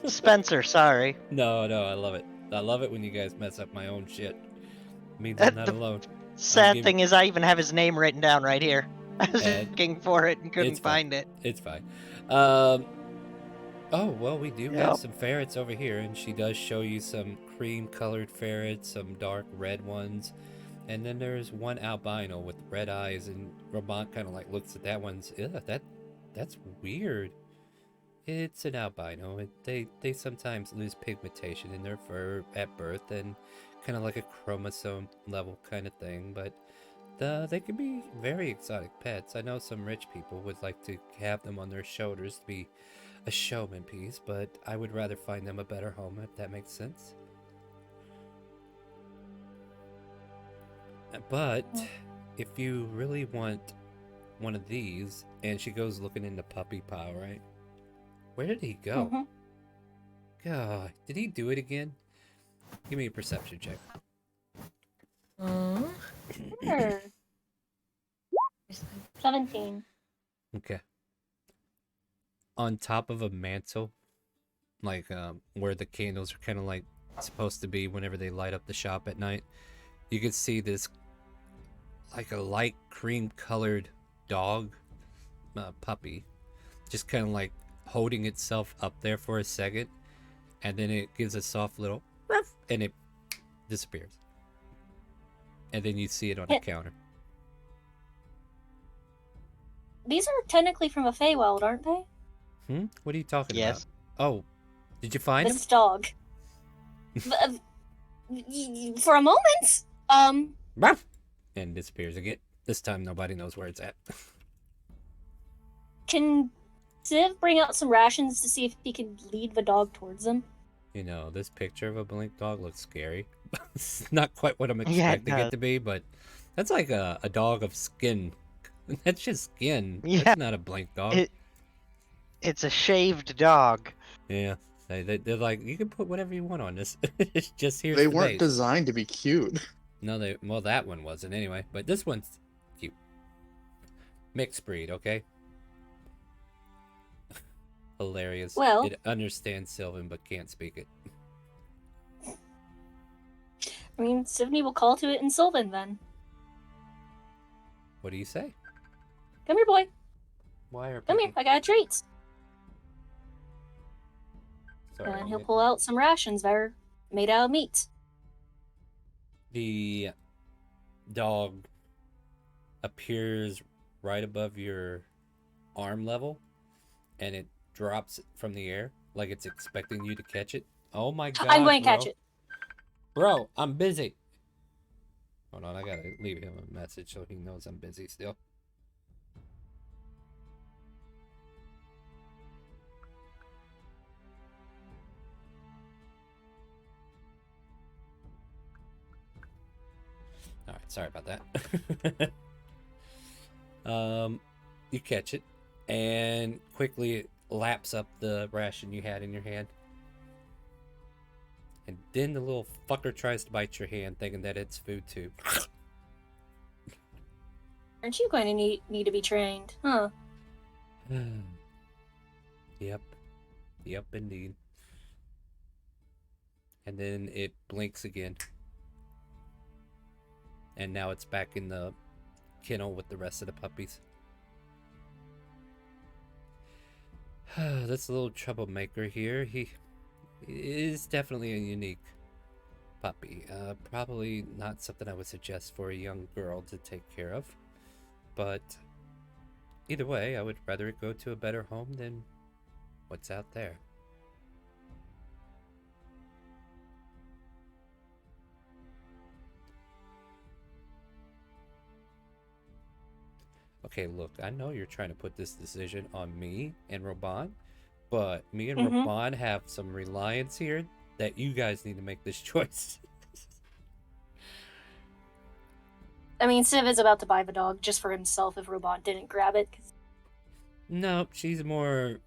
Spencer, sorry. No, I love it. I love it when you guys mess up my own shit. It means I'm not alone. Sad thing is I even have his name written down right here. I was looking for it and couldn't find it. It's fine. Oh, well, we do have some ferrets over here, and she does show you some cream-colored ferrets, some dark red ones, and then there's one albino with red eyes, and Ramon kind of like looks at that one's, that's weird. It's an albino. They sometimes lose pigmentation in their fur at birth, and kind of like a chromosome level kind of thing, but they can be very exotic pets. I know some rich people would like to have them on their shoulders to be a showman piece, but I would rather find them a better home, if that makes sense. But if you really want one of these, and she goes looking in the puppy pile, right? Where did he go? God, did he do it again? Give me a perception check. Sure. 17. Okay. On top of a mantle, like where the candles are kind of like supposed to be whenever they light up the shop at night, you can see this like a light cream colored dog puppy just kind of like holding itself up there for a second, and then it gives a soft little ruff, and it disappears, and then you see it on the counter. These are technically from a Feywild, aren't they? What are you talking about? Oh, did you find this dog. For a moment, Ruff! And disappears again. This time nobody knows where it's at. Can Civ bring out some rations to see if he can lead the dog towards them? You know, this picture of a blink dog looks scary. It's not quite what I'm expecting it to be, but that's like a dog of skin. That's just skin. Yeah. That's not a blink dog. It's a shaved dog. Yeah. They're like, you can put whatever you want on this. It's just here's They the weren't base. designed to be cute. No, well, that one wasn't anyway, but this one's cute. Mixed breed, okay? Hilarious. Well, it understands Sylvan but can't speak it. I mean, Sivney will call to it in Sylvan then. What do you say? Come here, boy. Why are Come here, I got a treat. Sorry, And he'll pull out some rations that are made out of meat. The dog appears right above your arm level, and it drops from the air like it's expecting you to catch it. Oh my god! I'm going to catch it. Bro, I'm busy. Hold on, I gotta leave him a message so he knows I'm busy still. Alright, sorry about that. You catch it, and quickly it laps up the ration you had in your hand. And then the little fucker tries to bite your hand, thinking that it's food too. Aren't you going to need to be trained? Huh? Yep, indeed. And then it blinks again. and now it's back in the kennel with the rest of the puppies. This little troublemaker here, he is definitely a unique puppy. Probably not something I would suggest for a young girl to take care of, but either way, I would rather it go to a better home than what's out there. Okay, look, I know you're trying to put this decision on me and Robon, but me and Robon have some reliance here that you guys need to make this choice. I mean, Civ is about to buy the dog just for himself if Robot didn't grab it. Nope, she's more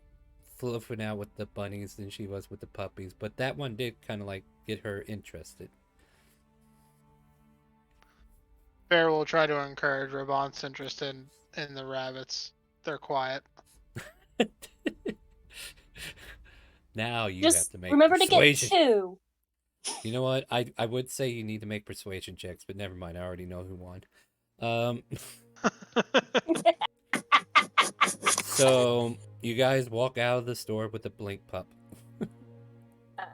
fluffing out with the bunnies than she was with the puppies, but that one did kind of like get her interested. Bear will try to encourage Robot's interest in the rabbits. They're quiet. Now you Just have to make remember persuasion. to get 2. You know what? I would say you need to make persuasion checks, but never mind. I already know who won. So you guys walk out of the store with the blink pup.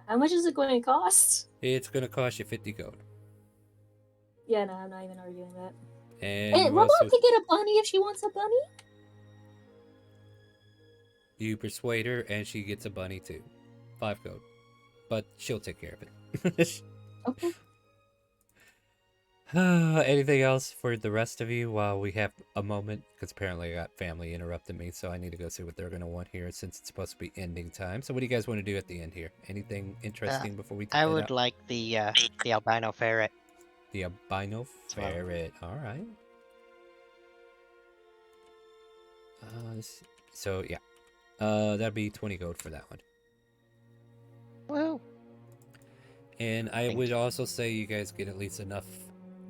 How much is it going to cost? It's going to cost you 50 gold. Yeah, no, I'm not even arguing that. And Hey, you Robot also can get a bunny if she wants a bunny. you persuade her, and she gets a bunny too. 5 gold, but she'll take care of it. Okay. Anything else for the rest of you while we have a moment? Because apparently I got family interrupting me, so I need to go see what they're going to want here since it's supposed to be ending time. So what do you guys want to do at the end here? Anything interesting before we I would like the albino ferret. The albino ferret. All right. So yeah, that'd be 20 gold for that one. Well. And I would also say you guys get at least enough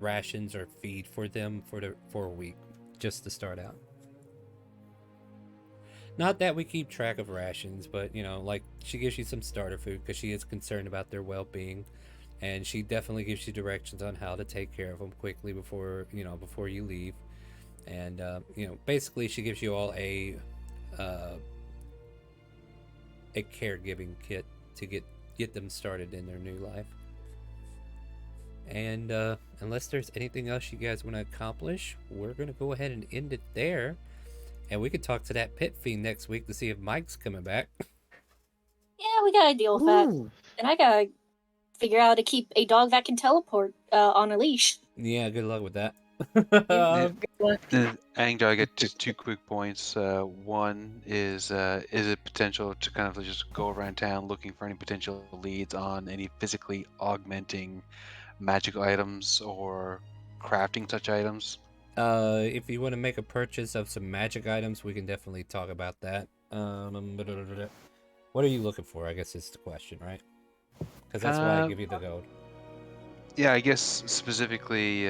rations or feed for them for a week, just to start out. Not that we keep track of rations, but you know, like she gives you some starter food because she is concerned about their well-being, and she definitely gives you directions on how to take care of them quickly before you leave. And basically she gives you all a caregiving kit to get them started in their new life. And unless there's anything else you guys want to accomplish, we're gonna go ahead and end it there, and we could talk to that pit fiend next week to see if Mike's coming back. Yeah, we gotta deal with that, and I gotta figure out how to keep a dog that can teleport on a leash. Yeah, good luck with that. Angel, I get just 2 quick points. One is it potential to kind of just go around town looking for any potential leads on any physically augmenting magic items or crafting such items? If you want to make a purchase of some magic items, we can definitely talk about that. What are you looking for? I guess is the question, right? Because that's why I give you the gold. Yeah, I guess specifically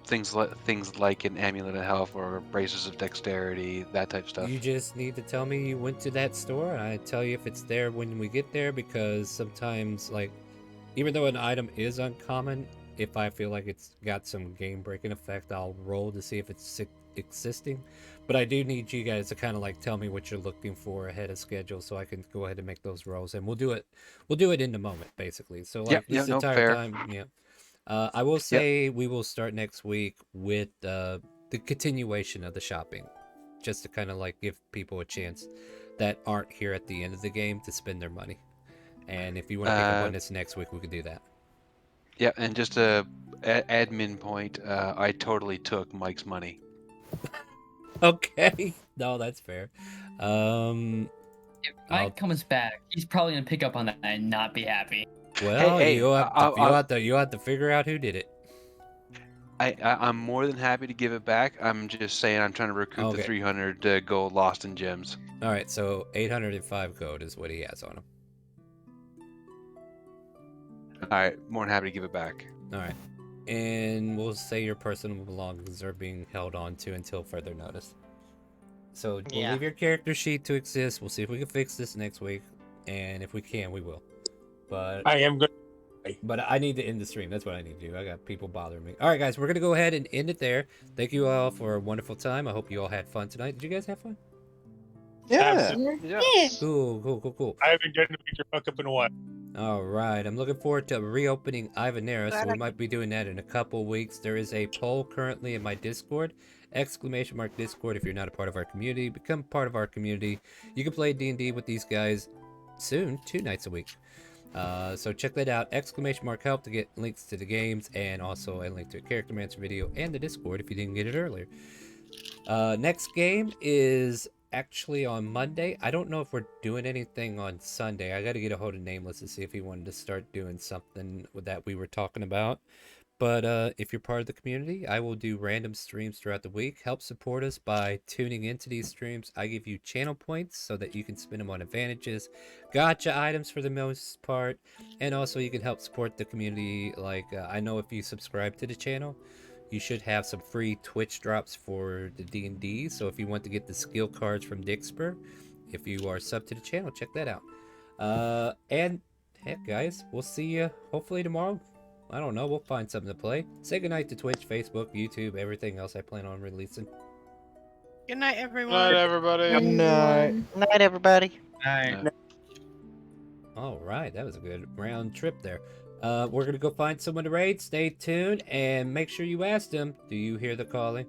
things like an amulet of health or braces of dexterity, that type of stuff. You just need to tell me you went to that store, and I tell you if it's there when we get there, because sometimes, like, even though an item is uncommon, if I feel like it's got some game-breaking effect, I'll roll to see if it's existing. But I do need you guys to kind of like tell me what you're looking for ahead of schedule, so I can go ahead and make those rolls, and we'll do it in the moment, basically. So like this entire fair. time, yeah. I will say we will start next week with the continuation of the shopping, just to kind of like give people a chance that aren't here at the end of the game to spend their money. And if you want to pick up on this next week, we can do that. Yeah, and just a admin point, I totally took Mike's money. Okay, no, that's fair. If Mike comes back, he's probably gonna pick up on that and not be happy. Well, you'll have to figure out who did it. I'm more than happy to give it back. I'm just saying I'm trying to recoup the 300 gold lost in gems. All right, so 805 gold is what he has on him. All right, more than happy to give it back. All right, and we'll say your personal belongings are being held on to until further notice. So we'll leave your character sheet to exist. We'll see if we can fix this next week, and if we can, we will. But I am going to But I need to end the stream. That's what I need to do. I got people bothering me. All right, guys, we're going to go ahead and end it there. Thank you all for a wonderful time. I hope you all had fun tonight. Did you guys have fun? Absolutely. Yes. Cool. I haven't done a major fuck up in a while. All right, I'm looking forward to reopening Ivanera, so we might be doing that in a couple weeks. There is a poll currently in my Discord, !Discord. If you're not a part of our community, become part of our community. You can play D&D with these guys soon, 2 nights a week. So check that out, !Help to get links to the games, and also a link to a Character Mancer video and the Discord if you didn't get it earlier. Next game is actually on Monday. I don't know if we're doing anything on Sunday. I got to get a hold of Nameless to see if he wanted to start doing something that we were talking about. But if you're part of the community, I will do random streams throughout the week. Help support us by tuning into these streams. I give you channel points so that you can spend them on advantages, gotcha items for the most part, and also you can help support the community. Like I know if you subscribe to the channel, you should have some free Twitch drops for the D&D. So if you want to get the skill cards from Dixper, if you are sub to the channel, check that out. And heck, guys, we'll see you hopefully tomorrow. I don't know. We'll find something to play. Say goodnight to Twitch, Facebook, YouTube, everything else I plan on releasing. Good night, everyone. Good night, everybody. Good night. Night, everybody. Night. All right, that was a good round trip there. We're gonna go find someone to raid. Stay tuned and make sure you ask them, do you hear the calling?